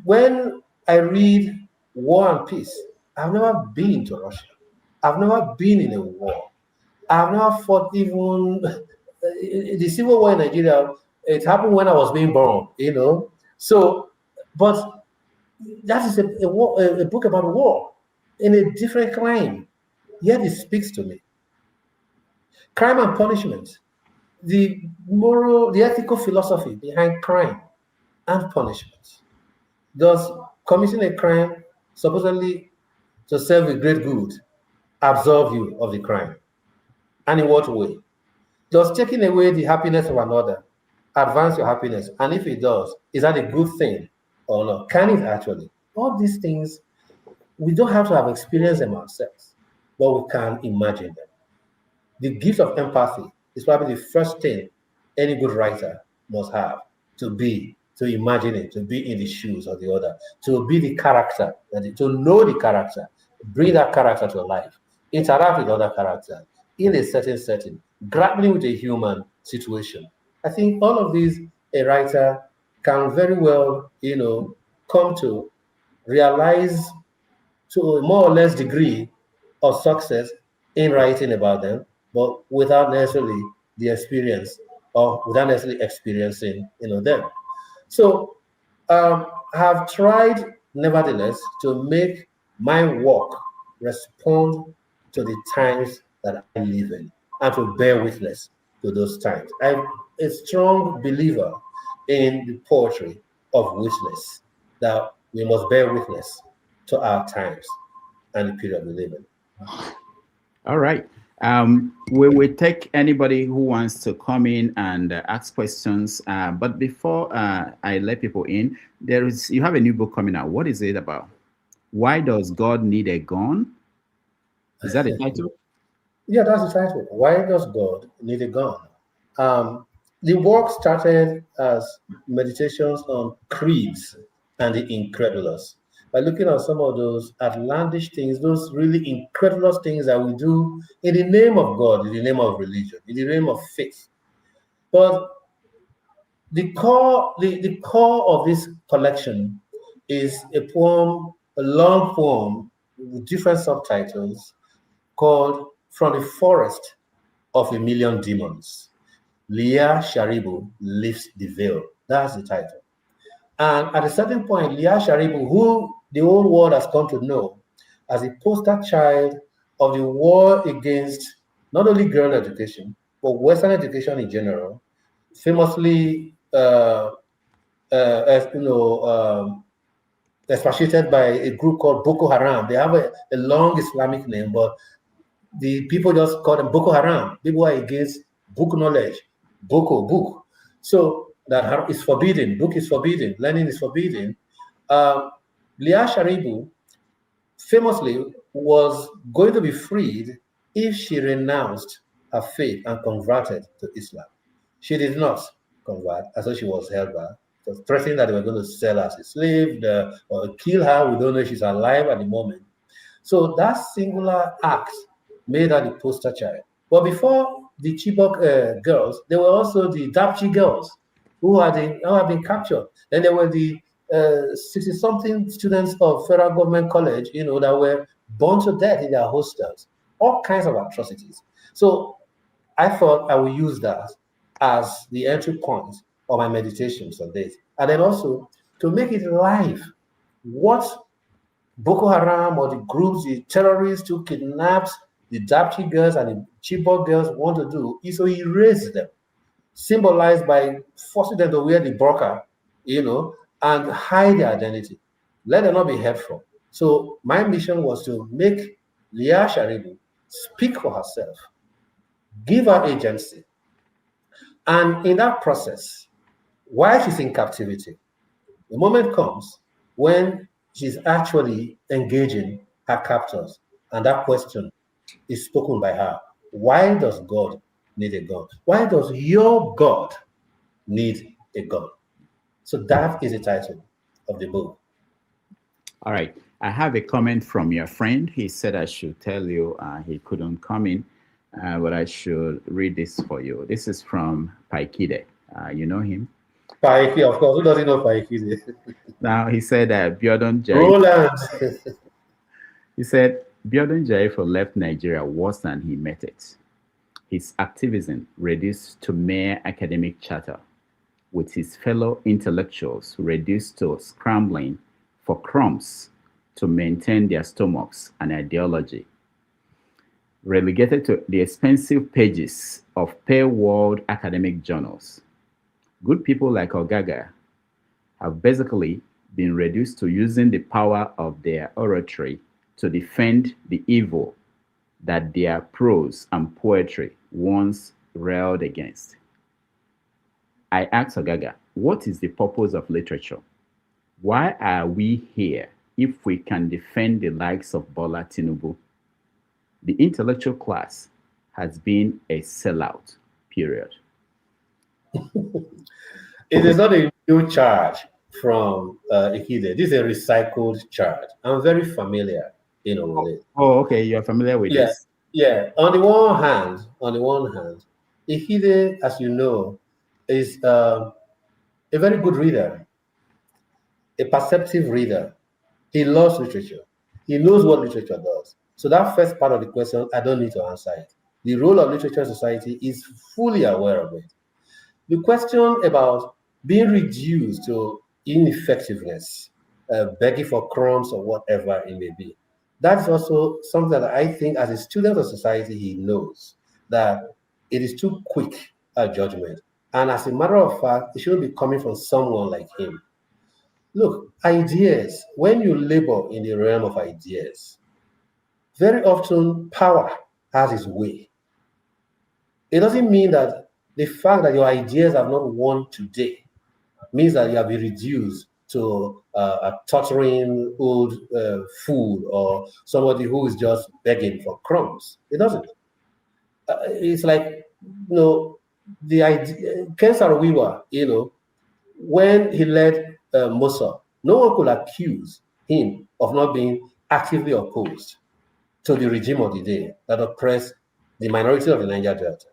E: when I read War and Peace, I've never been to Russia. I've never been in a war. I've never fought even the civil war in Nigeria. It happened when I was being born, So, but that is a book about war in a different crime. Yet it speaks to me. Crime and punishment, the ethical philosophy behind crime and punishment. Does committing a crime supposedly to serve a great good absolve you of the crime? And in what way? Does taking away the happiness of another advance your happiness? And if it does, is that a good thing or not? Can it actually? All these things, we don't have to have experienced them ourselves, but we can imagine them. The gift of empathy is probably the first thing any good writer must have, to imagine it, to be in the shoes of the other, to be the character, to know the character, bring that character to life, interact with other characters in a certain setting, grappling with a human situation. I think all of these, a writer can very well, come to realize to a more or less degree of success in writing about them, but without necessarily the experience or without necessarily experiencing, them. So I have tried, nevertheless, to make my work respond to the times that I live in and to bear witness to those times. I'm a strong believer in the poetry of witness, that we must bear witness to our times and the period we live in.
A: All right. We will take anybody who wants to come in and ask questions. But before I let people in, you have a new book coming out. What is it about? Why Does God Need a Gun? Is that the title?
E: Yeah, that's the title. Why does God need a gun? The work started as meditations on creeds and the incredulous. By looking at some of those outlandish things, those really incredulous things that we do in the name of God, in the name of religion, in the name of faith. But the core of this collection is a poem, a long poem with different subtitles called From the Forest of a Million Demons. Leah Sharibu Lifts the Veil. That's the title. And at a certain point, Leah Sharibu, who the whole world has come to know as a poster child of the war against not only girl education, but Western education in general, famously as you know, expatiated by a group called Boko Haram. They have a long Islamic name, but the people just call them Boko Haram. People are against book knowledge, book. So that is forbidden. Book is forbidden. Learning is forbidden. Leah Sharibu famously was going to be freed if she renounced her faith and converted to Islam. She did not convert, as though she was held back. It was threatening that they were going to sell her as a slave or kill her. We don't know if she's alive at the moment. So that singular act made her the poster child. But before the Chibok girls, there were also the Dapchi girls who had been captured. Then there were the 60-something students of federal government college, that were burned to death in their hostels. All kinds of atrocities. So I thought I would use that as the entry point of my meditations on this. And then also to make it live. What Boko Haram or the groups, the terrorists who kidnapped the Dapchi girls and the Chibok girls want to do is to erase them, symbolized by forcing them to wear the burqa, and hide their identity. Let them not be heard from. So my mission was to make Leah Sharibu speak for herself, give her agency. And in that process, while she's in captivity, the moment comes when she's actually engaging her captors, and that question is spoken by her. Why does God need a gun? Why does your God need a gun? So that is the title of the book.
A: All right. I have a comment from your friend. He said I should tell you he couldn't come in, but I should read this for you. This is from Paikide. You know him?
E: Paiki, of course. Who doesn't know Paiki?
A: Now, he said Biodun Jeyifo.
E: Roland.
A: He said Biodun Jeyifo left Nigeria worse than he met it. His activism reduced to mere academic chatter, with his fellow intellectuals reduced to scrambling for crumbs to maintain their stomachs and ideology, relegated to the expensive pages of paywalled academic journals. Good people like Ogaga have basically been reduced to using the power of their oratory to defend the evil that their prose and poetry once railed against. I asked Ogaga, what is the purpose of literature? Why are we here if we can defend the likes of Bola Tinubu? The intellectual class has been a sellout, period.
E: It is not a new charge from Ikide. This is a recycled charge. I'm very familiar, with it.
A: Oh, okay. You're familiar with this?
E: Yeah. On the one hand, Ikide, as you know, is a very good reader, a perceptive reader. He loves literature. He knows what literature does. So that first part of the question, I don't need to answer it. The role of literature in society is fully aware of it. The question about being reduced to ineffectiveness, begging for crumbs or whatever it may be, that's also something that I think as a student of society, he knows that it is too quick a judgment. And as a matter of fact, it shouldn't be coming from someone like him. Look, ideas, when you labor in the realm of ideas, very often power has its way. It doesn't mean that the fact that your ideas have not won today means that you have been reduced to a tottering old fool or somebody who is just begging for crumbs. It doesn't. It's like, the idea, Ken Saro-Wiwa, when he led Mossad, no one could accuse him of not being actively opposed to the regime of the day that oppressed the minority of the Niger Delta.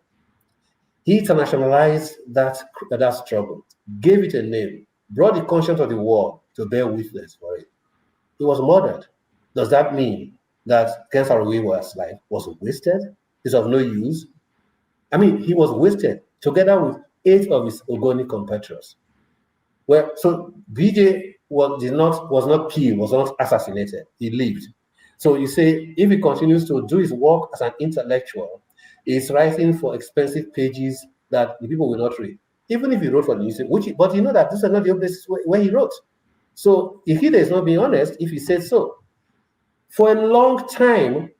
E: He internationalized that struggle, gave it a name, brought the conscience of the world to bear witness for it. He was murdered. Does that mean that Ken Saro-Wiwa's life was wasted? Is of no use? I mean, he was wasted together with 8 of his Ogoni compatriots. Well, so BJ was not assassinated. He lived. So you say, if he continues to do his work as an intellectual, he's writing for expensive pages that the people will not read. Even if he wrote for the newspaper, but you know that these are not the places where he wrote. So Ihide is not being honest if he says so. For a long time,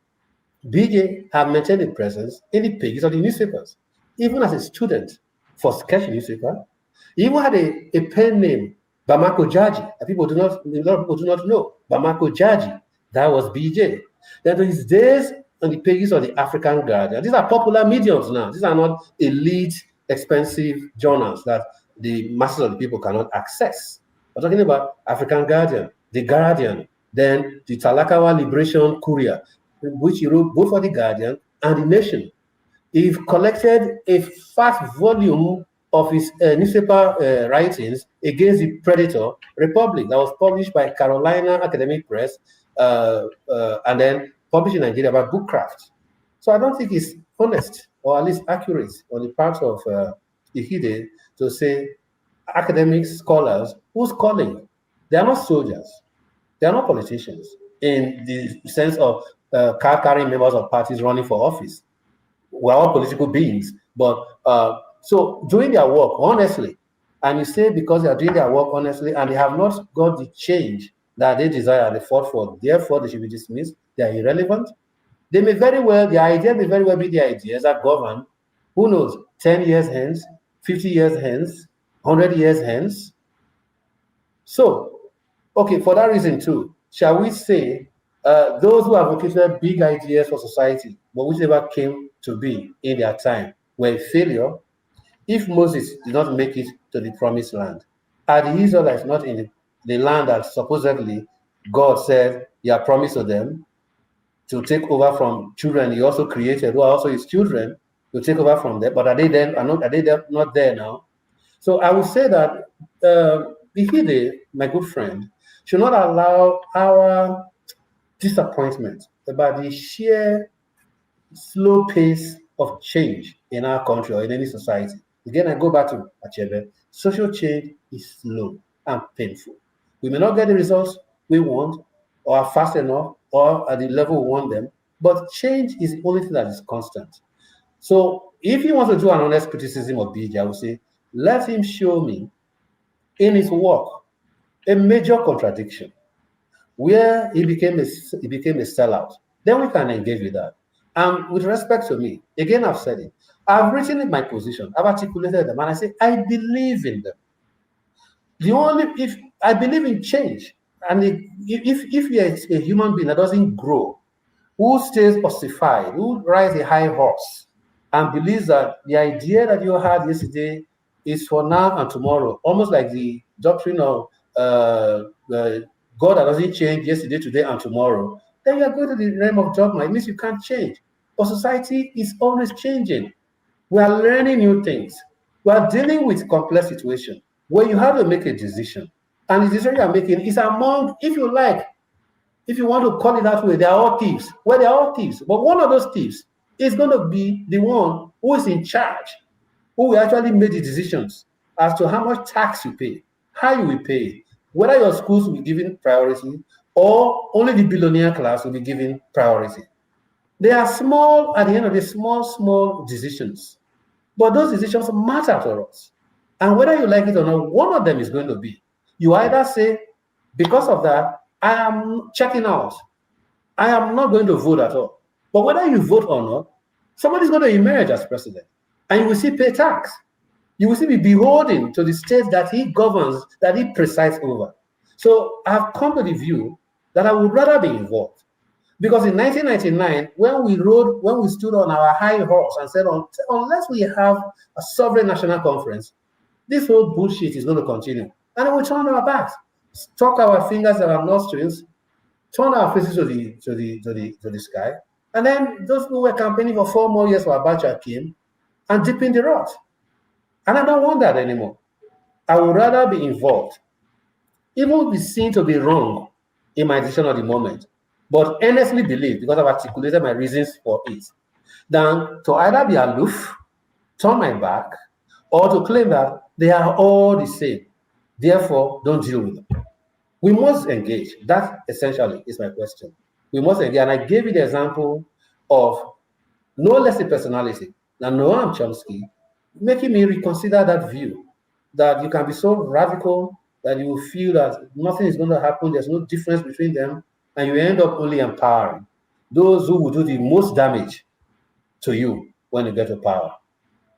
E: BJ had maintained a presence in the pages of the newspapers, even as a student for sketch newspaper. He even had a pen name, Bamako Jaji. A lot of people do not know. Bamako Jaji, that was BJ. Then his days on the pages of the African Guardian. These are popular mediums now. These are not elite, expensive journals that the masses of the people cannot access. We're talking about African Guardian, The Guardian, then the Talakawa Liberation Courier, which he wrote both for The Guardian and The Nation. He collected a fat volume of his newspaper writings against the Predator Republic that was published by Carolina Academic Press and then published in Nigeria by Bookcraft. So I don't think it's honest or at least accurate on the part of Ihide to say academic scholars who's calling. They are not soldiers. They are not politicians in the sense of card-carrying members of parties running for office. We're all political beings, but so doing their work honestly, and you say because they are doing their work honestly and they have not got the change that they desire, they fought for, therefore they should be dismissed, they are irrelevant. They may very well, the idea may very well be the ideas that govern, who knows, 10 years hence, 50 years hence, 100 years hence. So, okay, for that reason too, shall we say those who advocated big ideas for society, but whichever came to be in their time, were a failure? If Moses did not make it to the promised land, are the Israelites not in the land that supposedly God said he had promised to them to take over from children he also created, who are also his children, to take over from them? But are they not there now? So I would say that Ihide, my good friend, should not allow our disappointment about the sheer slow pace of change in our country or in any society. Again, I go back to Achebe. Social change is slow and painful. We may not get the results we want or are fast enough or at the level we want them, but change is the only thing that is constant. So if you want to do an honest criticism of BJ, I would say, let him show me in his work a major contradiction where he became a sellout. Then we can engage with that. And with respect to me, again, I've said it. I've written in my position, I've articulated them, and I say, I believe in them. If I believe in change, and if you're a human being that doesn't grow, who stays ossified, who rides a high horse, and believes that the idea that you had yesterday is for now and tomorrow, almost like the doctrine of God that doesn't change yesterday, today, and tomorrow, then you are going to the realm of dogma. It means you can't change. But society is always changing. We are learning new things. We are dealing with complex situations where you have to make a decision. And the decision you are making is among, if you like, if you want to call it that way, they are all thieves. Well, they are all thieves. But one of those thieves is going to be the one who is in charge, who will actually make the decisions as to how much tax you pay, how you will pay it, whether your schools will be given priority or only the billionaire class will be given priority. They are small, at the end of the small decisions. But those decisions matter to us. And whether you like it or not, one of them is going to be, you either say, because of that, I am checking out. I am not going to vote at all. But whether you vote or not, somebody's going to emerge as president. And you will see pay tax. You will see be beholden to the state that he governs, that he presides over. So I've come to the view that I would rather be involved. Because in 1999, when we stood on our high horse and said, unless we have a sovereign national conference, this whole bullshit is going to continue. And then we turn our backs, stuck our fingers at our nostrils, turn our faces to the sky, and then those who were campaigning for 4 more years for Abacha came and dipped in the rot. And I don't want that anymore. I would rather be involved, even if it's seen to be wrong in my decision at the moment, but earnestly believe, because I've articulated my reasons for it, than to either be aloof, turn my back, or to claim that they are all the same. Therefore, don't deal with them. We must engage. That essentially is my question. We must engage. And I gave you the example of no less a personality than Noam Chomsky, making me reconsider that view, that you can be so radical that you will feel that nothing is going to happen, there's no difference between them, and you end up only empowering those who will do the most damage to you when you get to power.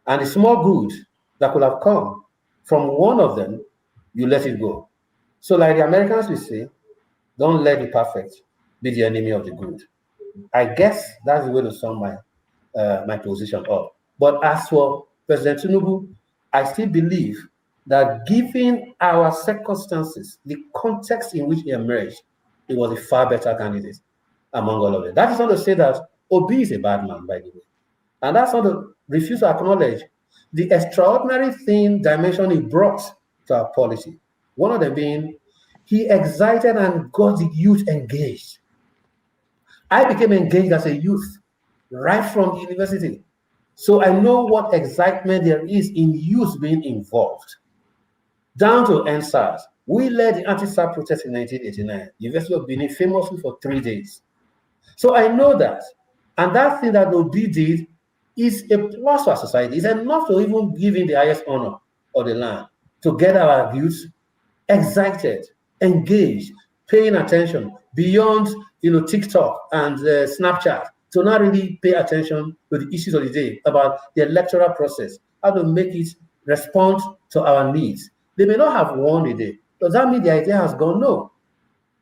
E: And the small good that could have come from one of them, you let it go. So like the Americans will say, don't let the perfect be the enemy of the good. I guess that's the way to sum my position up. But as for President Tinubu, I still believe that given our circumstances, the context in which he emerged, he was a far better candidate among all of them. That is not to say that Obi is a bad man, by the way. And that's not to refuse to acknowledge the extraordinary dimension he brought to our policy. One of them being, he excited and got the youth engaged. I became engaged as a youth right from the university. So I know what excitement there is in youth being involved. Down to NSAS, we led the anti-SARS protest in 1989, University of Benin, famously for 3 days. So I know that. And that thing that Obi did is a plus for society. It's enough to even give him the highest honor of the land, to get our youth excited, engaged, paying attention beyond TikTok and Snapchat, to not really pay attention to the issues of the day about the electoral process, how to make it respond to our needs. They may not have won today. Does that mean the idea has gone? No.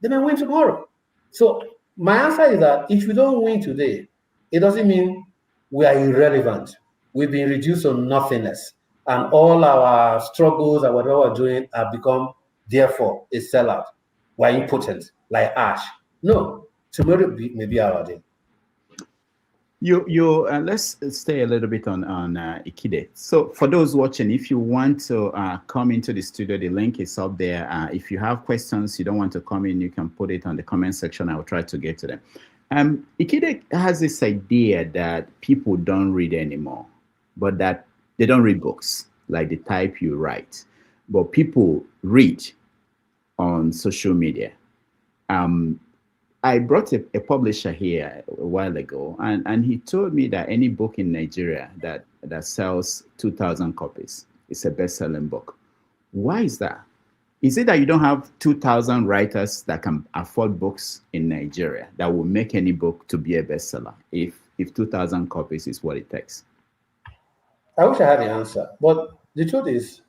E: They may win tomorrow. So my answer is that if we don't win today, it doesn't mean we are irrelevant. We've been reduced to nothingness. And all our struggles and whatever we're doing have become, therefore, a sellout. We're impotent, like ash. No, tomorrow may be our day.
A: Let's stay a little bit on Ikide. So for those watching, if you want to come into the studio, the link is up there. If you have questions, you don't want to come in, you can put it on the comment section. I will try to get to them. Ikide has this idea that people don't read anymore, but that they don't read books like the type you write, but people read on social media. I brought a publisher here a while ago, and he told me that any book in Nigeria that sells 2,000 copies is a best-selling book. Why is that? Is it that you don't have 2,000 writers that can afford books in Nigeria that will make any book to be a bestseller if 2,000 copies is what it takes?
E: I wish I had the answer, but the truth is,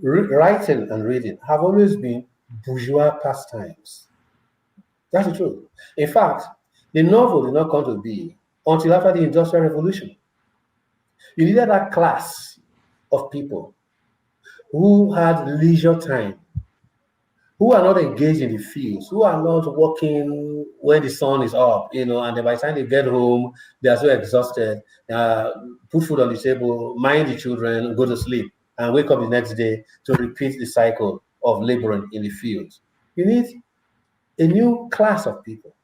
E: writing and reading have always been bourgeois pastimes. That's the truth. In fact, the novel did not come to be until after the Industrial Revolution. You needed that class of people who had leisure time, who are not engaged in the fields, who are not working when the sun is up, and then by the time they get home, they are so exhausted, put food on the table, mind the children, go to sleep, and wake up the next day to repeat the cycle of laboring in the fields. You need a new class of people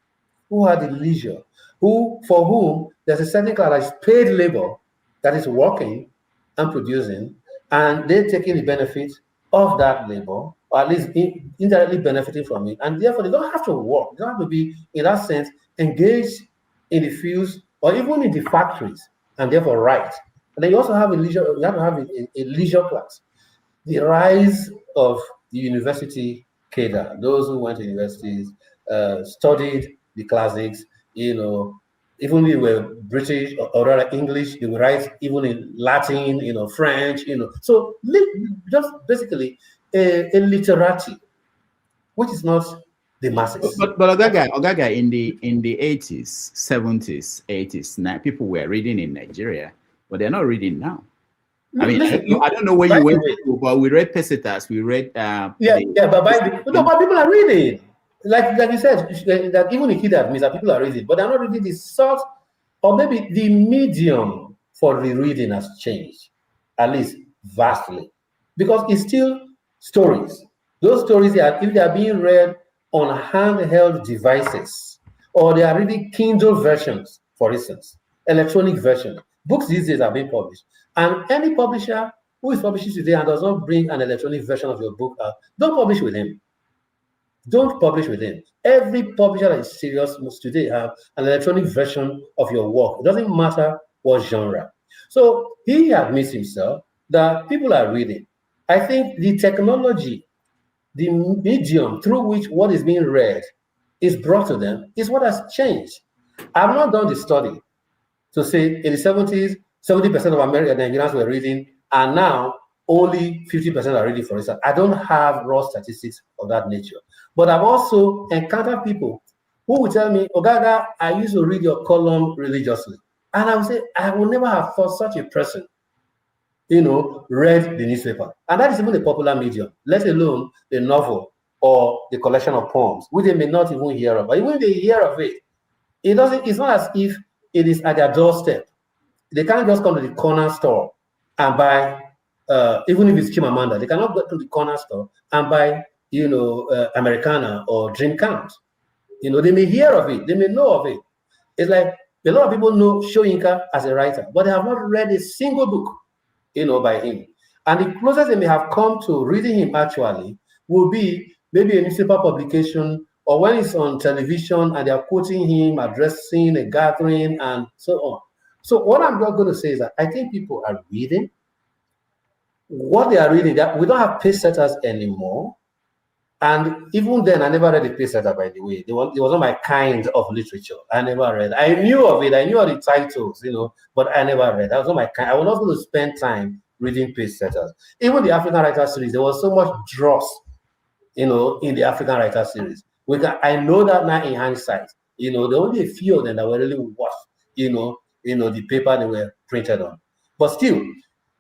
E: who have the leisure, for whom there's a certain class that is paid labor that is working and producing, and they're taking the benefit of that labor, or at least indirectly benefiting from it, and therefore they don't have to work. They don't have to be, in that sense, engaged in the fields or even in the factories, and therefore write. And then you also have you have to have a leisure class. The rise of the university cadre, those who went to universities, studied the classics, even if they were British or rather English, they would write even in Latin, French, So just basically a literati which is not the masses.
A: But Ogaga in the 80s, 70s, 80s, people were reading in Nigeria, but they're not reading now. I mean,
E: Listen,
A: I don't know where you went to, but we read Pesetas, we read
E: but people are reading. Like you said, that even the kid admits that people are reading, but they're not reading the sort, or maybe the medium for the reading has changed, at least vastly, because it's still stories. Those stories, if they are being read on handheld devices, or they are reading Kindle versions, for instance, electronic version. Books these days are being published. And any publisher who is publishing today and does not bring an electronic version of your book out, don't publish with him. Don't publish with him. Every publisher that is serious must today have an electronic version of your work. It doesn't matter what genre. So he admits himself that people are reading. I think the technology, the medium through which what is being read is brought to them is what has changed. I've not done the study to say in the 70s, 70% of Nigerians were reading, and now only 50% are reading, for instance. I don't have raw statistics of that nature. But I've also encountered people who will tell me, Ogaga, I used to read your column religiously. And I would say, I would never have thought such a person, read the newspaper. And that is even a popular medium, let alone the novel or the collection of poems, which they may not even hear of. But even if they hear of it, it's not as if it is at their doorstep. They can't just come to the corner store and buy, even if it's Chimamanda, they cannot go to the corner store and buy, Americana or Dream Count. They may hear of it, they may know of it. It's like a lot of people know Soyinka as a writer, but they have not read a single book, by him. And the closest they may have come to reading him actually will be maybe a newspaper publication, or when it's on television and they are quoting him, addressing a gathering, and so on. So what I'm not going to say is that I think people are reading. What they are reading, that we don't have pace setters anymore. And even then, I never read a pace setter, by the way. It was not my kind of literature. I never read. I knew of it. I knew all the titles, but I never read. That was not my kind. I was not going to spend time reading pace setters. Even the African Writer series, there was so much dross, in the African Writer series. I know that now in hindsight. There were only a few of them that were really worth, the paper they were printed on. But still,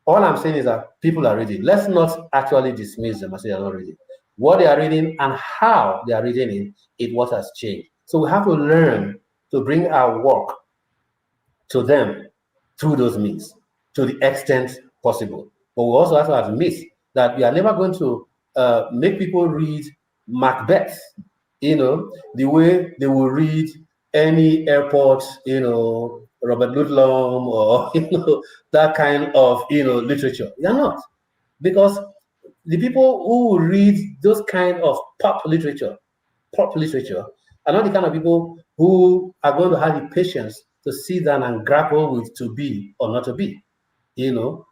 E: all I'm saying is that people are reading. Let's not actually dismiss them and say they're not reading. What they are reading and how they are reading it is what has changed. So we have to learn to bring our work to them through those means, to the extent possible. But we also have to admit that we are never going to make people read Macbeth, the way they will read any airport, Robert Ludlum or that kind of literature. They are not, because the people who read those kind of pop literature are not the kind of people who are going to have the patience to sit down and grapple with to be or not to be,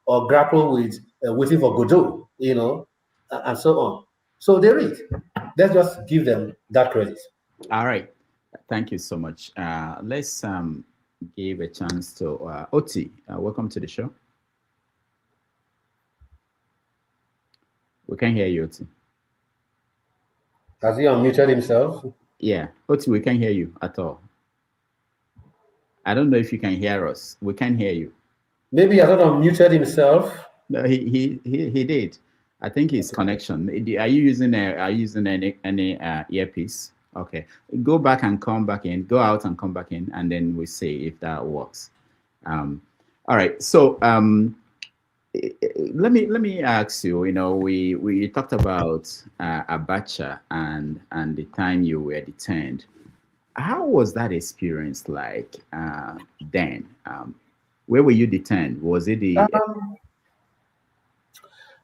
E: or grapple with waiting for Godot, and so on. So they read. Let's just give them that credit.
A: All right. Thank you so much. Let's give a chance to Oti. Welcome to the show. We can hear you, Oti.
E: Has he unmuted himself?
A: Yeah, Oti, we can't hear you at all. I don't know if you can hear us. We can hear you.
E: Maybe he has not unmuted himself.
A: No, he did. I think his connection. Are you using any earpiece? Okay, go back and come back in. Go out and come back in, and then we see if that works. All right. So let me ask you. We talked about Abacha and the time you were detained. How was that experience like then? Where were you detained? Was it the?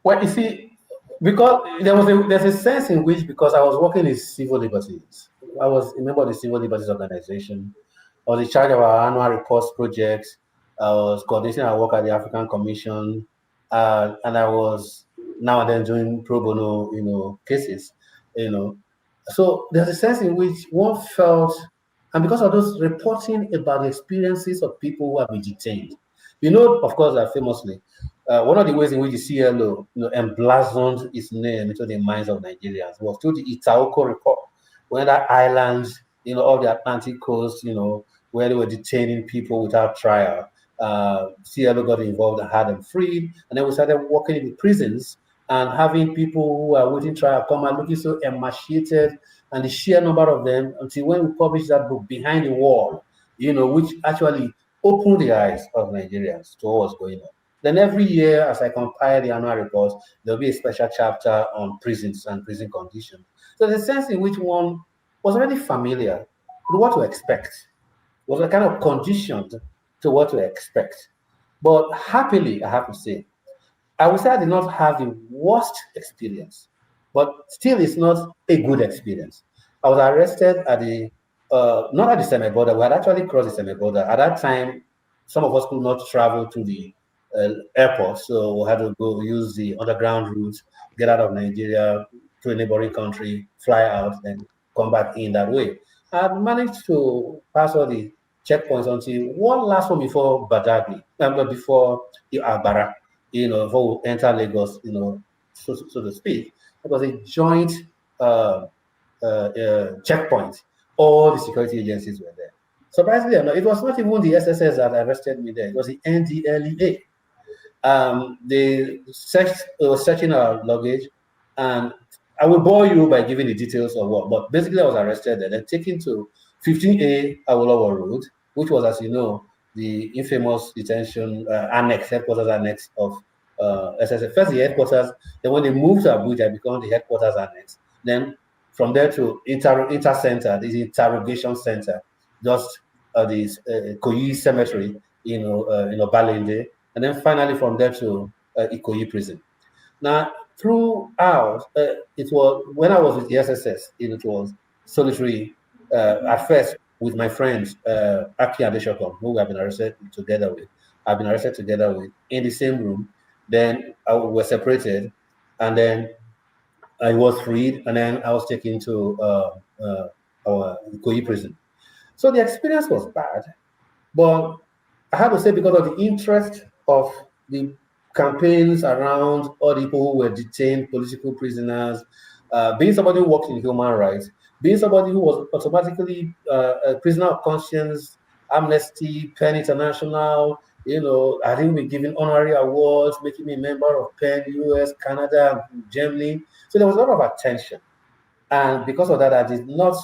E: Well, you see, because there's a sense in which, because I was working in civil liberties, I was a member of the Civil Liberties Organization. I was in charge of our annual reports project. I was coordinating our work at the African Commission, and I was now and then doing pro bono, cases, So there's a sense in which one felt, and because of those reporting about the experiences of people who have been detained, of course, that famously, one of the ways in which the CLO emblazoned its name into the minds of Nigerians was through the Itaoko report, when that island, off the Atlantic coast, where they were detaining people without trial. CLO got involved and had them freed, and then we started working in the prisons and having people who are waiting trial come out looking so emaciated, and the sheer number of them, until when we published that book, Behind the Wall, which actually opened the eyes of Nigerians to what was going on. Then every year, as I compile the annual reports, there'll be a special chapter on prisons and prison conditions. So the sense in which one was already familiar with what to expect, was a kind of conditioned to what to expect. But happily, I have to say, I would say I did not have the worst experience, but still it's not a good experience. I was arrested at not at the semi border, we had actually crossed the semi border. At that time, some of us could not travel to the airport, so we had to go use the underground route, get out of Nigeria to a neighboring country, fly out, then come back in that way. I had managed to pass all the checkpoints until one last one before Badagry, before Abara, before we enter Lagos, so to speak. It was a joint checkpoint. All the security agencies were there. Surprisingly enough, it was not even the SSS that arrested me there. It was the NDLEA. They were searching our luggage, and I will bore you by giving the details of what. But basically, I was arrested there, then taken to 15A Awolowo Road, which was, as you know, the infamous detention headquarters annex of SSF. First the headquarters, then when they moved to Abuja, it became the headquarters annex. Then from there to inter center, this interrogation center, just this Koyi cemetery, Balende, and then finally from there to Ikoyi prison. Now, throughout, it was when I was with the SSS, it was solitary at first with my friends, Aki and Adeshokon, who I've been arrested together with. I've been arrested together with in the same room. Then we were separated, and then I was freed, and then I was taken to our Ikoyi prison. So the experience was bad, but I have to say, because of the interest of the campaigns around all the people who were detained, political prisoners, being somebody who worked in human rights, being somebody who was automatically a prisoner of conscience, Amnesty, PEN International, I think we're giving honorary awards, making me a member of PEN, US, Canada, Germany. So there was a lot of attention. And because of that, I did not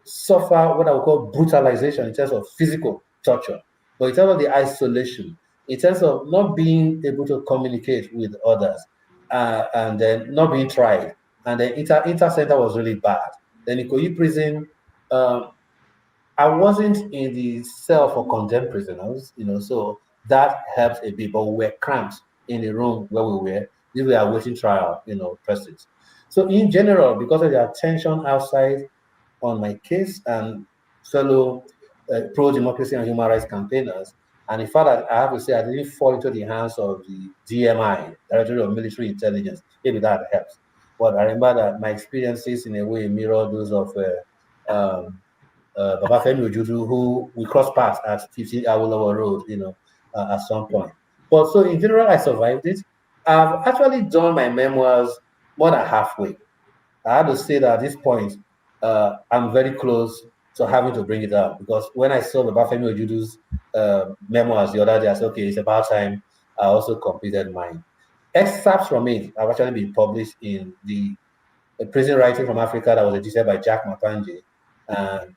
E: suffer what I would call brutalization in terms of physical torture, but in terms of the isolation, in terms of not being able to communicate with others, and then not being tried. And the inter center was really bad. Then Ikoyi prison, I wasn't in the cell for condemned prisoners, so that helps a bit, but we were cramped in the room where we were. We were awaiting trial, persons. So in general, because of the attention outside on my case and fellow pro-democracy and human rights campaigners, and in fact, I have to say, I didn't fall into the hands of the DMI, Directorate of Military Intelligence. Maybe that helps. But I remember that my experiences in a way mirror those of Babafemi Ojudu, who we crossed paths at 15 Awolowo Road, at some point. But so in general, I survived it. I've actually done my memoirs more than halfway. I had to say that at this point, I'm very close to having to bring it out, because when I saw Babafemi Ojudu's memoirs the other day, I said, okay, it's about time I also completed mine. Excerpts from it have actually been published in the Prison Writing from Africa that was edited by Jack Mapanje,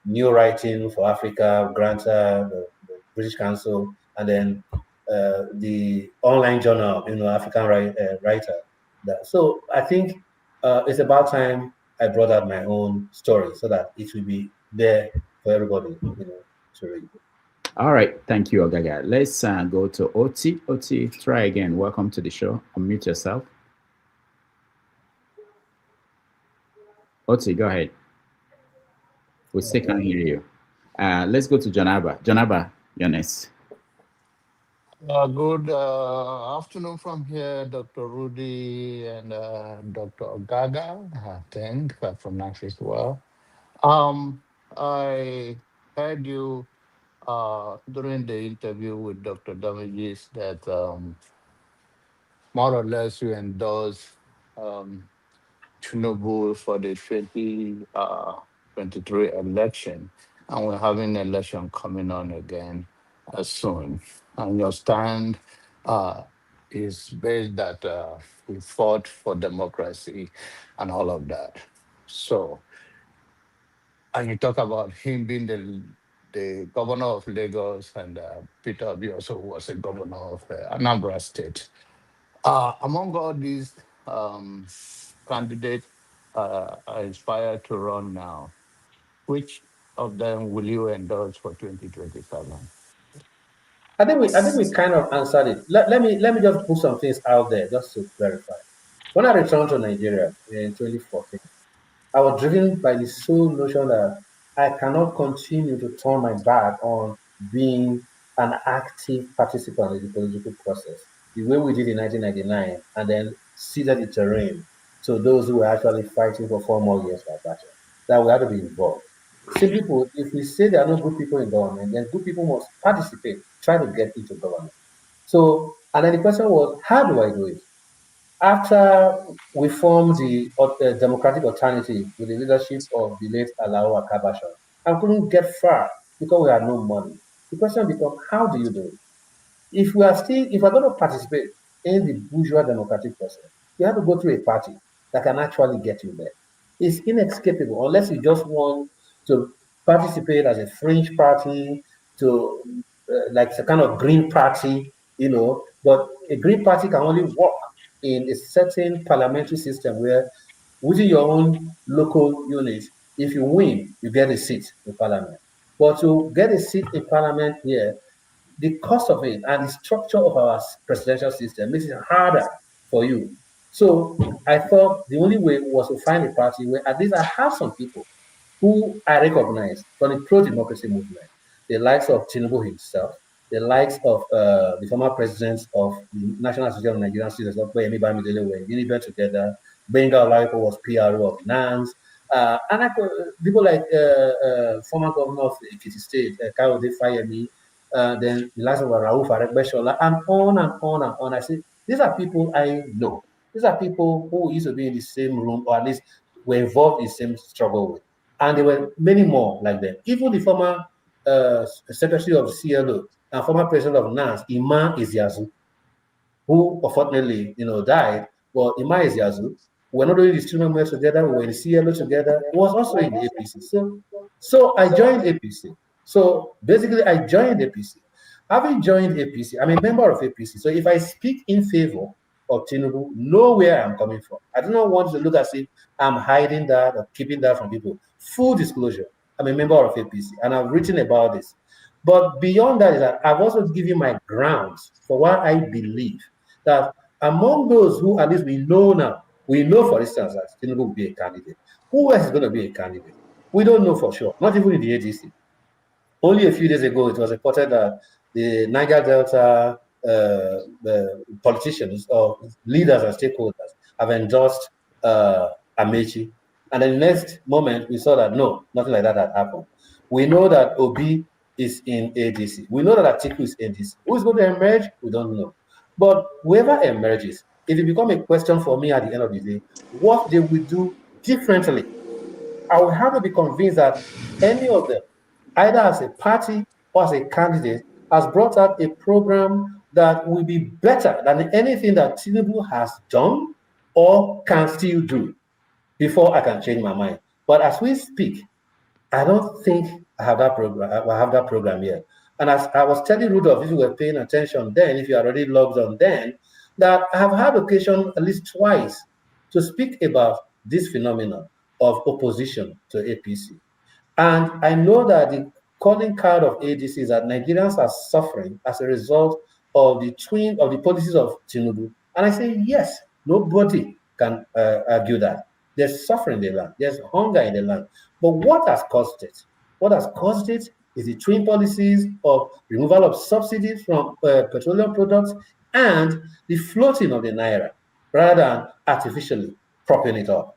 E: New Writing for Africa, Granta, the British Council, and then the online journal, African Writer. So I think it's about time I brought out my own story so that it will be there for everybody, to read.
A: All right, thank you, Ogaga. Let's go to Oti. Oti, try again. Welcome to the show. Unmute yourself. Oti, go ahead. We still can't hear you. Let's go to Janaba. Janaba, you're next.
F: Good afternoon from here, Dr. Rudy and Dr. Ogaga. I think I pronounced it well. I heard you during the interview with Dr. Damages that more or less you endorse Tinubu for the 2023 election, and we're having an election coming on again soon. And your stand is based that we fought for democracy and all of that. So, and you talk about him being the governor of Lagos, and Peter Obi also was a governor of Anambra State. Among all these candidates are inspired to run now, which of them will you endorse for 2027?
E: I think we kind of answered it. Let me just put some things out there just to clarify. When I returned to Nigeria in 2014, I was driven by the sole notion that I cannot continue to turn my back on being an active participant in the political process, the way we did in 1999, and then ceded the terrain to those who were actually fighting for 4 more years for Abacha, that we had to be involved. Simply put, if we say there are no good people in government, then good people must participate, try to get into government. So, and then the question was, how do I do it? After we formed the Democratic Alternative with the leadership of the late Alao Akabasha, I couldn't get far because we had no money. The question becomes, how do you do it? If we're going to participate in the bourgeois democratic process, you have to go through a party that can actually get you there. It's inescapable unless you just want to participate as a fringe party, to like a kind of green party, but a green party can only work in a certain parliamentary system where within your own local unit, if you win, you get a seat in parliament. But to get a seat in parliament here, the cost of it and the structure of our presidential system makes it harder for you. So I thought the only way was to find a party where at least I have some people who I recognize from the pro-democracy movement, the likes of Tinubu himself, the likes of the former presidents of the National Association of Nigerian Students, where Bamidele were Uniben together, Benga Olaipo was PRO of NANS, and people like former governor of Ekiti State, Kayode Fayemi, then the likes of Rauf Aregbesola, and on and on and on. I say, these are people I know. These are people who used to be in the same room, or at least were involved in the same struggle with. And there were many more like them. Even the former secretary of CLO and former president of NANS, Iman Iziazu, who unfortunately, died. But Ima Eziazu, we're not only the student members together, we were in the CLO together, was also in the APC. So I joined APC. So basically, I joined APC. Having joined APC, I'm a member of APC. So if I speak in favor of Tinubu, know where I'm coming from. I do not want to look as if I'm hiding that or keeping that from people. Full disclosure, I'm a member of APC and I've written about this. But beyond that is that I've also given my grounds for what I believe that among those who at least we know now, we know, for instance, that Tinubu will be a candidate. Who else is going to be a candidate? We don't know for sure, not even in the ADC. Only a few days ago, it was reported that the Niger Delta politicians or leaders and stakeholders have endorsed Amechi. And then the next moment, we saw that no, nothing like that had happened. We know that Obi is in ADC. We know that Atiku is in ADC. Who is going to emerge? We don't know. But whoever emerges, if it becomes a question for me at the end of the day, what they will do differently, I will have to be convinced that any of them, either as a party or as a candidate, has brought out a program that will be better than anything that Tinubu has done or can still do before I can change my mind. But as we speak, I don't think I have that program. I have that program yet. And as I was telling Rudolph, if you were paying attention then, if you are already logged on then, that I have had occasion at least twice to speak about this phenomenon of opposition to APC. And I know that the calling card of ADC is that Nigerians are suffering as a result of the policies of Tinubu. And I say, yes, nobody can argue that. There's suffering in the land, there's hunger in the land. But what has caused it? What has caused it is the twin policies of removal of subsidies from petroleum products and the floating of the naira rather than artificially propping it up.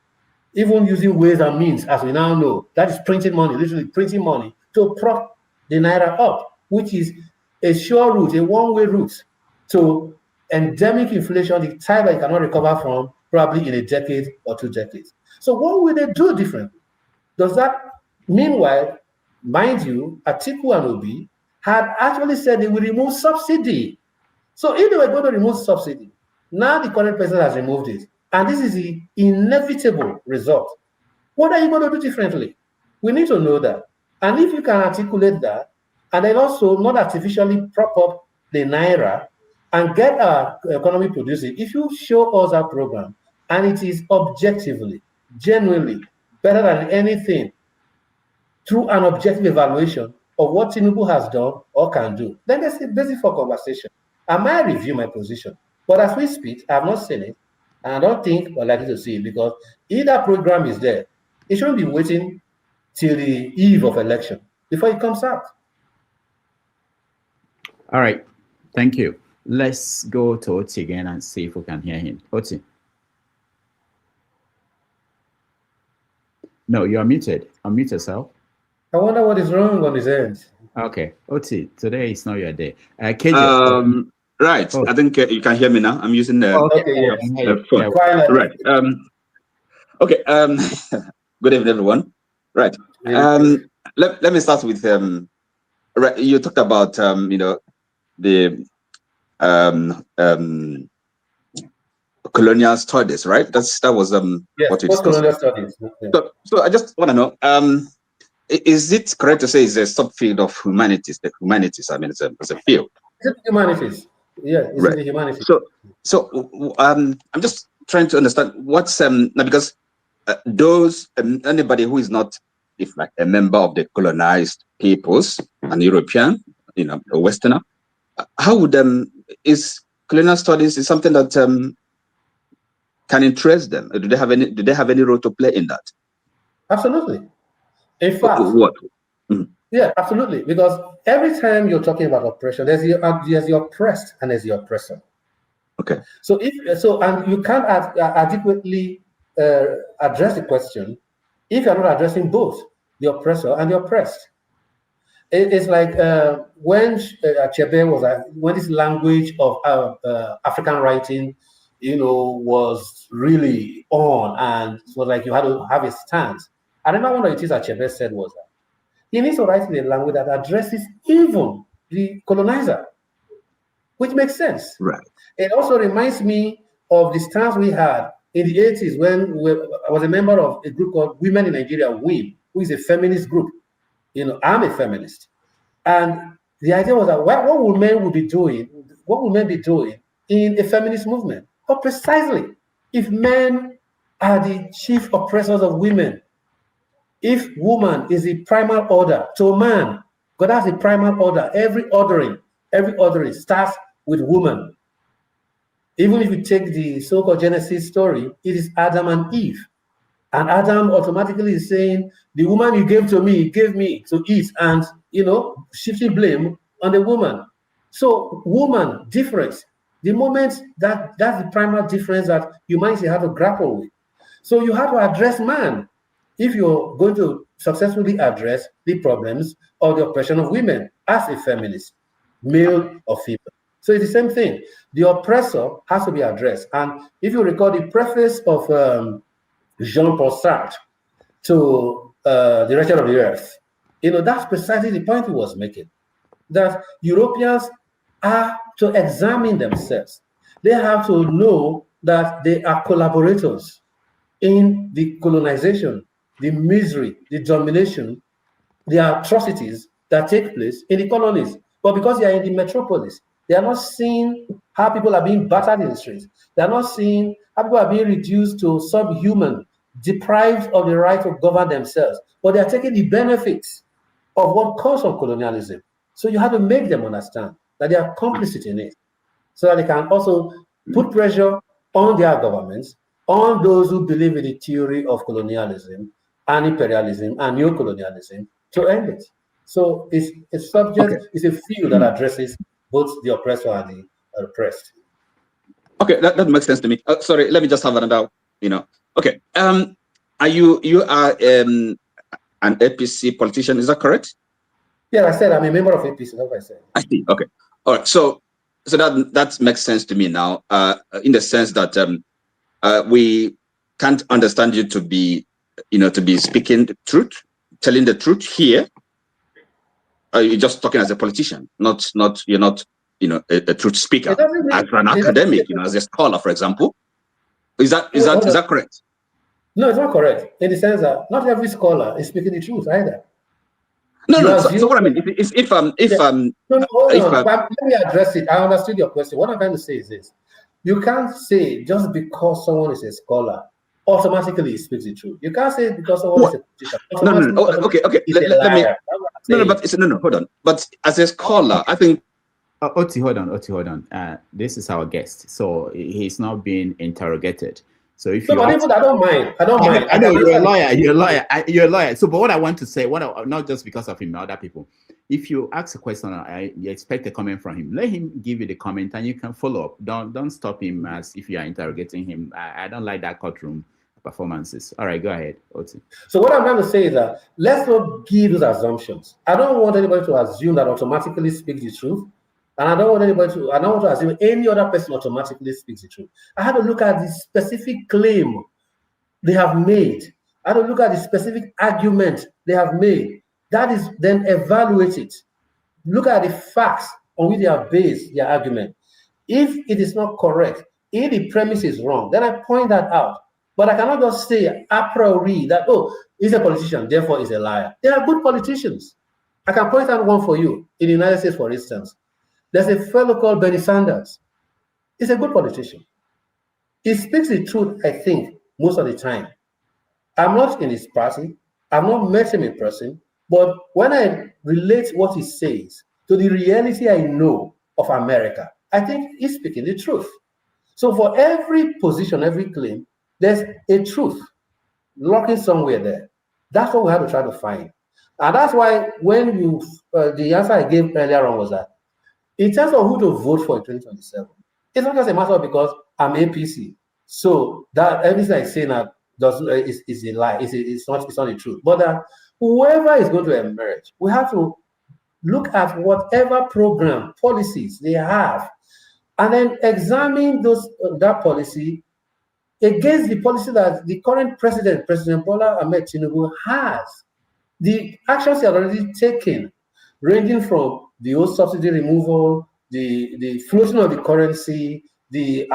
E: Even using ways and means, as we now know, that is printing money, literally printing money to prop the naira up, which is a sure route, a one-way route to endemic inflation, the type that you cannot recover from probably in a decade or 2 decades. So what will they do differently? Does that, meanwhile, mind you, Atiku and Obi had actually said they will remove subsidy. So if they were going to remove subsidy, now the current president has removed it. And this is the inevitable result. What are you going to do differently? We need to know that. And if you can articulate that, and then also not artificially prop up the Naira and get our economy producing, if you show us our program, and it is objectively, genuinely better than anything through an objective evaluation of what Tinubu has done or can do, then there's a basis for conversation. I might review my position, but as we speak, I have not seen it, and I don't think we're likely to see it, because if that program is there, it shouldn't be waiting till the eve of election before it comes out.
A: All right, thank you. Let's go to Oti again and see if we can hear him. Oti. No, you are muted. Unmute yourself.
E: I wonder what is wrong on his end.
A: Okay, Oti, today is not your day. KJ.
G: Right, I think you can hear me now. I'm using the phone.
A: Yeah.
G: Right. Okay. Good evening, everyone. Right. Let me start with right. You talked about the colonial studies, right? That was
E: yes,
G: what you discussed.
E: Postcolonial studies. Yeah.
G: So I just want to know, is it correct to say it's a subfield of humanities? The humanities, I mean, it's a field.
E: Is it humanities? Yeah, it's
G: right.
E: in the humanities.
G: So I'm just trying to understand what's now, because those anybody who is not, if like a member of the colonized peoples, an European, a Westerner, how would is colonial studies is something that can interest them? Do they have any role to play in that?
E: Absolutely. In fact,
G: what? Mm-hmm.
E: Yeah, absolutely. Because every time you're talking about oppression, there's the oppressed and there's the oppressor.
G: Okay.
E: So and you can't adequately address the question if you're not addressing both the oppressor and the oppressed. It's like when Achebe was when this language of African writing, was really on, and it was like you had to have a stance. I remember one of the things Achebe said was that he needs to write in a language that addresses even the colonizer, which makes sense.
G: Right. It
E: also reminds me of the stance we had in the 80s when I was a member of a group called Women in Nigeria, WIN, who is a feminist group. I'm a feminist. And the idea was that what would men be doing in a feminist movement? But precisely, if men are the chief oppressors of women, if woman is the primal order to man, because that's the primal order. Every ordering starts with woman. Even if you take the so-called Genesis story, it is Adam and Eve. And Adam automatically is saying, the woman you gave to me, gave me to eat, and, shifting blame on the woman. So woman, difference. The moment that's the primal difference that humanity had to grapple with. So you have to address man if you're going to successfully address the problems of the oppression of women as a feminist, male or female. So it's the same thing. The oppressor has to be addressed. And if you recall the preface of Jean-Paul Sartre to The Wretched of the Earth, that's precisely the point he was making, that Europeans are to examine themselves. They have to know that they are collaborators in the colonization, the misery, the domination, the atrocities that take place in the colonies. But because they are in the metropolis, they are not seeing how people are being battered in the streets. They are not seeing how people are being reduced to subhuman, deprived of the right to govern themselves. But they are taking the benefits of what comes from colonialism. So you have to make them understand that they are complicit in it, so that they can also put pressure on their governments, on those who believe in the theory of colonialism and imperialism and neocolonialism to end it. So it's a subject, okay. It's a field that addresses both the oppressor and the oppressed.
G: Okay, that makes sense to me. Sorry, let me just have another, Okay, you are an APC politician, is that correct?
E: Yeah, I said I'm a member of APC, that's what I said.
G: I see, okay. All right, so so that makes sense to me now, in the sense that we can't understand you to be, to be speaking the truth, telling the truth here. You're just talking as a politician, you're not, a truth speaker, as an academic, as a scholar, for example. Is that correct?
E: No, it's not correct. In the sense that not every scholar is speaking the truth either.
G: No. So what I mean is, let me
E: address it. I understood your question. What I'm trying to say is this: you can't say just because someone is a scholar automatically he speaks the truth. You can't say because someone is a politician.
G: No. Hold on. But as a scholar, I think.
A: Oti, hold on. This is our guest, so he's not being interrogated. So if you
E: I don't mind.
A: I know you're a lawyer. So, but what I want to say, not just because of him, other people. If you ask a question, you expect a comment from him. Let him give you the comment, and you can follow up. Don't stop him as if you are interrogating him. I don't like that courtroom performances. All right, go ahead, Oti.
E: So what I'm trying to say is that let's not give those assumptions. I don't want anybody to assume that automatically speaks the truth. And I don't want to assume any other person automatically speaks the truth. I have to look at the specific claim they have made. I have to look at the specific argument they have made. That is then evaluate it. Look at the facts on which they have based their argument. If it is not correct, if the premise is wrong, then I point that out. But I cannot just say a priori that, oh, he's a politician, therefore he's a liar. They are good politicians. I can point out one for you. In the United States, for instance, there's a fellow called Bernie Sanders. He's a good politician. He speaks the truth, I think, most of the time. I'm not in his party. I've not met him in person. But when I relate what he says to the reality I know of America, I think he's speaking the truth. So for every position, every claim, there's a truth lurking somewhere there. That's what we have to try to find. And that's why when the answer I gave earlier on was that in terms of who to vote for in 2027, it's not just a matter of because I'm APC. So that everything I say now is a lie. It's not the truth. But whoever is going to emerge, we have to look at whatever program, policies they have, and then examine that policy against the policy that the current President Bola Ahmed Tinubu has. The actions he has already taken, ranging from the old subsidy removal, the floating of the currency, the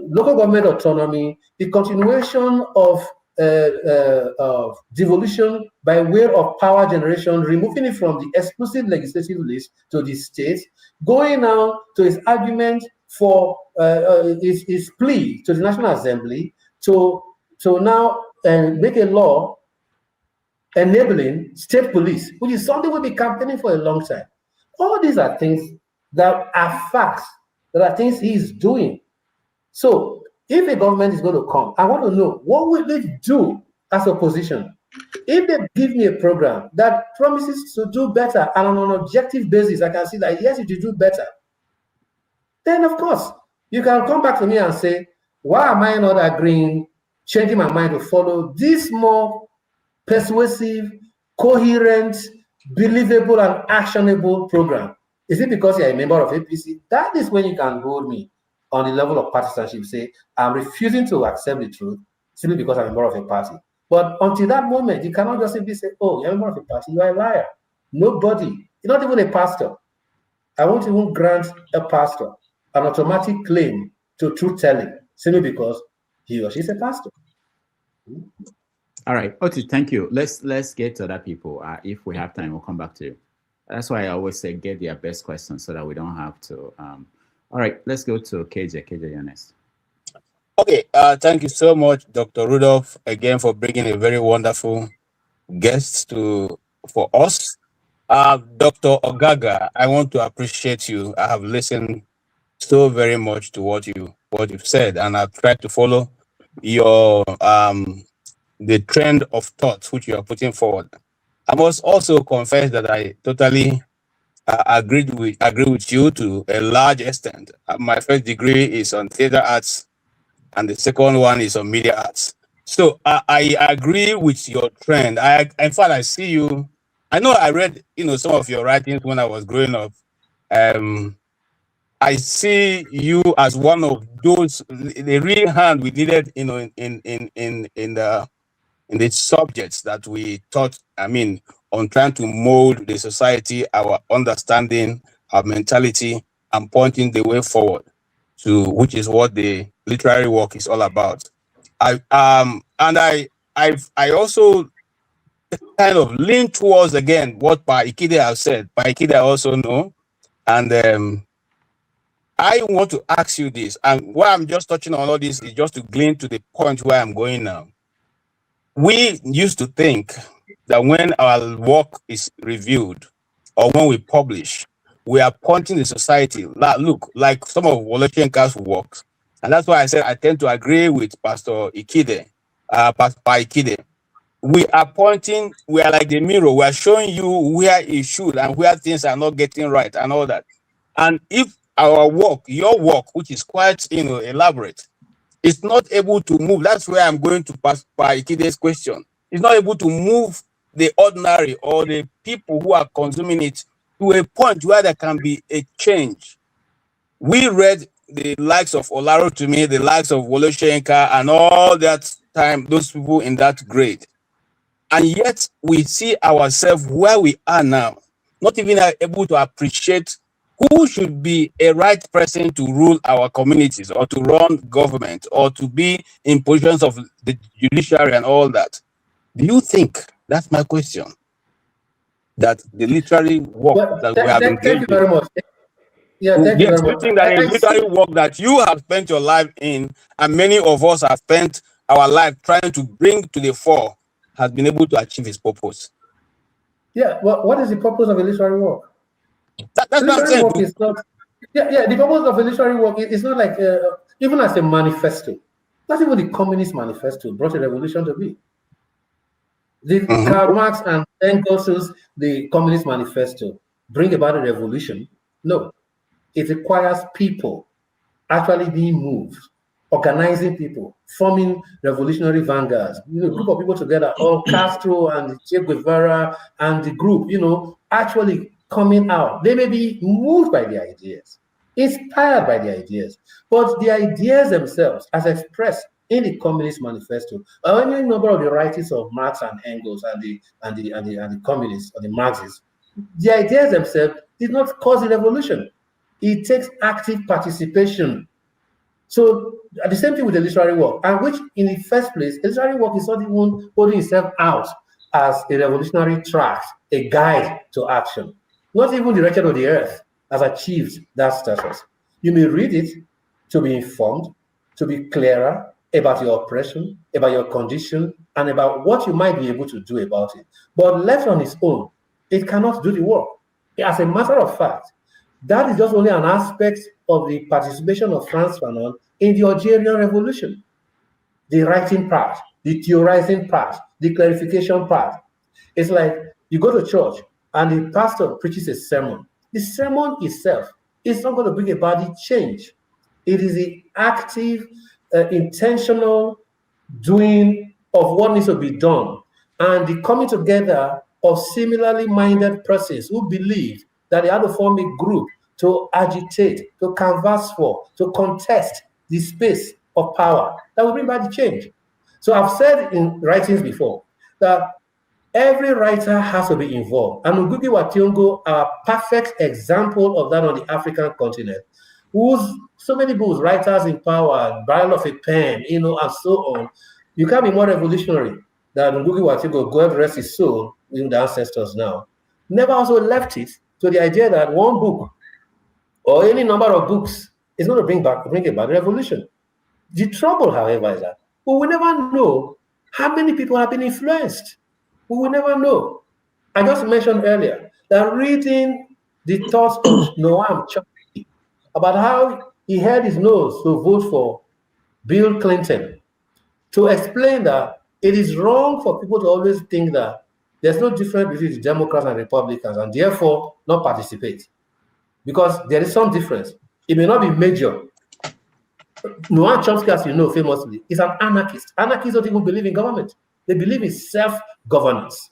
E: local government autonomy, the continuation of devolution by way of power generation, removing it from the exclusive legislative list to the states, going now to his argument for his plea to the National Assembly to now make a law enabling state police, which is something we've been campaigning for a long time. All these are things that are facts, that are things he's doing. So if a government is going to come, I want to know, what will they do as opposition? If they give me a program that promises to do better and on an objective basis, I can see that, yes, it will do better, then of course, you can come back to me and say, why am I not agreeing, changing my mind to follow this more persuasive, coherent, believable, and actionable program? Is it because you're a member of APC? That is when you can hold me on the level of partisanship, say, I'm refusing to accept the truth simply because I'm a member of a party. But until that moment, you cannot just simply say, oh, you're a member of a party, you're a liar. Nobody, you're not even a pastor. I won't even grant a pastor an automatic claim to truth-telling simply because he or she is a pastor.
A: All right, Oti, thank you. Let's get to other people. If we have time, we'll come back to you. That's why I always say get their best questions so that we don't have to. All right, let's go to KJ. KJ, you're next.
H: Okay, thank you so much, Dr. Rudolph, again for bringing a very wonderful guest for us. Dr. Ogaga, I want to appreciate you. I have listened so very much to what you've said, and I've tried to follow your the trend of thought which you are putting forward. I must also confess that I totally agree with you to a large extent. My first degree is on theater arts, and the second one is on media arts. So I agree with your trend. In fact, I see you. I know I read some of your writings when I was growing up. I see you as one of those, the real hand we needed, you know, in the subjects that we taught, I mean, on trying to mold the society, our understanding, our mentality, and pointing the way forward to which is what the literary work is all about. I also kind of lean towards again what Pa Ikide has said. Pa Ikide I also know, and I want to ask you this, and why I'm just touching on all this is just to glean to the point where I'm going now. We used to think that when our work is reviewed or when we publish, we are pointing the society. Look, like some of Wole Soyinka's works, and that's why I said I tend to agree with Pastor Ikide, Pastor Ikide. We are pointing, we are like the mirror, we are showing you where it should and where things are not getting right and all that. And if our work, your work, which is quite, you know, elaborate, is not able to move, that's where I'm going to pass by Ikide's question. It's not able to move the ordinary or the people who are consuming it to a point where there can be a change. We read the likes of Olarotunmi, the likes of Wole Soyinka, and all that time, those people in that grade. And yet we see ourselves where we are now, not even able to appreciate who should be a right person to rule our communities or to run government or to be in positions of the judiciary and all that. Do you think, that's my question, that the literary work that we have engaged in?
E: Thank you very much. Yeah, thank you very much.
H: You think that the literary work that you have spent your life in, and many of us have spent our life trying to bring to the fore, has been able to achieve its purpose?
E: Yeah, well, what is the purpose of a literary work?
H: That's what I'm saying.
E: Work is not, the purpose of a literary work is not like, even as a manifesto. Not even the Communist Manifesto brought a revolution to be. The Karl Marx and Engels' the Communist Manifesto bring about a revolution? No. It requires people actually being moved, organizing people, forming revolutionary vanguards, a group of people together, or Castro and Che Guevara and the group, actually coming out. They may be moved by the ideas, inspired by the ideas, but the ideas themselves, as expressed in the Communist Manifesto, or any number of the writings of Marx and Engels and the communists or the Marxists, the ideas themselves did not cause a revolution. It takes active participation. So the same thing with the literary work, and which in the first place, the literary work is not even holding itself out as a revolutionary tract, a guide to action. Not even the Record of the Earth has achieved that status. You may read it to be informed, to be clearer about your oppression, about your condition, and about what you might be able to do about it. But left on its own, it cannot do the work. As a matter of fact, that is just only an aspect of the participation of Frantz Fanon in the Algerian Revolution. The writing part, the theorizing part, the clarification part. It's like you go to church and the pastor preaches a sermon. The sermon itself is not going to bring about the change. It is the active, intentional doing of what needs to be done and the coming together of similarly minded persons who believe that they have to form a group to agitate, to canvass for, to contest the space of power that will bring about the change. So I've said in writings before that every writer has to be involved. And Ngugi wa Thiong'o are a perfect example of that on the African continent, whose so many books, Writers in Power, Battle of a Pen, and so on. You can't be more revolutionary than Ngugi wa Thiong'o, God rest his soul, the ancestors now. Never also left it to the idea that one book or any number of books is going to bring about a revolution. The trouble, however, is that we will never know how many people have been influenced. We will never know. I just mentioned earlier that reading the thoughts of Noam Chomsky about how he had his nose to vote for Bill Clinton, to explain that it is wrong for people to always think that there's no difference between the Democrats and Republicans and therefore not participate. Because there is some difference. It may not be major. Noam Chomsky, as you know famously, is an anarchist. Anarchists don't even believe in government. They believe in self-governance.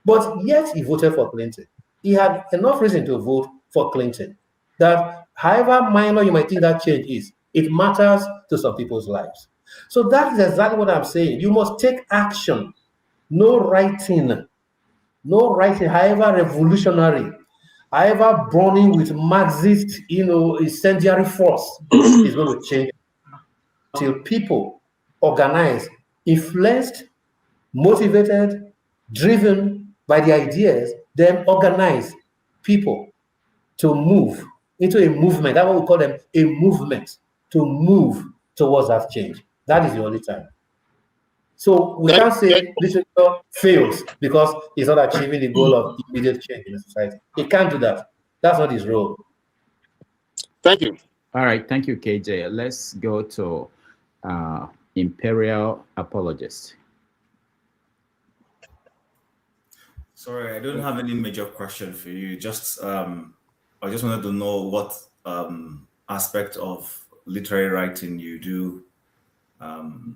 E: But yet he voted for Clinton. He had enough reason to vote for Clinton. that however minor you might think that change is, it matters to some people's lives. So that is exactly what I'm saying. You must take action. No writing, however revolutionary, however burning with Marxist, incendiary force, is going to change until people organize, influenced, motivated, driven by the ideas, then organize people to move into a movement. That's what we call them, a movement, to move towards that change. That is the only time. So we can't say literature fails because it's not achieving the goal of immediate change in the society. It can't do that. That's not his role.
H: Thank you.
A: All right, thank you, KJ. Let's go to Imperial Apologist.
I: Sorry, I don't have any major question for you. Just I just wanted to know what aspect of literary writing you do, and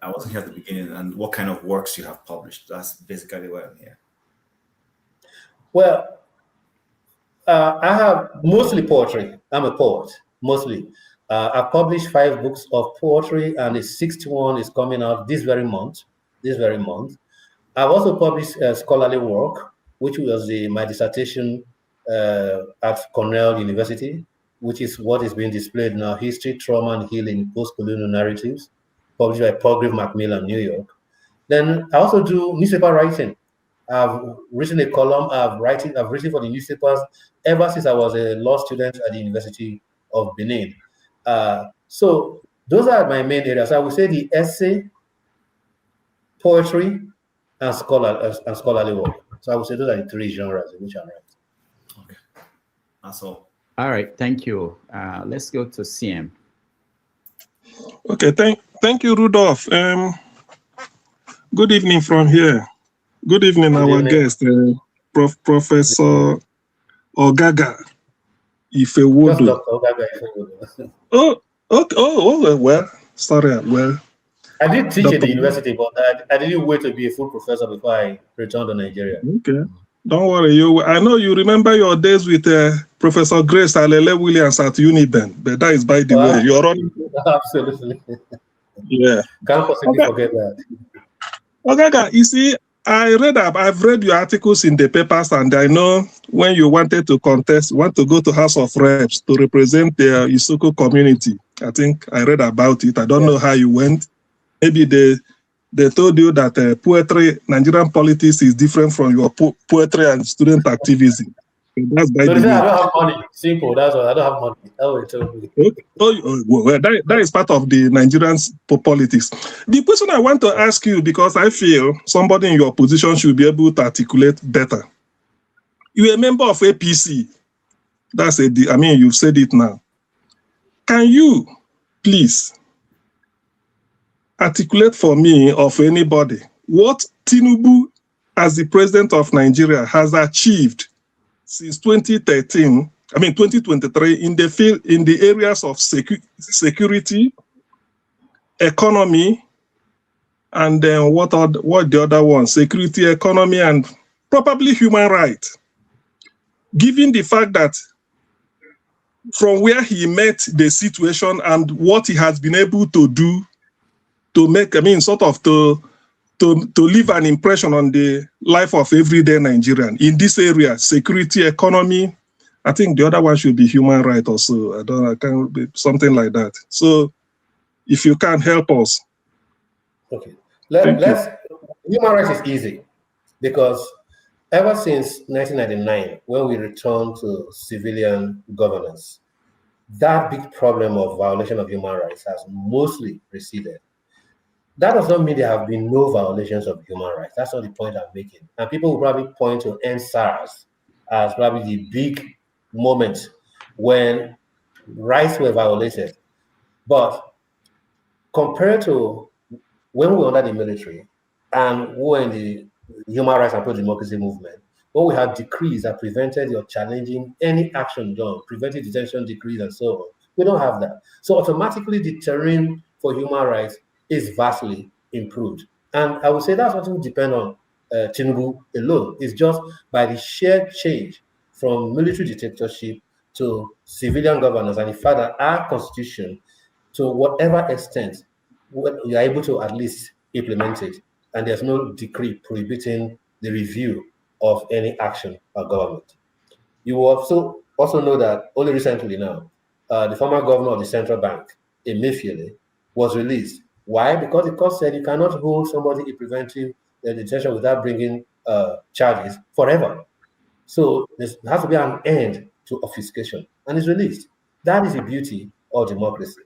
I: I wasn't here at the beginning, and what kind of works you have published. That's basically why I'm here.
E: Well, I have mostly poetry. I'm a poet, mostly. I've published 5 books of poetry, and the 6th one is coming out this very month. I've also published scholarly work, which was my dissertation at Cornell University, which is what is being displayed now, History, Trauma, and Healing, Postcolonial Narratives, published by Palgrave Macmillan, New York. Then I also do newspaper writing. I've written a column, I've written for the newspapers ever since I was a law student at the University of Benin. So those are my main areas. I would say the essay, poetry, and scholarly work. So I would say those are the 3 genres in which I write.
I: Okay, that's all.
A: All right, thank you. Let's go to CM.
J: Okay, thank you, Rudolph. Good evening from here. Good evening, our guest, Professor Ogaga Ifowodo.
E: Dr. Ogaga Ifowodo.
J: Oh, okay. Oh, well, sorry. Well,
E: I did teach at the university, but I didn't wait to be a full professor before I returned to Nigeria.
J: Okay. Don't worry. I know you remember your days with Professor Grace Alele Williams at Uniben, but that is by the way. You're running.
E: Absolutely.
J: Yeah.
E: Can't possibly forget that.
J: Ogaga, you see, I've read your articles in the papers, and I know when you wanted to want to go to House of Reps to represent the Isoko community. I think I read about it. I don't know how you went. Maybe they told you that poetry, Nigerian politics is different from your poetry and student activism. That's by the way.
E: I don't have money. Simple. That's all. I don't have money. That's what it told me.
J: Well, that is part of the Nigerian politics. The question I want to ask you, because I feel somebody in your position should be able to articulate better. You're a member of APC. You've said it now. Can you please articulate for me or for anybody what Tinubu, as the president of Nigeria, has achieved since 2023 in the areas of security, economy, and then what the other one? Security, economy, and probably human rights. Given the fact that from where he met the situation and what he has been able to do to make, to leave an impression on the life of everyday Nigerian in this area, security, economy. I think the other one should be human rights also. I can't be something like that. So if you can help us.
E: Okay. Human rights is easy because ever since 1999, when we returned to civilian governance, that big problem of violation of human rights has mostly receded. That does not mean there have been no violations of human rights. That's not the point I'm making. And people will probably point to NSARS as probably the big moment when rights were violated. But compared to when we were under the military and we were in the human rights and pro-democracy movement, when we had decrees that prevented or challenging any action done, prevented detention decrees and so on, we don't have that. So automatically the terrain for human rights is vastly improved. And I would say that's what will depend on Tinubu alone. It's just by the sheer change from military dictatorship to civilian governance and the fact that our constitution, to whatever extent, you are able to at least implement it, and there's no decree prohibiting the review of any action of government. You will also know that only recently now, the former governor of the central bank, Emefiele, was released. Why? Because the court said you cannot hold somebody in preventive detention without bringing charges forever. So there has to be an end to obfuscation, and it's released. That is the beauty of democracy.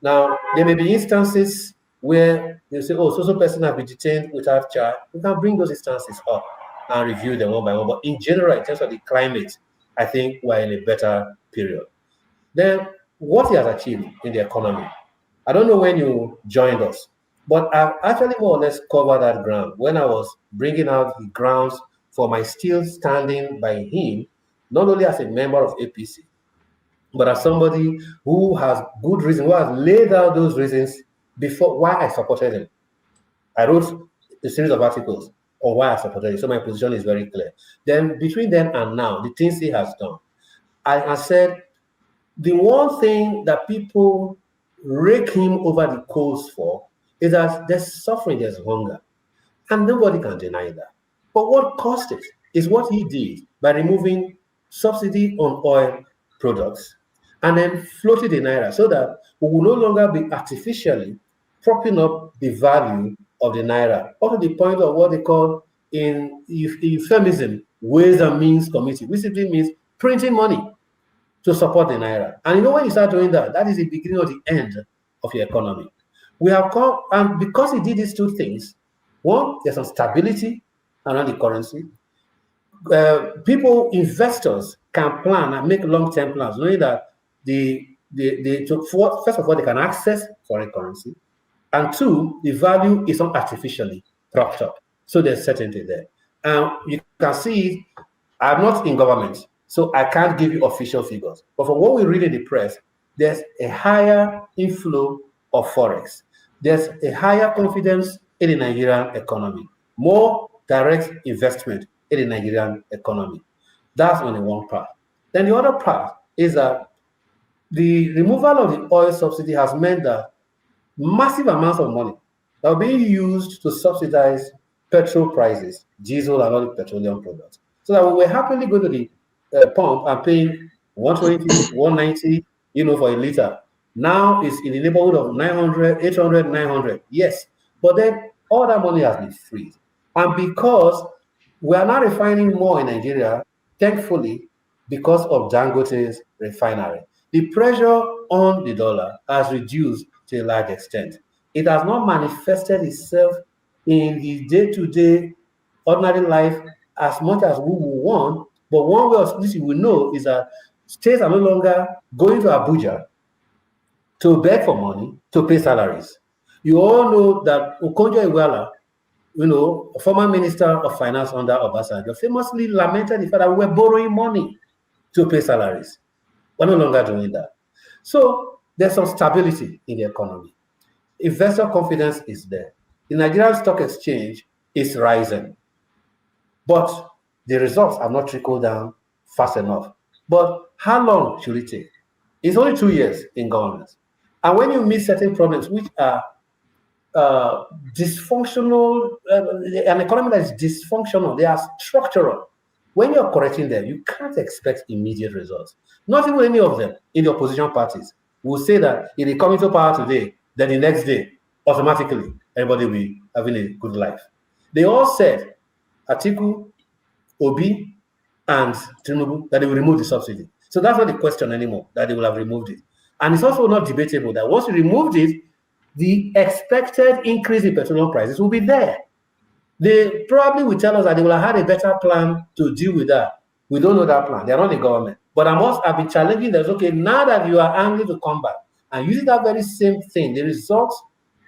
E: Now, there may be instances where they say, oh, so person has been detained without charge. You can bring those instances up and review them one by one. But in general, in terms of the climate, I think we're in a better period. Then, what he has achieved in the economy. I don't know when you joined us, but I've actually more or less covered that ground when I was bringing out the grounds for my still standing by him, not only as a member of APC, but as somebody who has good reason, who has laid out those reasons before why I supported him. I wrote a series of articles on why I supported him, so my position is very clear. Then between then and now, the things he has done, I said the one thing that people rake him over the coals for is that there's suffering, there's hunger, and nobody can deny that. But what caused it is what he did by removing subsidy on oil products and then floated the naira so that we will no longer be artificially propping up the value of the naira, up to the point of what they call in euphemism, Ways and Means Committee, which simply means printing money to support the naira. And you know, when you start doing that, that is the beginning of the end of your economy. We have come, and because he did these two things, one, there's some stability around the currency. Investors can plan and make long-term plans, knowing that first of all, they can access foreign currency, and two, the value is not artificially propped up. So there's certainty there. And you can see, I'm not in government, so I can't give you official figures. But from what we read in the press, there's a higher inflow of forex. There's a higher confidence in the Nigerian economy, more direct investment in the Nigerian economy. That's only one part. Then the other part is that the removal of the oil subsidy has meant that massive amounts of money that are being used to subsidize petrol prices, diesel and other petroleum products. So that we were happily going to the pump and paying 120, 190, for a liter. Now it's in the neighborhood of 900, 800, 900. Yes, but then all that money has been freed. And because we are now refining more in Nigeria, thankfully, because of Dangote's refinery, the pressure on the dollar has reduced to a large extent. It has not manifested itself in the day-to-day ordinary life as much as we would want, but one way of this we know is that states are no longer going to Abuja to beg for money to pay salaries. You all know that Okonjo-Iweala, a former minister of finance under Obasanjo, famously lamented the fact that we were borrowing money to pay salaries. We're no longer doing that. So there's some stability in the economy. Investor confidence is there. The Nigerian Stock Exchange is rising. But the results have not trickled down fast enough. But how long should it take? It's only 2 years in governance. And when you meet certain problems which are dysfunctional, an economy that is dysfunctional, they are structural. When you're correcting them, you can't expect immediate results. Not even any of them in the opposition parties will say that if they come into power today, then the next day, automatically, everybody will be having a good life. They all said, Atiku, Obi, and Tinubu, that they will remove the subsidy. So that's not the question anymore, that they will have removed it. And it's also not debatable that once you removed it, the expected increase in petroleum prices will be there. They probably will tell us that they will have had a better plan to deal with that. We don't know that plan. They are not the government. But I've been challenging them. Okay, now that you are angry to come back and using that very same thing, the results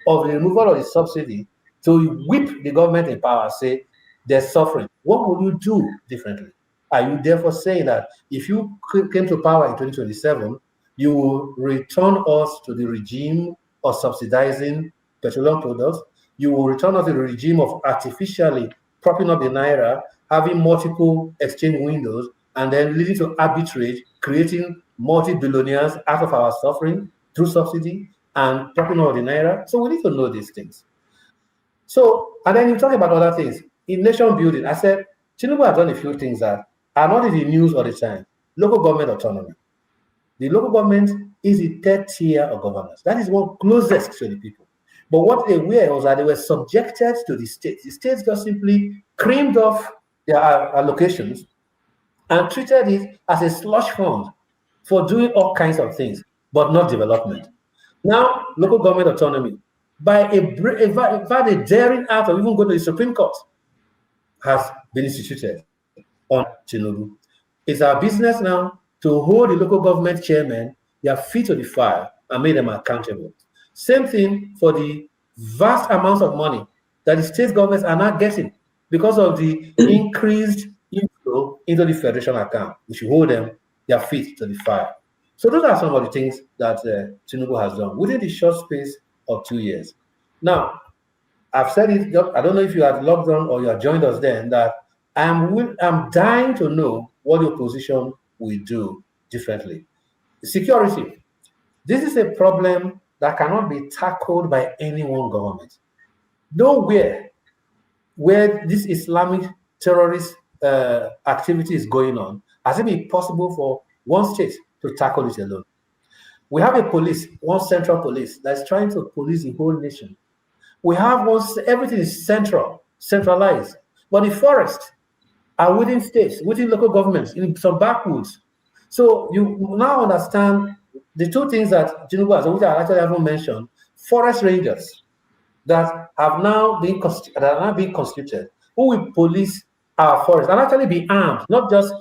E: of the removal of the subsidy to whip the government in power, say they're suffering. What will you do differently? Are you therefore saying that if you came to power in 2027, you will return us to the regime of subsidizing petroleum products? You will return us to the regime of artificially propping up the naira, having multiple exchange windows, and then leading to arbitrage, creating multi-billionaires out of our suffering through subsidy and dropping all the naira. So we need to know these things. So, and then you talk about other things. In nation building, I said, Tinubu has done a few things that are not in the news all the time. Local government autonomy. The local government is the third tier of governance. That is what closest to the people. But what they were was that they were subjected to the states. The states just simply creamed off their allocations and treated it as a slush fund for doing all kinds of things, but not development. Now, local government autonomy, by a daring act of even going to the Supreme Court, has been instituted on Tinubu. It's our business now to hold the local government chairmen, their feet to the fire, and make them accountable. Same thing for the vast amounts of money that the state governments are not getting because of the increased inflow into the federation account. We should hold them, their feet to the fire. So those are some of the things that Tinubu has done within the short space of 2 years. Now, I've said it, I don't know if you had logged on or you have joined us then, that I'm dying to know what the opposition will do differently. Security. This is a problem that cannot be tackled by any one government. Nowhere where this Islamic terrorist activity is going on has it been possible for one state to tackle it alone. We have a police, one central police, that's trying to police the whole nation. We have everything is centralized. But the forests are within states, within local governments, in some backwoods. So you now understand the two things that Tinubu has, which I actually haven't mentioned, forest rangers that have now been constituted, who will police our forests and actually be armed, not just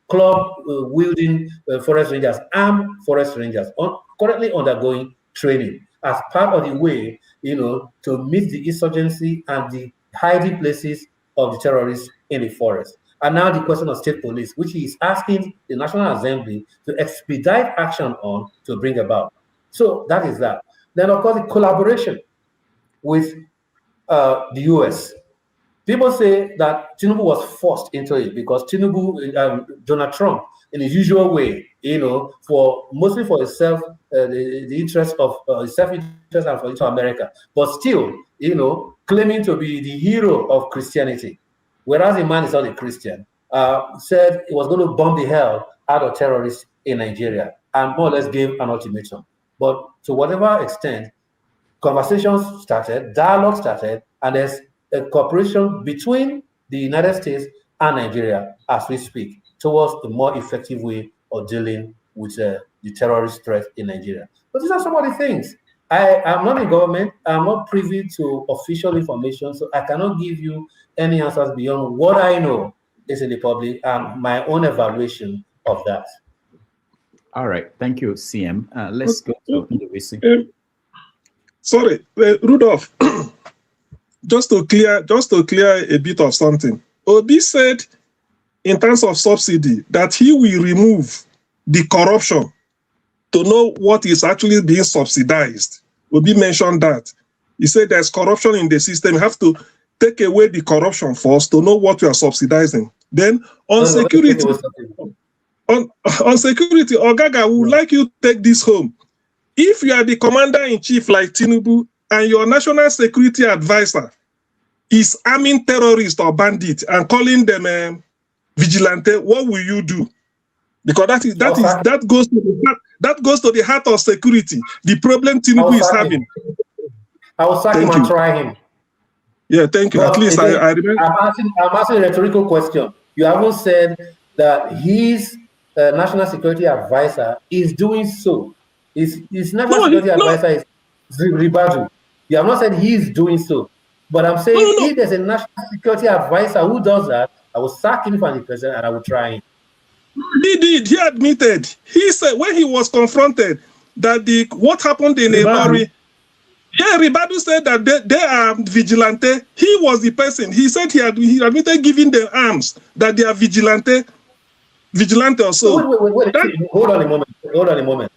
E: club-wielding forest rangers, armed forest rangers, currently undergoing training as part of the way, to meet the insurgency and the hiding places of the terrorists in the forest. And now the question of state police, which he is asking the National Assembly to expedite action on to bring about. So that is that. Then, of course, the collaboration with the US. People say that Tinubu was forced into it because Donald Trump, in his usual way, mostly for himself, the interest of self-interest and for America, but still, claiming to be the hero of Christianity, whereas the man is not a Christian, said he was going to bomb the hell out of terrorists in Nigeria and more or less gave an ultimatum. But to whatever extent, conversations started, dialogue started, and there's a cooperation between the United States and Nigeria as we speak towards a more effective way of dealing with the terrorist threat in Nigeria. But these are some of the things. I am not in government. I'm not privy to official information, so I cannot give you any answers beyond what I know is in the public and my own evaluation of that.
A: All right. Thank you, CM. Let's go to NDDC.
J: Sorry, Rudolph. Just to clear a bit of something. Obi said, in terms of subsidy, that he will remove the corruption to know what is actually being subsidized. Obi mentioned that. He said there's corruption in the system. You have to take away the corruption first to know what you are subsidizing. Then on security, on security, Ogaga, we would like you to take this home. If you are the commander-in-chief like Tinubu and your national security advisor is arming terrorists or bandits and calling them vigilante, what will you do? Because that goes to the heart of security. The problem Tinubu is having.
E: I will sack him and try him.
J: Yeah, thank you. But at least I remember.
E: I'm asking a rhetorical question. You haven't said that his national security advisor is doing so. His national security advisor is Ribadu. You have not said he is doing so. But I'm saying if there's a national security advisor who does that, I will sack him from the president and I will try him.
J: He did. He admitted. He said when he was confronted that what happened in Ilori. Yeah, Ribadu said that they are vigilante. He was the person. He said he admitted giving them arms that they are vigilante or so.
E: Wait. Hold on a moment.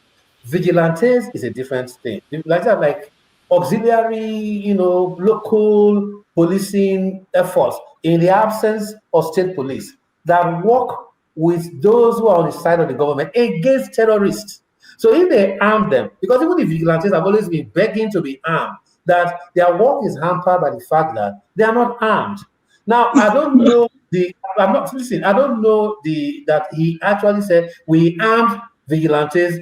E: Vigilantes is a different thing. Like auxiliary, local policing efforts in the absence of state police that work with those who are on the side of the government against terrorists. So if they arm them, because even the vigilantes have always been begging to be armed, that their work is hampered by the fact that they are not armed. Now, I don't know I don't know that he actually said we armed vigilantes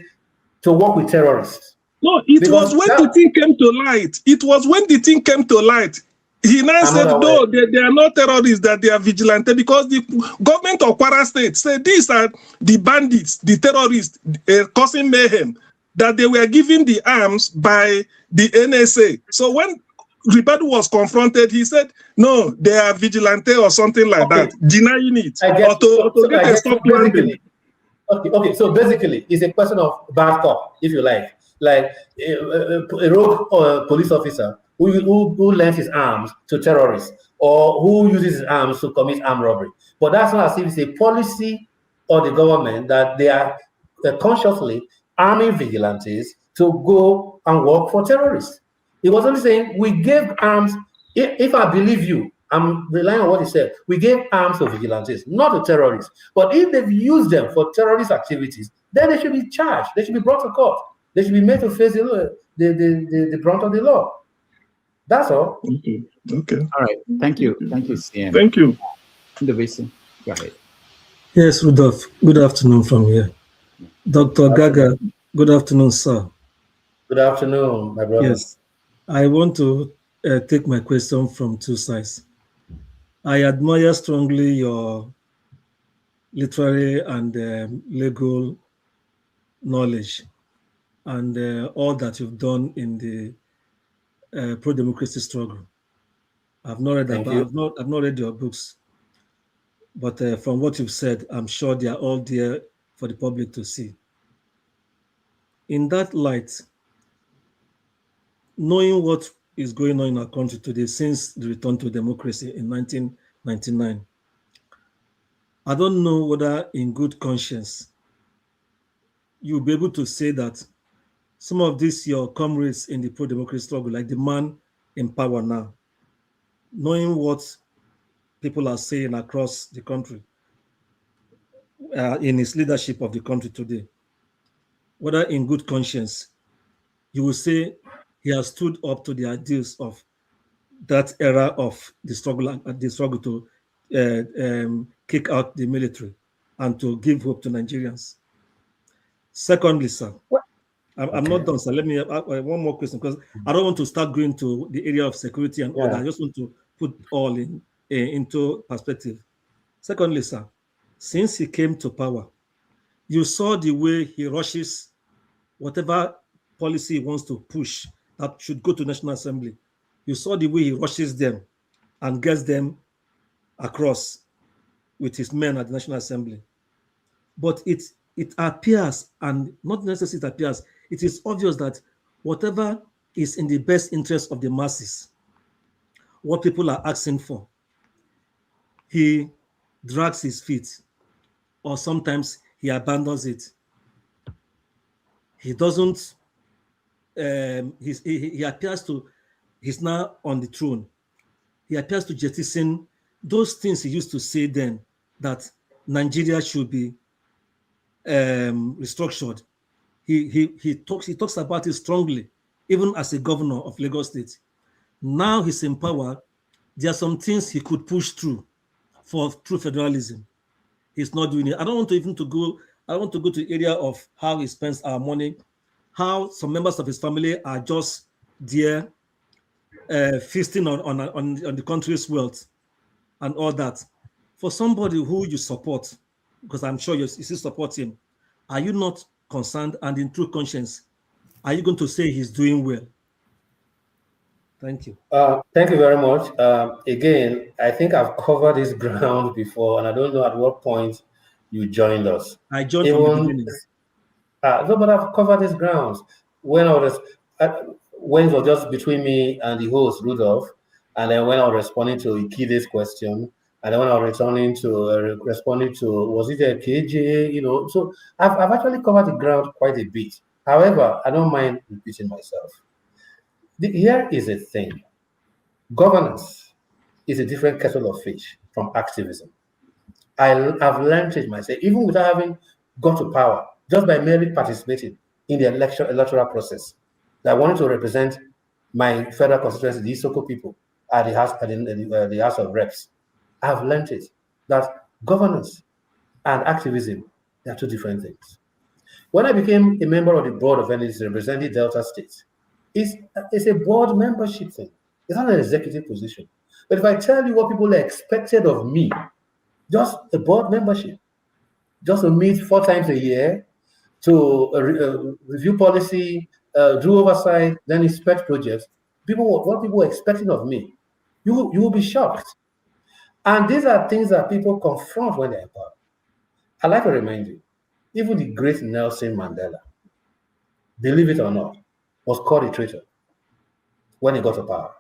E: to work with terrorists.
J: No, it was when the thing came to light. It was when the thing came to light. He now said, no, they are not terrorists, that they are vigilantes, because the government of Kwara State said these are the bandits, the terrorists causing mayhem, that they were given the arms by the NSA. So when Ribadu was confronted, he said, no, they are vigilante or something like that, denying it.
E: Okay, so basically, it's a question of bad cop, if you like a rogue police officer who lends his arms to terrorists or who uses his arms to commit armed robbery. But that's not as if it's a policy of the government that they are consciously arming vigilantes to go and work for terrorists. He was only saying, we gave arms, if I believe you, I'm relying on what he said, we gave arms to vigilantes, not to terrorists. But if they've used them for terrorist activities, then they should be charged, they should be brought to court. They should be made to face the brunt of the law. That's all.
J: Okay.
A: All right. Thank you. Thank you, CM.
J: Thank you.
A: NDDC, go ahead.
K: Yes, Rudolph. Good afternoon from here. Dr. Gaga, good afternoon, sir.
E: Good afternoon, my brother.
K: Yes. I want to take my question from two sides. I admire strongly your literary and legal knowledge and all that you've done in the pro-democracy struggle. I've not read I've not read your books, but from what you've said, I'm sure they are all there for the public to see. In that light, knowing what is going on in our country today since the return to democracy in 1999, I don't know whether in good conscience you'll be able to say that some of these your comrades in the pro-democracy struggle, like the man in power now, knowing what people are saying across the country in his leadership of the country today, whether in good conscience you will say he has stood up to the ideals of that era of the struggle to kick out the military and to give hope to Nigerians. Secondly, sir, I'm not done, sir. Let me one more question, because I don't want to start going to the area of security and all that. I just want to put all into perspective. Secondly, sir, since he came to power, you saw the way he rushes whatever policy he wants to push that should go to National Assembly. You saw the way he rushes them and gets them across with his men at the National Assembly. But it appears, and not necessarily it appears, it is obvious that whatever is in the best interest of the masses, what people are asking for, he drags his feet, or sometimes he abandons it. He doesn't, he appears to, he's now on the throne. He appears to jettison those things he used to say then, that Nigeria should be restructured. He talks about it strongly, even as a governor of Lagos State. Now he's in power. There are some things he could push through for true federalism. He's not doing it. I don't want to even to go. I want to go to the area of how he spends our money, how some members of his family are just there feasting on the country's wealth and all that. For somebody who you support, because I'm sure you still support him, are you not concerned, and in true conscience, are you going to say he's doing well? Thank you.
E: Thank you very much. Again, I think I've covered this ground before, and I don't know at what point you joined us.
K: I joined from the beginning.
E: No, but I've covered these grounds when I was when it was just between me and the host Rudolph, and then when I was responding to Ikide's question, and then when I was responding to was it a KJ? You know, so I've actually covered the ground quite a bit. However, I don't mind repeating myself. Here is a thing. Governance is a different kettle of fish from activism. I've learned it myself, even without having got to power, just by merely participating in the electoral process. That I wanted to represent my federal constituency, the Isoko people, at the House of Reps. I've learned it, that governance and activism are two different things. When I became a member of the board of NDDC representing Delta State, it's a board membership thing. It's not an executive position. But if I tell you what people expected of me, just a board membership, just to meet 4 times a year, to review policy, do oversight, then inspect projects, what people were expecting of me, you will be shocked. And these are things that people confront when they're in power. I'd like to remind you, even the great Nelson Mandela, believe it or not, was called a traitor when he got to power.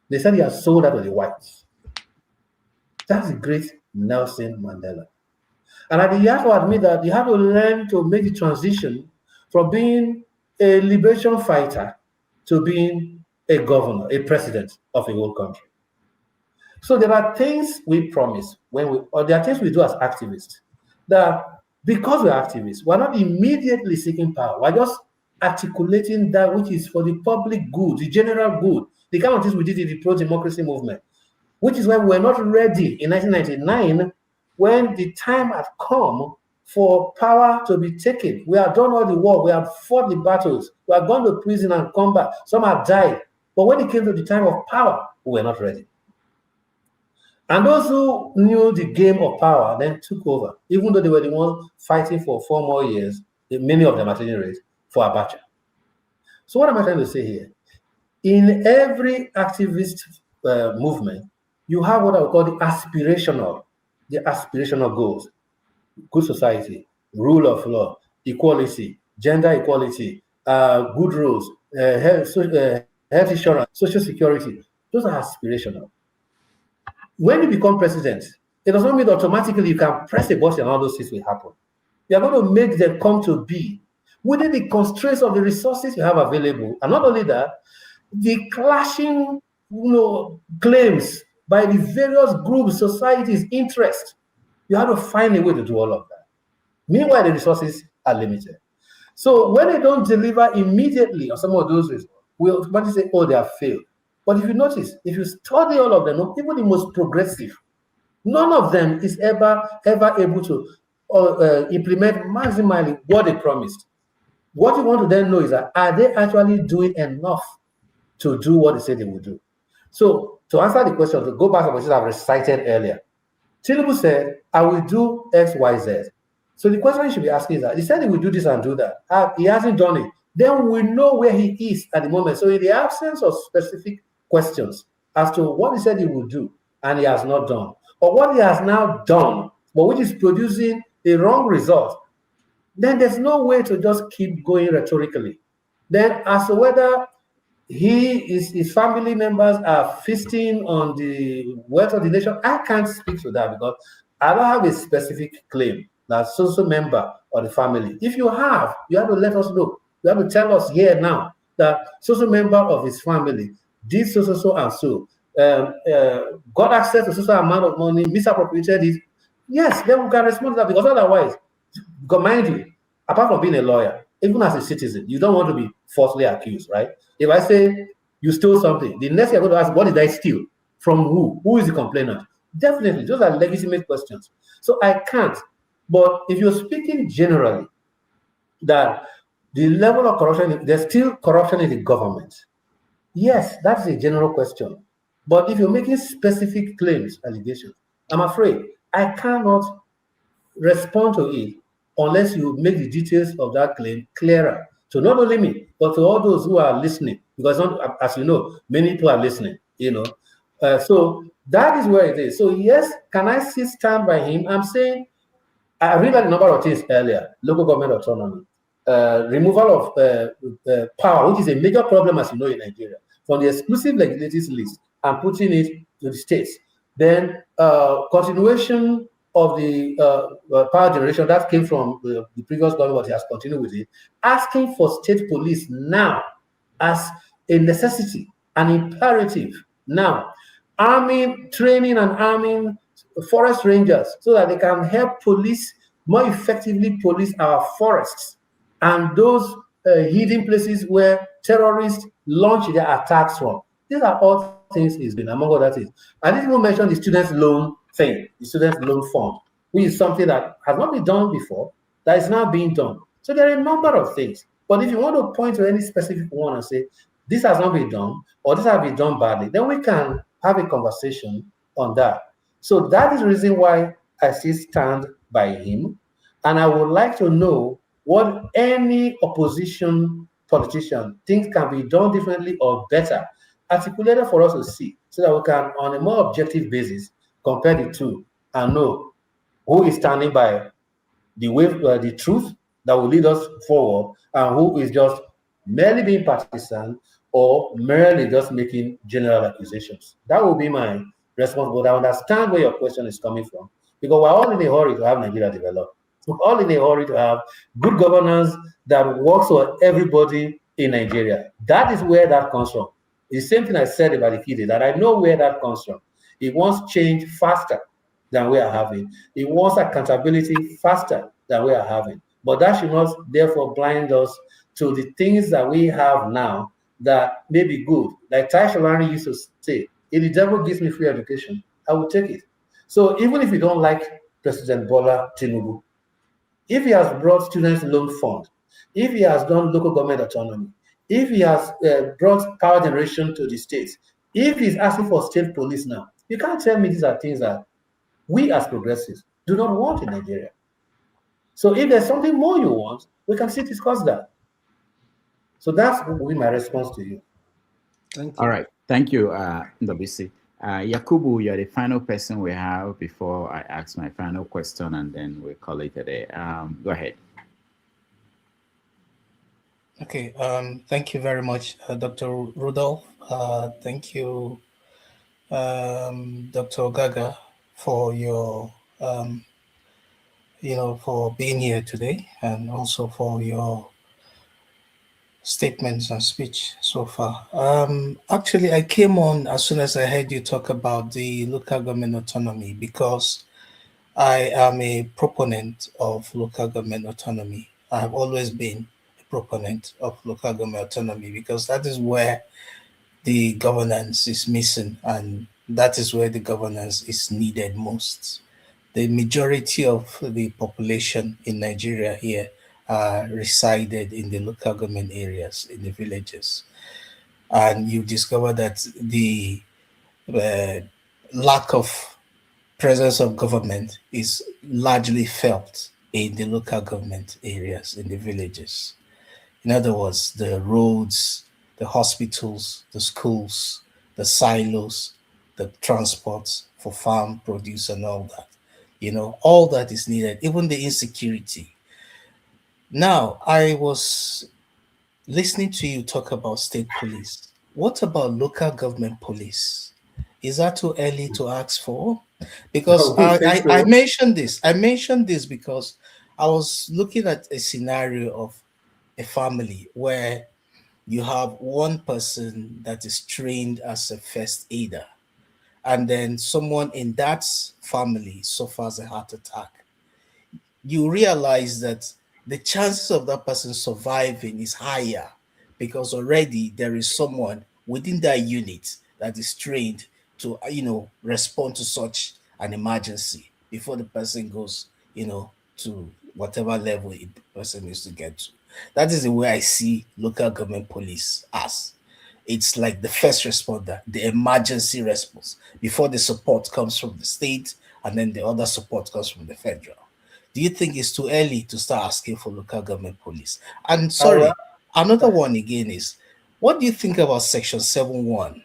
E: They said he had sold out to the whites. That's the great Nelson Mandela. And you have to admit that you have to learn to make the transition from being a liberation fighter to being a governor, a president of a whole country. So there are things we promise or there are things we do as activists that because we're activists, we're not immediately seeking power. We're just articulating that which is for the public good, the general good, the kind of things we did in the pro-democracy movement, which is why we were not ready in 1999 when the time had come for power to be taken. We had done all the work, we had fought the battles, we had gone to prison and come back, some had died. But when it came to the time of power, we were not ready. And those who knew the game of power then took over, even though they were the ones fighting for 4 more years, many of them at any rate, for Abacha. So what am I trying to say here? In every activist movement, you have what I would call the aspirational goals: good society, rule of law, equality, gender equality, good rules, health insurance, social security. Those are aspirational. When you become president, it does not mean automatically you can press a button and all those things will happen. You are going to make them come to be within the constraints of the resources you have available. And not only that, the clashing claims by the various groups, societies, interests. You have to find a way to do all of that. Meanwhile, the resources are limited. So when they don't deliver immediately on some of those results, we'll automatically say, oh, they have failed. But if you notice, if you study all of them, even the most progressive, none of them is ever able to implement maximally what they promised. What you want to then know is that, are they actually doing enough to do what they said they would do? So to answer the question, to go back to what I've recited earlier, Tinubu said, I will do X, Y, Z. So the question you should be asking is that, he said he will do this and do that. He hasn't done it. Then we know where he is at the moment. So in the absence of specific questions as to what he said he would do and he has not done, or what he has now done, but which is producing a wrong result, then there's no way to just keep going rhetorically. Then as to whether his family members are feasting on the wealth of the nation, I can't speak to that because I don't have a specific claim that so member of the family. If you have to let us know. You have to tell us here now that so member of his family did so and so, got access to so amount of money, misappropriated it. Yes, then we can respond to that, because otherwise, because mind you, apart from being a lawyer, even as a citizen, you don't want to be falsely accused, right? If I say you stole something, the next thing you're going to ask, what did I steal? From who? Who is the complainant? Definitely, those are legitimate questions. So I can't. But if you're speaking generally, that the level of corruption, there's still corruption in the government. Yes, that's a general question. But if you're making specific claims, allegations, I'm afraid I cannot respond to it unless you make the details of that claim clearer to not only me, but to all those who are listening. Because, as you know, many people are listening, so that is where it is. So yes, can I still stand by him? I'm saying, I read a number of things earlier: local government autonomy, removal of power, which is a major problem, as you know, in Nigeria, from the exclusive legislative list and putting it to the states. Then continuation of the power generation that came from the previous government, but he has continued with it, asking for state police now as a necessity, an imperative now, training and arming forest rangers so that they can help police, more effectively police our forests and those hidden places where terrorists launch their attacks from. These are all things he's doing, among other things. I didn't even mention the students' loan thing, the students' loan fund, which is something that has not been done before, that is now being done. So there are a number of things. But if you want to point to any specific one and say, this has not been done, or this has been done badly, then we can have a conversation on that. So that is the reason why I still stand by him. And I would like to know what any opposition politician thinks can be done differently or better, articulated for us to see, so that we can, on a more objective basis, compare the two and know who is standing by the way, the truth that will lead us forward, and who is just merely being partisan or merely just making general accusations. That will be my response. But I understand where your question is coming from, because we're all in a hurry to have Nigeria develop. We're all in a hurry to have good governance that works for everybody in Nigeria. That is where that comes from. The same thing I said about Ikide, that I know where that comes from. It wants change faster than we are having. It wants accountability faster than we are having. But that should not therefore blind us to the things that we have now that may be good. Like Tai Sholari used to say, if the devil gives me free education, I will take it. So even if you don't like President Bola Tinubu, if he has brought students loan fund, if he has done local government autonomy, if he has brought power generation to the states, if he's asking for state police now, you can't tell me these are things that we as progressives do not want in Nigeria. So if there's something more you want, we can still discuss that. So that's will be my response to you.
K: Thank you.
A: All right. Thank you, Ndobisi. Yakubu, you're the final person we have before I ask my final question, and then we'll call it a day. Go ahead.
L: Okay. Thank you very much, Dr. Rudolph. Thank you, Dr. Ogaga, for your, for being here today, and also for your statements and speech so far. Actually, I came on as soon as I heard you talk about the local government autonomy, because I am a proponent of local government autonomy. I have always been a proponent of local government autonomy, because that is where the governance is missing, and that is where the governance is needed most. The majority of the population in Nigeria here resided in the local government areas, in the villages. And you discover that the lack of presence of government is largely felt in the local government areas, in the villages. In other words, the roads, the hospitals, the schools, the silos, the transports for farm produce and all that. All that is needed, even the insecurity. Now, I was listening to you talk about state police. What about local government police? Is that too early to ask for? Because I mentioned this. I mentioned this because I was looking at a scenario of a family where you have one person that is trained as a first aider, and then someone in that family suffers a heart attack. You realize that the chances of that person surviving is higher, because already there is someone within that unit that is trained to, respond to such an emergency before the person goes, to whatever level the person needs to get to. That is the way I see local government police as. It's like the first responder, the emergency response, before the support comes from the state, and then the other support comes from the federal. Do you think it's too early to start asking for local government police? And sorry, another one again is, what do you think about Section 7.1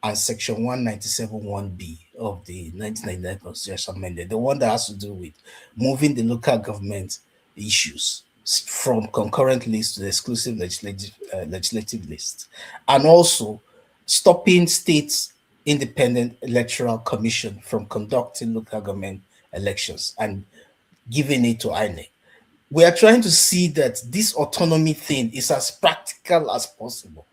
L: and Section 197.1b of the 1999 Constitution amended, the one that has to do with moving the local government issues from concurrent list to the exclusive legislative list, and also stopping states' independent electoral commission from conducting local government elections and giving it to INEC? We are trying to see that this autonomy thing is as practical as possible.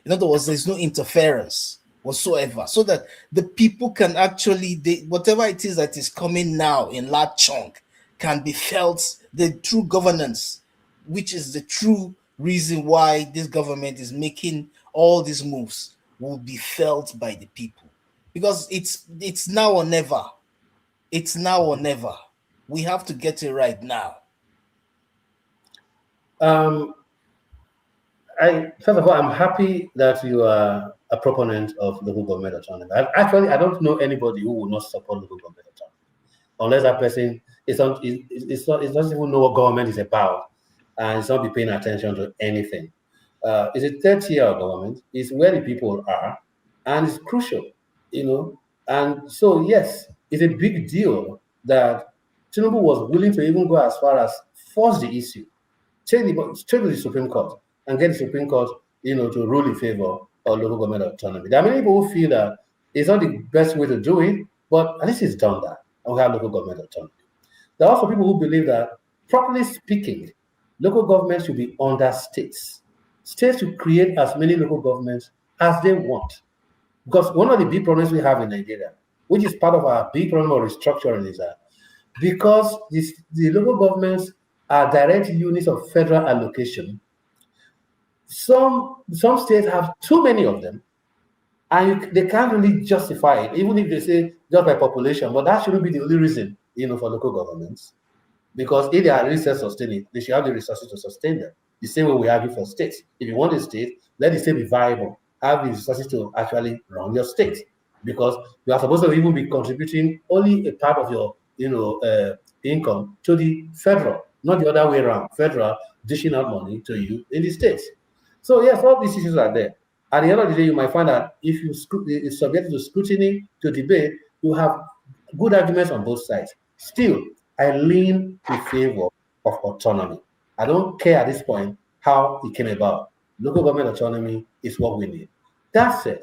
L: In other words, there's no interference whatsoever, so that the people can actually, whatever it is that is coming now in large chunk can be felt, the true governance, which is the true reason why this government is making all these moves, will be felt by the people. Because it's now or never. It's now or never. We have to get it right now.
E: First of all, I'm happy that you are a proponent of local government autonomy. I don't know anybody who will not support local government autonomy, unless that person doesn't even know what government is about, and it's not be paying attention to anything. It's a third tier of government. It's where the people are, and it's crucial, And so, yes, it's a big deal that Tinubu was willing to even go as far as force the issue, take to the Supreme Court, and get the Supreme Court, to rule in favor of local government autonomy. There are many people who feel that it's not the best way to do it, but at least it's done that, and we have local government autonomy. There are also people who believe that, properly speaking, local governments should be under states. States should create as many local governments as they want. Because one of the big problems we have in Nigeria, which is part of our big problem of restructuring, is that because the local governments are direct units of federal allocation, some states have too many of them, and they can't really justify it, even if they say just by population. But that shouldn't be the only reason, for local governments, because if they are really self-sustaining, they should have the resources to sustain them. The same way we argue for states. If you want a state, let the state be viable. Have the resources to actually run your state, because you are supposed to even be contributing only a part of your, income to the federal, not the other way around. Federal dishing out money to you in the states. So yes, all these issues are there. At the end of the day, you might find that if it's subject to scrutiny, to debate, you have good arguments on both sides. Still, I lean in favor of autonomy. I don't care at this point how it came about. Local government autonomy is what we need. That said,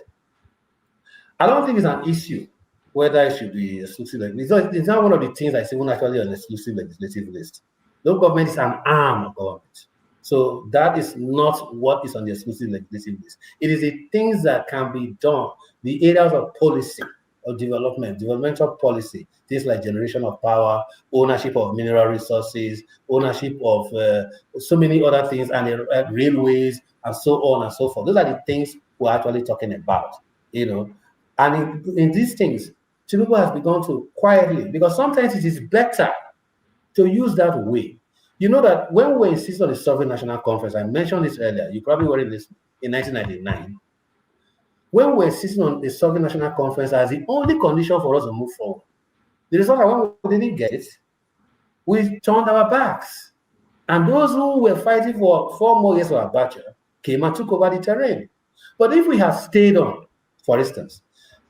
E: I don't think it's an issue whether it should be exclusive. It's not one of the things I see when actually on the exclusive legislative list. Local government is an arm of government. So that is not what is on the exclusive legislative list. It is the things that can be done, the areas of policy, of developmental policy, things like generation of power, ownership of mineral resources, ownership of so many other things, and railways, and so on and so forth. Those are the things we're actually talking about, And in these things, Tinubu has begun to quietly, because sometimes it is better to use that way. You know that when we insisted on the Sovereign National Conference, I mentioned this earlier, you probably were in this in 1999, when we insisted on the Sovereign National Conference as the only condition for us to move forward, the result is when we didn't get it, we turned our backs. And those who were fighting for 4 more years of Abacha came and took over the terrain. But if we had stayed on, for instance,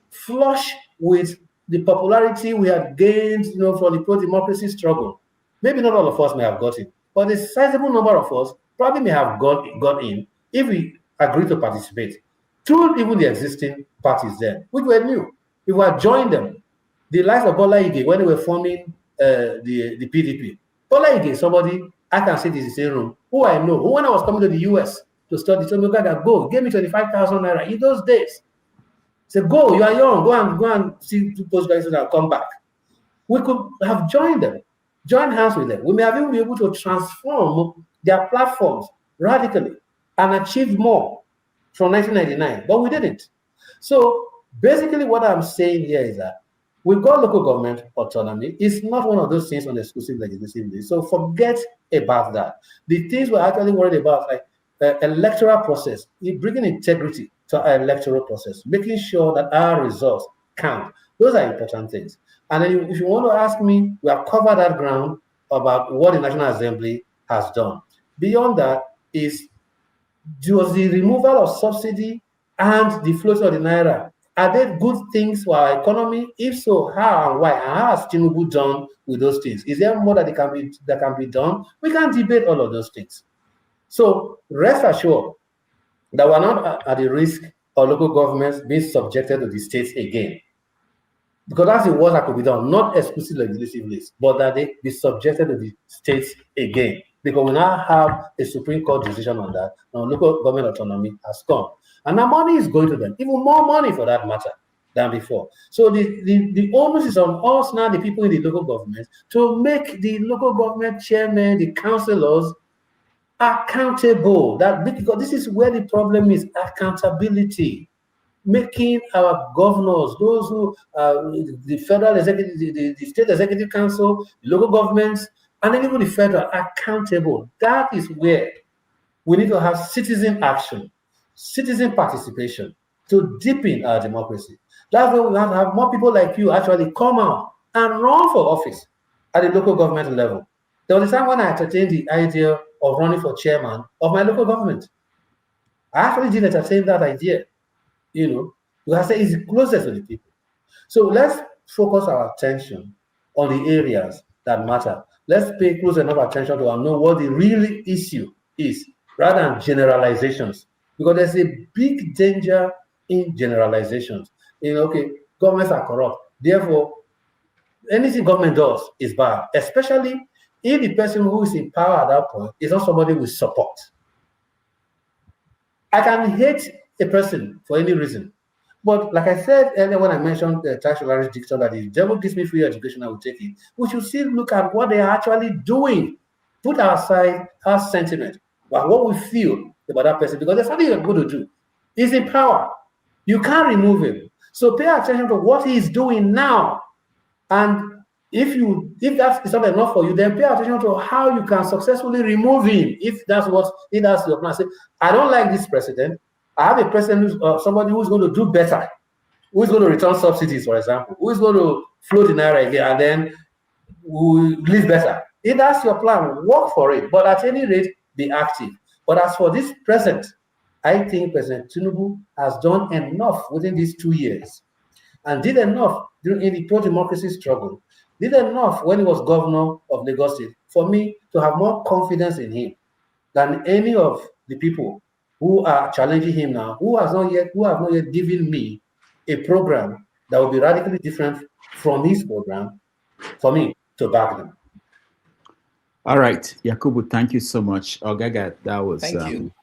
E: flush with the popularity we had gained, from the pro-democracy struggle, maybe not all of us may have got it, but a sizable number of us probably may have got in if we agreed to participate through even the existing parties then, which were new. If we had joined them, the likes of Bola Ige, when they were forming the PDP, Bola Ige, somebody I can sit in the same room, who I know, who when I was coming to the US to study, told me, Ogaga, go, give me 25,000 naira in those days. Say, go, you are young, go and see two postgraduates and come back. We could have joined them, joined hands with them. We may have even been able to transform their platforms radically and achieve more from 1999, but we didn't. So basically what I'm saying here is that we've got local government autonomy. It's not one of those things on the exclusive legislative list. So forget about that. The things we're actually worried about, like electoral process, bringing integrity to our electoral process, making sure that our results count. Those are important things. And then if you want to ask me, we have covered that ground about what the National Assembly has done. Beyond that is, was the removal of subsidy and the float of the naira, are they good things for our economy? If so, how and why? And how has Tinubu done with those things? Is there more that can be done? We can debate all of those things. So rest assured that we're not at the risk of local governments being subjected to the states again. Because that's the worst that could be done, not exclusive legislative list, but that they be subjected to the states again. Because we now have a Supreme Court decision on that, and local government autonomy has come. And now money is going to them, even more money for that matter than before. So the onus is on us now, the people in the local government, to make the local government chairmen, the councillors, accountable. That because this is where the problem is, accountability. Making our governors, those who the federal executive, the state executive council, local governments, and then even the federal accountable. That is where we need to have citizen action, citizen participation to deepen our democracy. That's why we have to have more people like you actually come out and run for office at the local government level. There was a time when I entertained the idea of running for chairman of my local government. I actually did entertain that idea. You have to say it's closest to the people. So let's focus our attention on the areas that matter. Let's pay close enough attention to know what the real issue is, rather than generalizations. Because there's a big danger in generalizations. Okay, governments are corrupt. Therefore, anything government does is bad, especially if the person who is in power at that point is not somebody with support. I can hate a person for any reason. But like I said earlier when I mentioned the tax reliance dictum that the devil gives me free education, I will take it. We should still look at what they are actually doing. Put aside our sentiment, but what we feel about that person, because there's something you're going to do. He's in power. You can't remove him. So pay attention to what he is doing now. And if that is not enough for you, then pay attention to how you can successfully remove him. If that's your plan. Say, I don't like this president. I have a president, somebody who's going to do better, who is going to return subsidies, for example, who is going to float the naira again, and then will live better. If that's your plan, work for it. But at any rate, be active. But as for this present, I think President Tinubu has done enough within these 2 years, and did enough in the pro-democracy struggle, did enough when he was governor of Lagos State for me to have more confidence in him than any of the people who are challenging him now, who have not yet given me a program that will be radically different from his program for me to back them.
A: All right, Yakubu, thank you so much. Ogaga, that was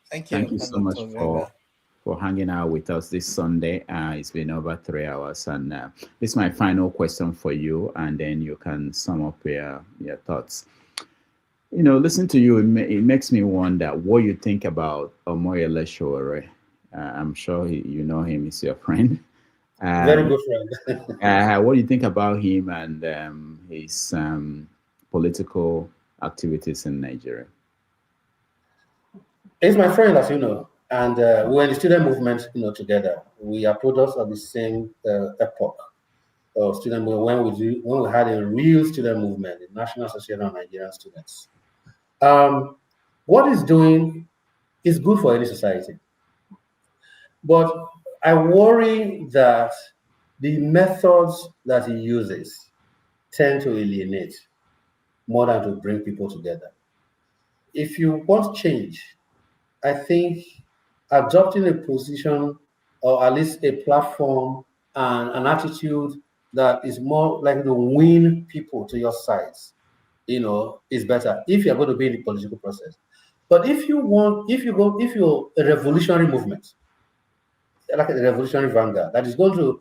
L: thank you
A: so much for hanging out with us this Sunday. It's been over 3 hours, and this is my final question for you, and then you can sum up your thoughts. Listen to you, it makes me wonder what you think about Omoyele Sowore. I'm sure you know him, he's your friend.
E: Very good friend.
A: What do you think about him and his political activities in Nigeria?
E: He's my friend, as you know, and we're in the student movement, together. We are products of the same epoch of student movement when we had a real student movement, the National Association of Nigerian Students. What he's doing is good for any society, but I worry that the methods that he uses tend to alienate more than to bring people together. If you want change, I think adopting a position or at least a platform and an attitude that is more likely to win people to your sides, is better if you're going to be in the political process. But if you're a revolutionary movement, like a revolutionary vanguard, that is going to,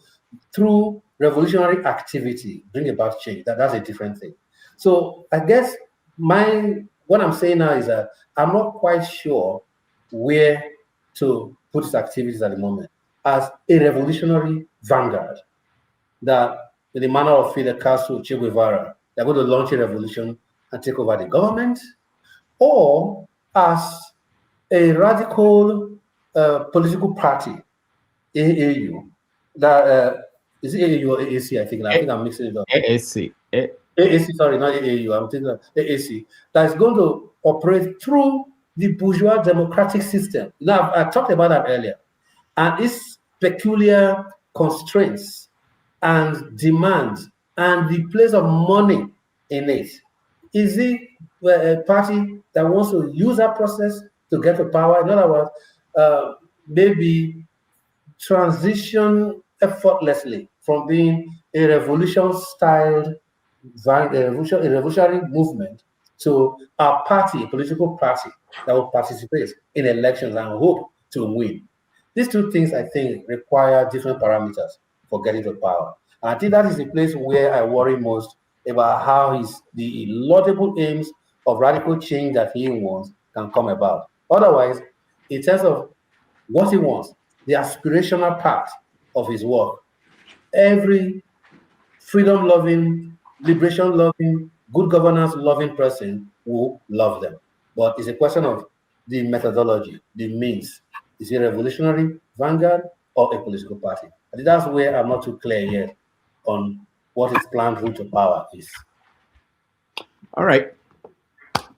E: through revolutionary activity, bring about change, that's a different thing. So I guess what I'm saying now is that I'm not quite sure where to put his activities at the moment as a revolutionary vanguard, that in the manner of Fidel Castro, Che Guevara, they're going to launch a revolution and take over the government, or as a radical political party, AAU, that is it AAU or AAC? I think I'm mixing it up.
A: AAC.
E: AAC, sorry, not AAU. I'm thinking of AAC. That is going to operate through the bourgeois democratic system. Now, I talked about that earlier, and its peculiar constraints and demands and the place of money in it. Is it a party that wants to use that process to get to power? In other words, maybe transition effortlessly from being a revolutionary movement to a political party that will participate in elections and hope to win. These two things, I think, require different parameters for getting to power. And I think that is the place where I worry most about how the laudable aims of radical change that he wants can come about. Otherwise, in terms of what he wants, the aspirational part of his work, every freedom-loving, liberation-loving, good governance-loving person will love them. But it's a question of the methodology, the means. Is it a revolutionary vanguard or a political party? I think that's where I'm not too clear yet on what his planned route to power is.
A: All right.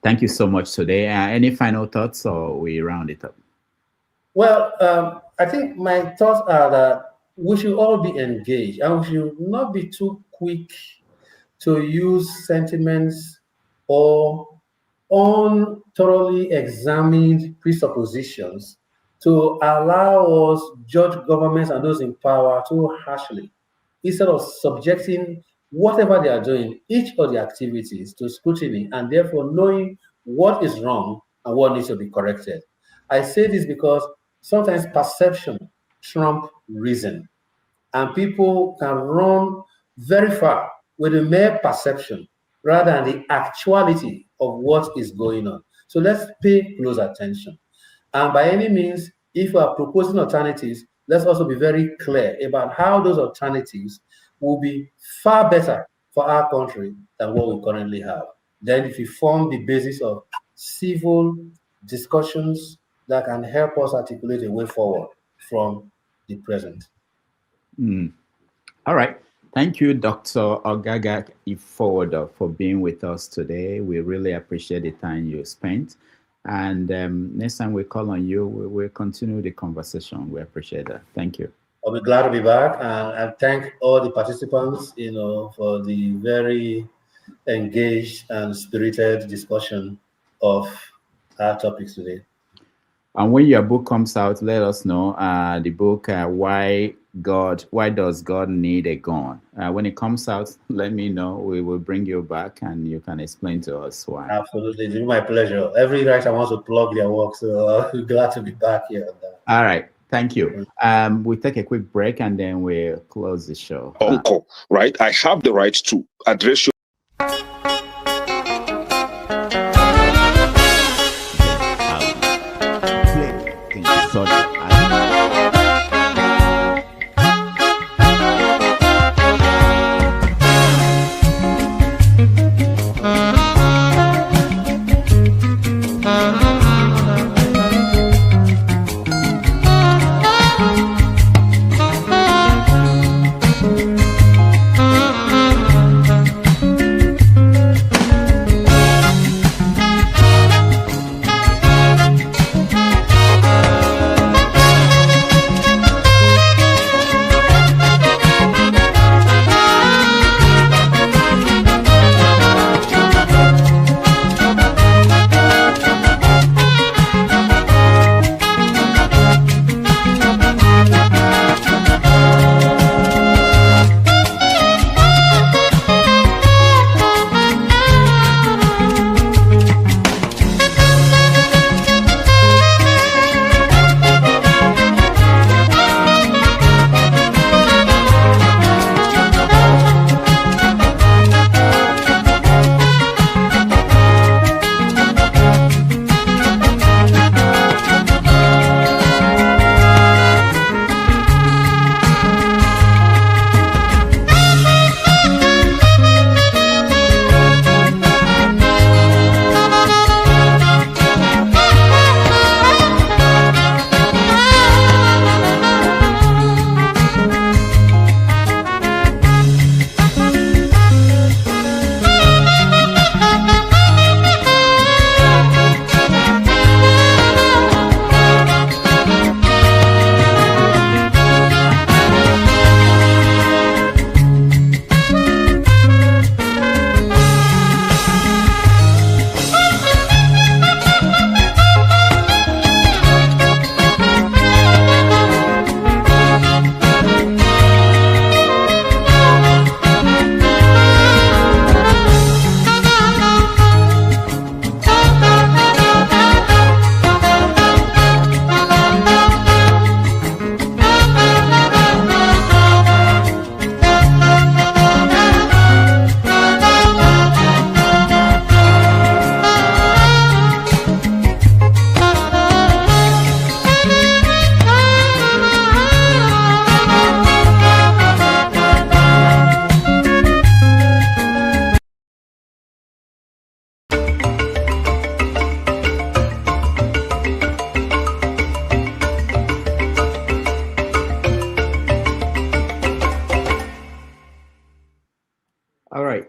A: Thank you so much today. Any final thoughts, or we round it up?
E: Well, I think my thoughts are that we should all be engaged, and we should not be too quick to use sentiments or thoroughly examined presuppositions to allow us judge governments and those in power too harshly, instead of subjecting whatever they are doing, each of the activities, to scrutiny, and therefore knowing what is wrong and what needs to be corrected. I say this because sometimes perception trumps reason, and people can run very far with a mere perception rather than the actuality of what is going on. So let's pay close attention. And by any means, if we are proposing alternatives, let's also be very clear about how those alternatives will be far better for our country than what we currently have. Then if we form the basis of civil discussions that can help us articulate a way forward from the present.
A: All right. Thank you, Dr. Ogaga Ifowodo, for being with us today. We really appreciate the time you spent. And next time we call on you, we'll continue the conversation. We appreciate that. Thank you.
E: I'll be glad to be back, and thank all the participants, for the very engaged and spirited discussion of our topics today.
A: And when your book comes out, let us know. The book, Why Does God Need a Gun? When it comes out, let me know. We will bring you back and you can explain to us why.
E: Absolutely. It's my pleasure. Every writer wants to plug their work, so I'm glad to be back here.
A: All right. Thank you. We'll take a quick break and then we'll close the show.
M: Uncle, right? I have the right to address you.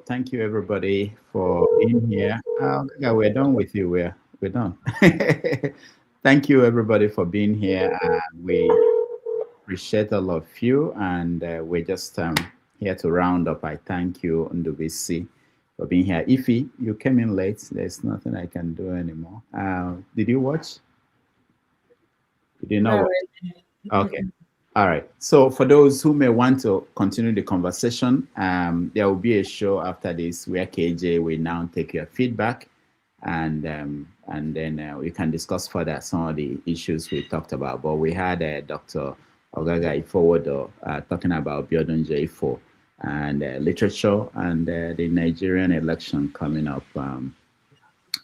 A: Thank you, everybody, for being here. Yeah, we're done with you. We're done. Thank you, everybody, for being here. We appreciate all of you, and we're just here to round up. I thank you, Ndubisi, for being here. Ify, you came in late. There's nothing I can do anymore. Did you watch? You did not watch? Okay. All right. So for those who may want to continue the conversation, there will be a show after this where KJ will now take your feedback, and then we can discuss further some of the issues we talked about. But we had Dr. Ogaga Ifowodo talking about Biodun Jeyifo and literature and the Nigerian election coming up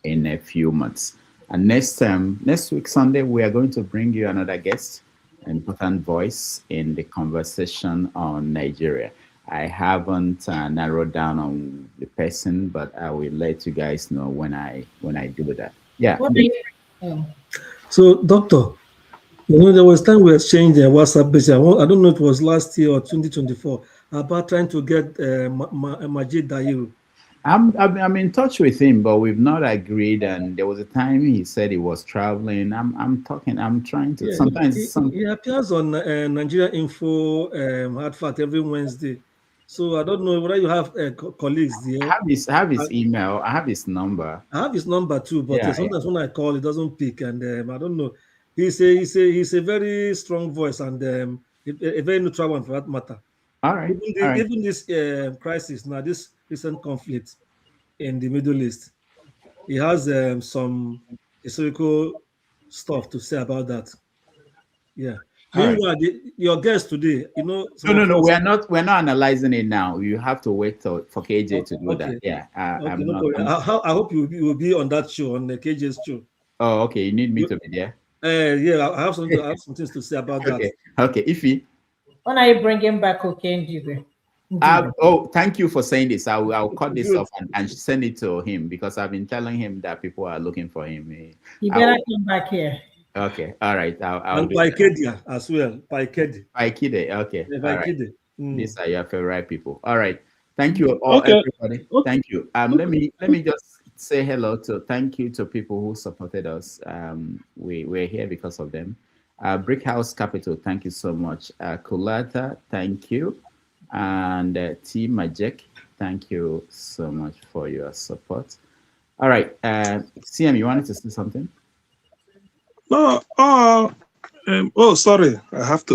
A: in a few months. And next week, Sunday, we are going to bring you another guest, an important voice in the conversation on Nigeria. I haven't narrowed down on the person, but I will let you guys know when I do that. Yeah.
K: So, Doctor, there was time we exchanged WhatsApp message. I don't know if it was last year or 2024 about trying to get Majid Dahiru.
A: I'm in touch with him, but we've not agreed. And there was a time he said he was traveling. I'm trying to.
K: Yeah,
A: sometimes
K: he appears on Nigerian Info Hard Fact every Wednesday. So I don't know whether you have colleagues there.
A: I have his email. I have his number.
K: I have his number too, but sometimes when I call, it doesn't pick, and I don't know. He's a very strong voice and a very neutral one for that matter.
A: All right.
K: Even this crisis now, this recent conflict in the Middle East, he has some historical stuff to say about that. Yeah. Meanwhile, your guest today, No,
A: we're not analyzing it now. You have to wait for KJ to do that. Yeah.
K: I hope you will be on that show, on the KJ's show.
A: Oh, okay. You need me to be there.
K: Yeah, I have some things to say about that.
A: Okay, Ify.
N: When are you bringing back cocaine?
A: Thank you for saying this. I'll cut this off and send it to him, because I've been telling him that people are looking for him.
N: You better come back here.
A: Okay, all right.
K: And Paikedia as well. Paikede.
A: Okay.
K: Yeah, Paikede.
A: These are your favorite people. All right. Thank you all, everybody. Okay. Thank you. Let me just say thank you to people who supported us. We're here because of them. Brick House Capital, thank you so much. Kulata, thank you. And T Majek, thank you so much for your support. All right. CM, you wanted to say something?
J: No. Sorry. I have to.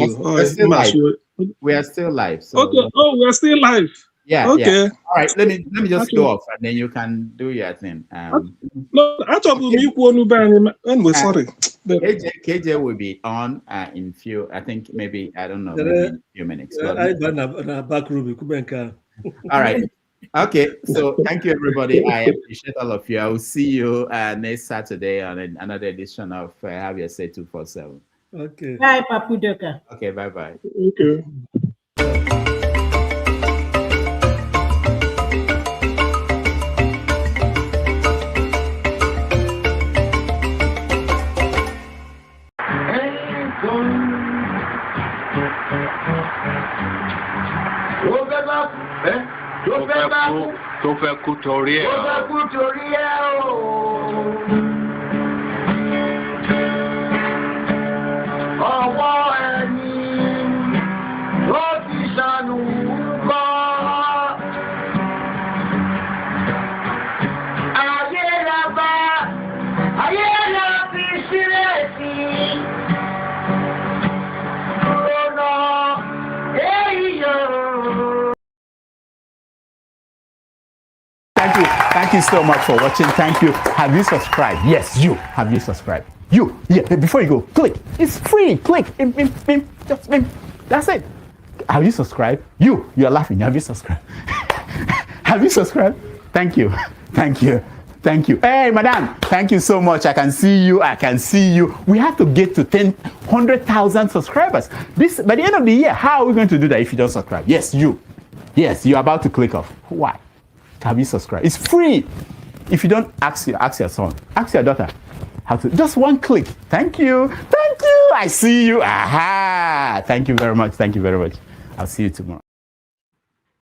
A: We are still live. So.
J: Okay. We're still live.
A: Yeah.
J: Okay.
A: Yeah. All right. Let me just go off, and then you can do your thing.
J: No, I thought anyway, sorry.
A: KJ will be on in few. I think maybe maybe a few minutes.
K: All
A: right. Okay. So thank you, everybody. I appreciate all of you. I will see you next Saturday on another edition of Have Your Say 247.
K: Okay.
N: Bye, Papu Doka.
A: Okay. Bye.
J: Okay.
F: tó fẹ́ kú torí ẹ̀ o.
B: Ọwọ́ ẹni ló ti ṣàánú kọ́. Ayé la fi sílẹ̀ sí. Lọ́nà èèyàn.
A: Thank you so much for watching. Thank you. Have you subscribed? Yes, you. Have you subscribed? You. Yeah, before you go, click. It's free. Click. Just that's it. Have you subscribed? You're laughing. Have you subscribed? Have you subscribed? Thank you. Hey, madam. Thank you so much. I can see you. We have to get to 100,000 subscribers. By the end of the year, how are we going to do that if you don't subscribe? Yes, you. Yes, you're about to click off. Why? Have you subscribed? It's free. If you don't, ask your son, ask your daughter how to. Just one click. Thank you. I see you. Aha. Thank you very much. I'll see you tomorrow.